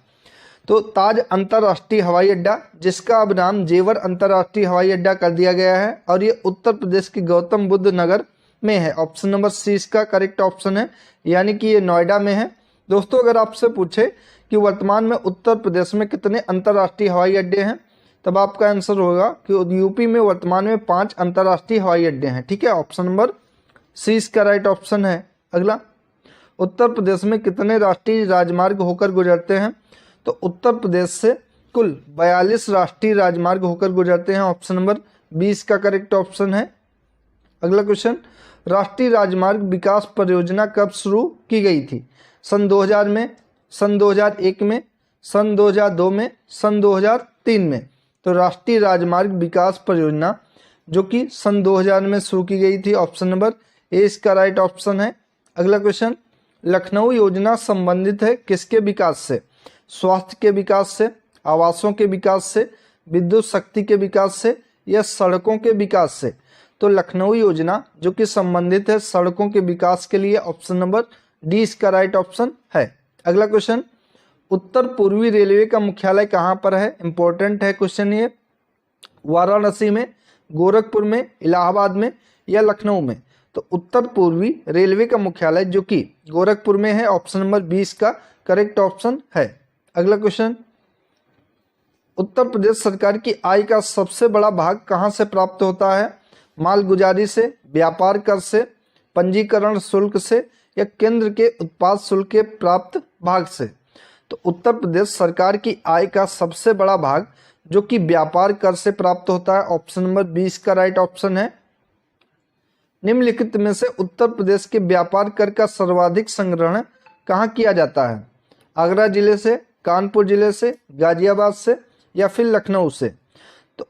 तो ताज अंतर्राष्ट्रीय हवाई अड्डा जिसका अब नाम जेवर अंतर्राष्ट्रीय हवाई अड्डा कर दिया गया है और ये उत्तर प्रदेश के गौतम बुद्ध नगर में है। ऑप्शन नंबर सी इसका करेक्ट ऑप्शन है, यानी कि ये नोएडा में है। दोस्तों, अगर आपसे पूछे कि वर्तमान में उत्तर प्रदेश में कितने अंतर्राष्ट्रीय हवाई अड्डे हैं, तब आपका आंसर होगा कि यूपी में वर्तमान में 5 अंतर्राष्ट्रीय हवाई अड्डे हैं। ठीक है, ऑप्शन नंबर सी इसका राइट ऑप्शन है। अगला, उत्तर प्रदेश में कितने राष्ट्रीय राजमार्ग होकर गुजरते हैं, तो उत्तर प्रदेश से कुल 42 राष्ट्रीय राजमार्ग होकर गुजरते हैं। ऑप्शन नंबर 20 का करेक्ट ऑप्शन है। अगला क्वेश्चन, राष्ट्रीय राजमार्ग विकास परियोजना कब शुरू की गई थी, सन 2000 में, सन 2001 में, सन 2002 में, सन 2003 में। तो राष्ट्रीय राजमार्ग विकास परियोजना जो कि सन 2000 में शुरू की गई थी, ऑप्शन नंबर ए इसका राइट ऑप्शन है। अगला क्वेश्चन, लखनऊ योजना संबंधित है किसके विकास से, स्वास्थ्य के विकास से, आवासों के विकास से, विद्युत शक्ति के विकास से या सड़कों के विकास से। तो लखनऊ योजना जो कि संबंधित है सड़कों के विकास के लिए, ऑप्शन नंबर डी इसका राइट ऑप्शन है। अगला क्वेश्चन, उत्तर पूर्वी रेलवे का मुख्यालय कहाँ पर है, इंपॉर्टेंट है क्वेश्चन ये, वाराणसी में, गोरखपुर में, इलाहाबाद में या लखनऊ में। तो उत्तर पूर्वी रेलवे का मुख्यालय जो कि गोरखपुर में है, ऑप्शन नंबर 20 का करेक्ट ऑप्शन है। अगला क्वेश्चन, उत्तर प्रदेश सरकार की आय का सबसे बड़ा भाग कहाँ से प्राप्त होता है, मालगुजारी से, व्यापार कर से, पंजीकरण शुल्क से या केंद्र के उत्पाद शुल्क के प्राप्त भाग से। तो उत्तर प्रदेश सरकार की आय का सबसे बड़ा भाग जो कि व्यापार कर से प्राप्त होता है, ऑप्शन नंबर 20 का राइट ऑप्शन है। निम्नलिखित में से उत्तर प्रदेश के व्यापार कर का सर्वाधिक संग्रहण कहाँ किया जाता है, आगरा जिले से, कानपुर जिले से, गाजियाबाद से या फिर लखनऊ से। तो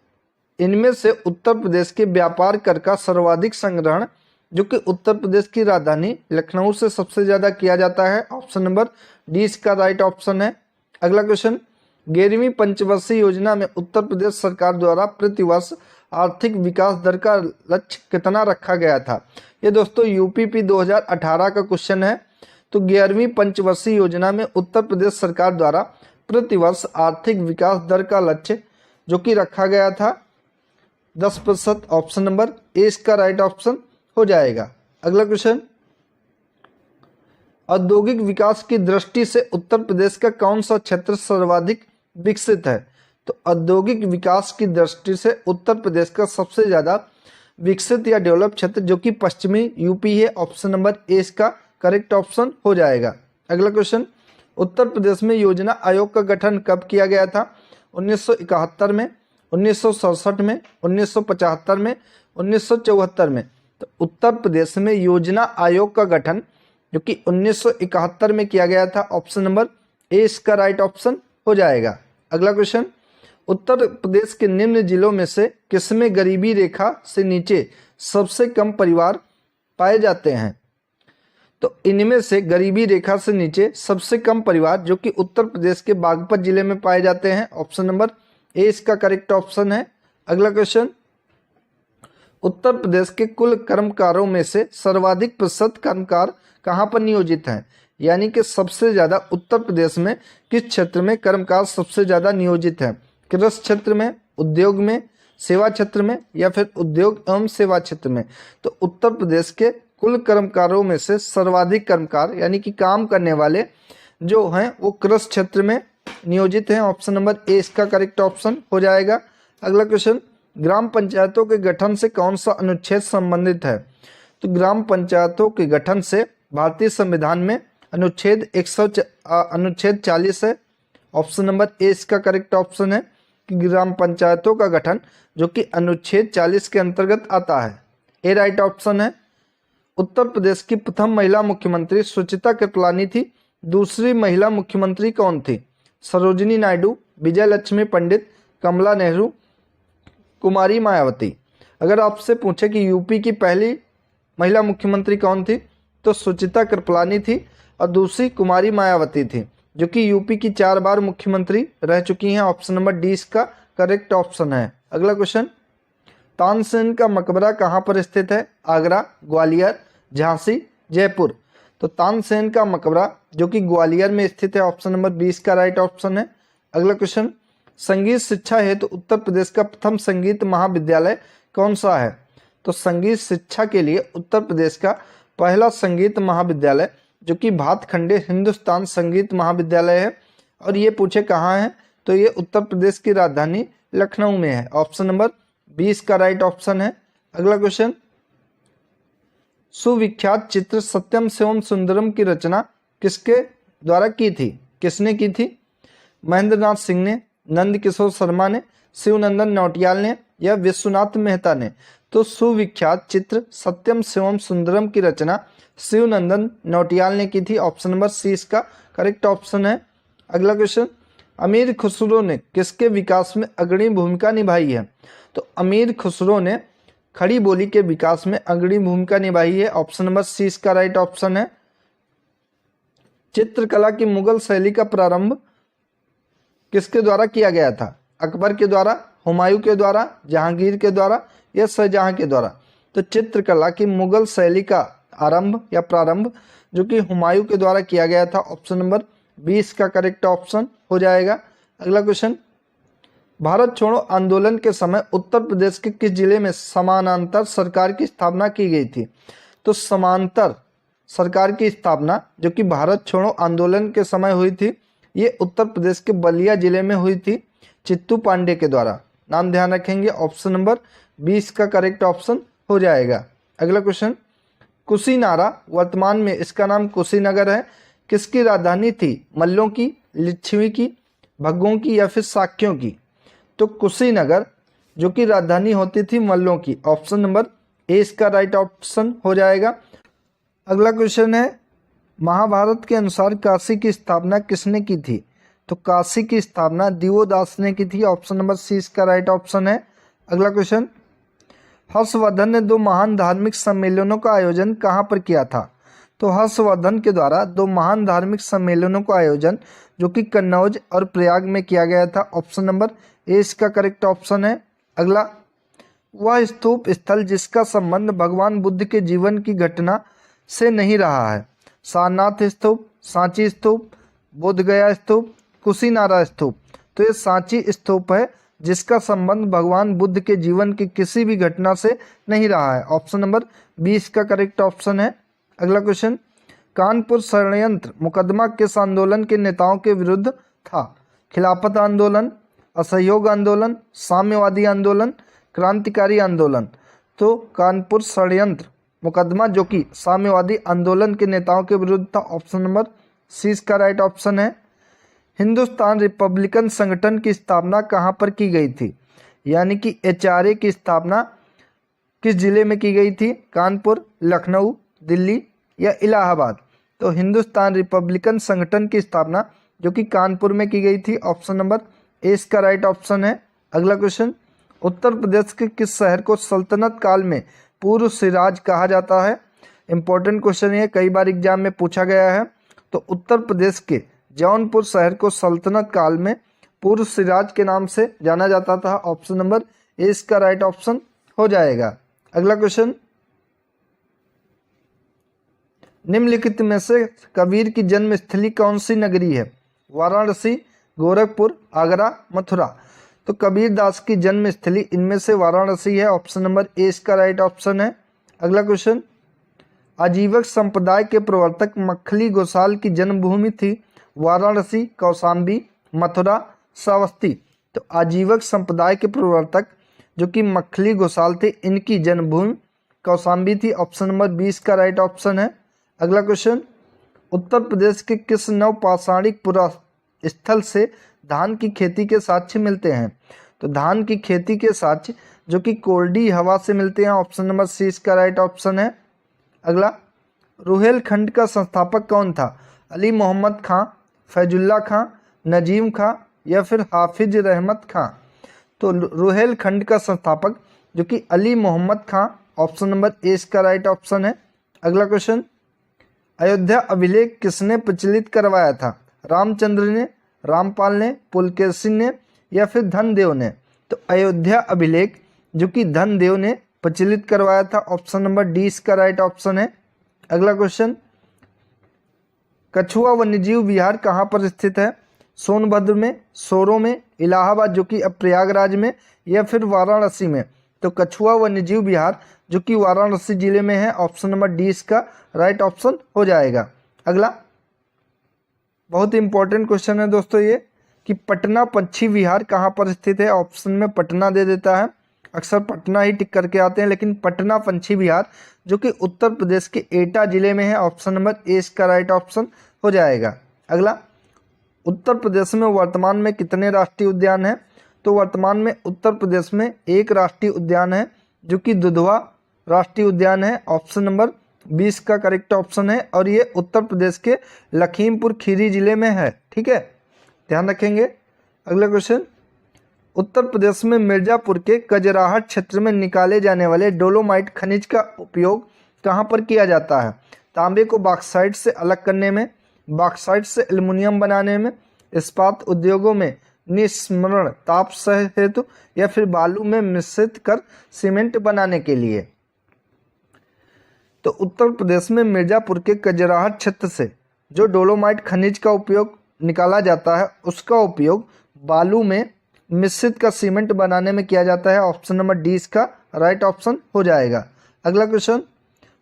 इनमें से उत्तर प्रदेश के व्यापार कर का सर्वाधिक संग्रहण जो कि उत्तर प्रदेश की राजधानी लखनऊ से सबसे ज्यादा किया जाता है, ऑप्शन नंबर डी इसका राइट ऑप्शन है। अगला क्वेश्चन, 11वीं पंचवर्षीय योजना में उत्तर प्रदेश सरकार द्वारा प्रतिवर्ष आर्थिक विकास दर का लक्ष्य कितना रखा गया था। ये दोस्तों यूपीपी 2018 का क्वेश्चन है। तो 11वीं पंचवर्षीय योजना में उत्तर प्रदेश सरकार द्वारा प्रतिवर्ष आर्थिक विकास दर का लक्ष्य जो कि रखा गया था 10%, ऑप्शन नंबर ए इसका राइट ऑप्शन हो जाएगा। अगला क्वेश्चन, औद्योगिक विकास की दृष्टि से उत्तर प्रदेश का कौन सा क्षेत्र सर्वाधिक विकसित है। तो औद्योगिक विकास की दृष्टि से उत्तर प्रदेश का सबसे ज्यादा विकसित या डेवलप क्षेत्र जो कि पश्चिमी यूपी है, ऑप्शन नंबर ए इसका करेक्ट ऑप्शन हो जाएगा। अगला क्वेश्चन, उत्तर प्रदेश में योजना आयोग का गठन कब किया गया था, 1971 में, 1967 में, 1975 में, 1974 में। तो उत्तर प्रदेश में योजना आयोग का गठन जो कि 1971 में किया गया था, ऑप्शन नंबर ए इसका राइट ऑप्शन हो जाएगा। अगला क्वेश्चन, उत्तर प्रदेश के निम्न जिलों में से किसमें गरीबी रेखा से नीचे सबसे कम परिवार पाए जाते हैं। तो इनमें से गरीबी रेखा से नीचे सबसे कम परिवार जो कि उत्तर प्रदेश के बागपत जिले में पाए जाते हैं, ऑप्शन नंबर ए इसका करेक्ट ऑप्शन है। अगला क्वेश्चन, उत्तर प्रदेश के कुल कर्मकारों में से सर्वाधिक प्रतिशत कर्मकार कहाँ पर नियोजित हैं, यानी कि सबसे ज्यादा उत्तर प्रदेश में किस क्षेत्र में कर्मकार सबसे ज्यादा नियोजित हैं, कृषि क्षेत्र में, उद्योग में, सेवा क्षेत्र में या फिर उद्योग एवं सेवा क्षेत्र में। तो उत्तर प्रदेश के कुल कर्मकारों में से सर्वाधिक कर्मकार यानी कि काम करने वाले जो हैं वो कृषि क्षेत्र में नियोजित हैं, ऑप्शन नंबर ए इसका करेक्ट ऑप्शन हो जाएगा। अगला क्वेश्चन, ग्राम पंचायतों के गठन से कौन सा अनुच्छेद संबंधित है। तो ग्राम पंचायतों के गठन से भारतीय संविधान में अनुच्छेद 40 है, ऑप्शन नंबर ए इसका करेक्ट ऑप्शन है कि ग्राम पंचायतों का गठन जो कि अनुच्छेद 40 के अंतर्गत आता है, ए राइट ऑप्शन है। उत्तर प्रदेश की प्रथम महिला मुख्यमंत्री सुचिता कृपलानी थी, दूसरी महिला मुख्यमंत्री कौन थी, सरोजिनी नायडू, विजय लक्ष्मी पंडित, कमला नेहरू, कुमारी मायावती। अगर आपसे पूछे कि यूपी की पहली महिला मुख्यमंत्री कौन थी तो सुचिता कृपलानी थी और दूसरी कुमारी मायावती थी जो कि यूपी की 4 बार मुख्यमंत्री रह चुकी हैं, ऑप्शन नंबर डी इसका करेक्ट ऑप्शन है। अगला क्वेश्चन, तानसेन का मकबरा कहाँ पर स्थित है, आगरा, ग्वालियर, झांसी, जयपुर। तो तानसेन का मकबरा जो कि ग्वालियर में स्थित है, ऑप्शन नंबर 20 का राइट ऑप्शन है। अगला क्वेश्चन, संगीत शिक्षा हेतु उत्तर प्रदेश का प्रथम संगीत महाविद्यालय कौन सा है। तो संगीत शिक्षा के लिए उत्तर प्रदेश का पहला संगीत महाविद्यालय जो कि भातखंडे हिंदुस्तान संगीत महाविद्यालय है, और ये पूछे कहाँ है तो ये उत्तर प्रदेश की राजधानी लखनऊ में है। ऑप्शन नंबर 20 का राइट ऑप्शन है। अगला क्वेश्चन, सुविख्यात चित्र सत्यम शिवम सुंदरम की रचना किसके द्वारा की थी? किसने की थी? महेंद्र नाथ सिंह ने, नंद किशोर शर्मा ने, शिवनंदन नौटियाल ने या विश्वनाथ मेहता ने? तो सुविख्यात चित्र सत्यम शिवम सुंदरम की रचना शिवनंदन नौटियाल ने की थी। ऑप्शन नंबर सी इसका करेक्ट ऑप्शन है। अगला क्वेश्चन, अमीर खुसरो ने किसके विकास में अग्रणी भूमिका निभाई है? तो अमीर खुसरो ने खड़ी बोली के विकास में अग्रणी भूमिका निभाई है। ऑप्शन नंबर सी इसका राइट ऑप्शन है। चित्रकला की मुगल शैली का प्रारंभ किसके द्वारा किया गया था? अकबर के द्वारा, हुमायूं के द्वारा, जहांगीर के द्वारा या शाहजहां के द्वारा? तो चित्रकला की मुगल शैली का आरंभ या प्रारंभ जो कि हुमायूं के द्वारा किया गया था। ऑप्शन नंबर 20 का करेक्ट ऑप्शन हो जाएगा। अगला क्वेश्चन, भारत छोड़ो आंदोलन के समय उत्तर प्रदेश के किस जिले में समानांतर सरकार की स्थापना की गई थी? तो समांतर सरकार की स्थापना जो कि भारत छोड़ो आंदोलन के समय हुई थी, ये उत्तर प्रदेश के बलिया जिले में हुई थी चित्तू पांडे के द्वारा। नाम ध्यान रखेंगे। ऑप्शन नंबर 20 का करेक्ट ऑप्शन हो जाएगा। अगला क्वेश्चन, कुशीनारा वर्तमान में इसका नाम कुशीनगर है, किसकी राजधानी थी? मल्लों की, लिच्छवी की, भग्गों की या फिर शाक्यों की? तो कुशीनगर जो कि राजधानी होती थी मल्लों की। ऑप्शन नंबर ए इसका राइट ऑप्शन हो जाएगा। अगला क्वेश्चन है, महाभारत के अनुसार काशी की स्थापना किसने की थी? तो काशी की स्थापना दिवोदास ने की थी। ऑप्शन नंबर सी इसका राइट ऑप्शन है। अगला क्वेश्चन, हर्षवर्धन ने 2 महान धार्मिक सम्मेलनों का आयोजन कहाँ पर किया था? तो हर्षवर्धन के द्वारा 2 महान धार्मिक सम्मेलनों का आयोजन जो कि कन्नौज और प्रयाग में किया गया था। ऑप्शन नंबर ए इसका करेक्ट ऑप्शन है। अगला, वह स्तूप स्थल जिसका संबंध भगवान बुद्ध के जीवन की घटना से नहीं रहा है? सारनाथ स्तूप, सांची स्तूप, बोधगया स्तूप, कुशीनारा स्तूप? तो ये सांची स्तूप है जिसका संबंध भगवान बुद्ध के जीवन की किसी भी घटना से नहीं रहा है। ऑप्शन नंबर 20 का करेक्ट ऑप्शन है। अगला क्वेश्चन, कानपुर षड्यंत्र मुकदमा किस आंदोलन के नेताओं के विरुद्ध था? खिलाफत आंदोलन, असहयोग आंदोलन, साम्यवादी आंदोलन, क्रांतिकारी आंदोलन? तो कानपुर षड्यंत्र मुकदमा जो कि साम्यवादी आंदोलन के नेताओं के विरुद्ध था। ऑप्शन नंबर सी इसका राइट ऑप्शन है। हिंदुस्तान रिपब्लिकन संगठन की स्थापना कहाँ पर की गई थी? यानी कि HRA की स्थापना किस जिले में की गई थी? कानपुर, लखनऊ, दिल्ली या इलाहाबाद? तो हिंदुस्तान रिपब्लिकन संगठन की स्थापना जो कि कानपुर में की गई थी। ऑप्शन नंबर ए इसका राइट ऑप्शन है। अगला क्वेश्चन, उत्तर प्रदेश के किस शहर को सल्तनत काल में पूर्व सिराज कहा जाता है? इंपॉर्टेंट क्वेश्चन ये कई बार एग्जाम में पूछा गया है। तो उत्तर प्रदेश के जौनपुर शहर को सल्तनत काल में पूर्व सिराज के नाम से जाना जाता था। ऑप्शन नंबर ए इसका राइट ऑप्शन हो जाएगा। अगला क्वेश्चन, निम्नलिखित में से कबीर की जन्मस्थली कौन सी नगरी है? वाराणसी, गोरखपुर, आगरा, मथुरा? तो कबीर दास की जन्मस्थली इनमें से वाराणसी है। ऑप्शन नंबर ए इसका राइट ऑप्शन है। अगला क्वेश्चन, आजीवक संप्रदाय के प्रवर्तक मखली गोसाल की जन्मभूमि थी वाराणसी, कौशाम्बी, मथुरा, श्रावस्ती? तो आजीवक संप्रदाय के प्रवर्तक जो कि मखली गोसाल थे, इनकी जन्मभूमि कौशाम्बी थी। ऑप्शन नंबर 20 का राइट ऑप्शन है। अगला क्वेश्चन, उत्तर प्रदेश के किस नवपाषाणिक पुरा स्थल से धान की खेती के साक्ष्य मिलते हैं? तो धान की खेती के साक्ष्य जो कि कोल्डी हवा से मिलते हैं। ऑप्शन नंबर सी इसका राइट ऑप्शन है। अगला, रुहेलखंड का संस्थापक कौन था? अली मोहम्मद खां, फैजुल्ला खां, नजीम खां या फिर हाफिज रहमत खां? तो रुहेलखंड का संस्थापक जो कि अली मोहम्मद खां। ऑप्शन नंबर ए इसका राइट ऑप्शन है। अगला क्वेश्चन, अयोध्या अभिलेख किसने प्रचलित करवाया था? रामचंद्र ने, रामपाल ने, पुलकेशिन ने या फिर धनदेव ने? तो अयोध्या अभिलेख जो कि धनदेव ने प्रचलित करवाया था। ऑप्शन नंबर डी इसका राइट ऑप्शन है। अगला क्वेश्चन, कछुआ वन्यजीव विहार कहाँ पर स्थित है? सोनभद्र में, सोरो में, इलाहाबाद जो कि अब प्रयागराज में या फिर वाराणसी में? तो कछुआ वन्यजीव विहार जो कि वाराणसी जिले में है। ऑप्शन नंबर डी इसका राइट ऑप्शन हो जाएगा। अगला, बहुत ही इंपॉर्टेंट क्वेश्चन है दोस्तों ये, कि पटना पक्षी विहार कहाँ पर स्थित है। ऑप्शन में पटना दे देता है, अक्सर पटना ही टिक करके आते हैं, लेकिन पटना पक्षी विहार जो कि उत्तर प्रदेश के एटा जिले में है। ऑप्शन नंबर ए इसका राइट ऑप्शन हो जाएगा। अगला, उत्तर प्रदेश में वर्तमान में कितने राष्ट्रीय उद्यान हैं। तो वर्तमान में उत्तर प्रदेश में एक राष्ट्रीय उद्यान है जो कि दुधवा राष्ट्रीय उद्यान है। ऑप्शन नंबर 20 का करेक्ट ऑप्शन है, और ये उत्तर प्रदेश के लखीमपुर खीरी जिले में है। ठीक है, ध्यान रखेंगे। अगला क्वेश्चन, उत्तर प्रदेश में मिर्जापुर के कजराहट क्षेत्र में निकाले जाने वाले डोलोमाइट खनिज का उपयोग कहाँ पर किया जाता है। तांबे को बॉक्साइट से अलग करने में, बॉक्साइट से एल्युमिनियम बनाने में, इस्पात उद्योगों में निस्मरण ताप सह हेतु, या फिर बालू में मिश्रित कर सीमेंट बनाने के लिए। तो उत्तर प्रदेश में मिर्जापुर के कजराहट क्षेत्र से जो डोलोमाइट खनिज का उपयोग निकाला जाता है, उसका उपयोग बालू में मिश्रित का सीमेंट बनाने में किया जाता है। ऑप्शन नंबर डी इसका राइट ऑप्शन हो जाएगा। अगला क्वेश्चन,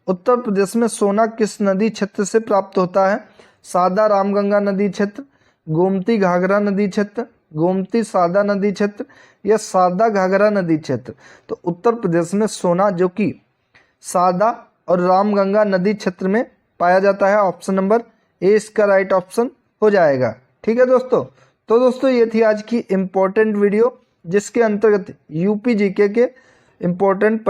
उत्तर प्रदेश में सोना किस नदी क्षेत्र से प्राप्त होता है। सादा रामगंगा नदी क्षेत्र, गोमती घाघरा नदी क्षेत्र, गोमती सादा नदी क्षेत्र, या सादा घाघरा नदी क्षेत्र। तो उत्तर प्रदेश में सोना जो कि सादा और रामगंगा नदी क्षेत्र में पाया जाता है। ऑप्शन नंबर ए इसका राइट ऑप्शन हो जाएगा। ठीक है दोस्तों, तो दोस्तों ये थी आज की इम्पोर्टेंट वीडियो, जिसके अंतर्गत यूपी जीके के इम्पोर्टेंट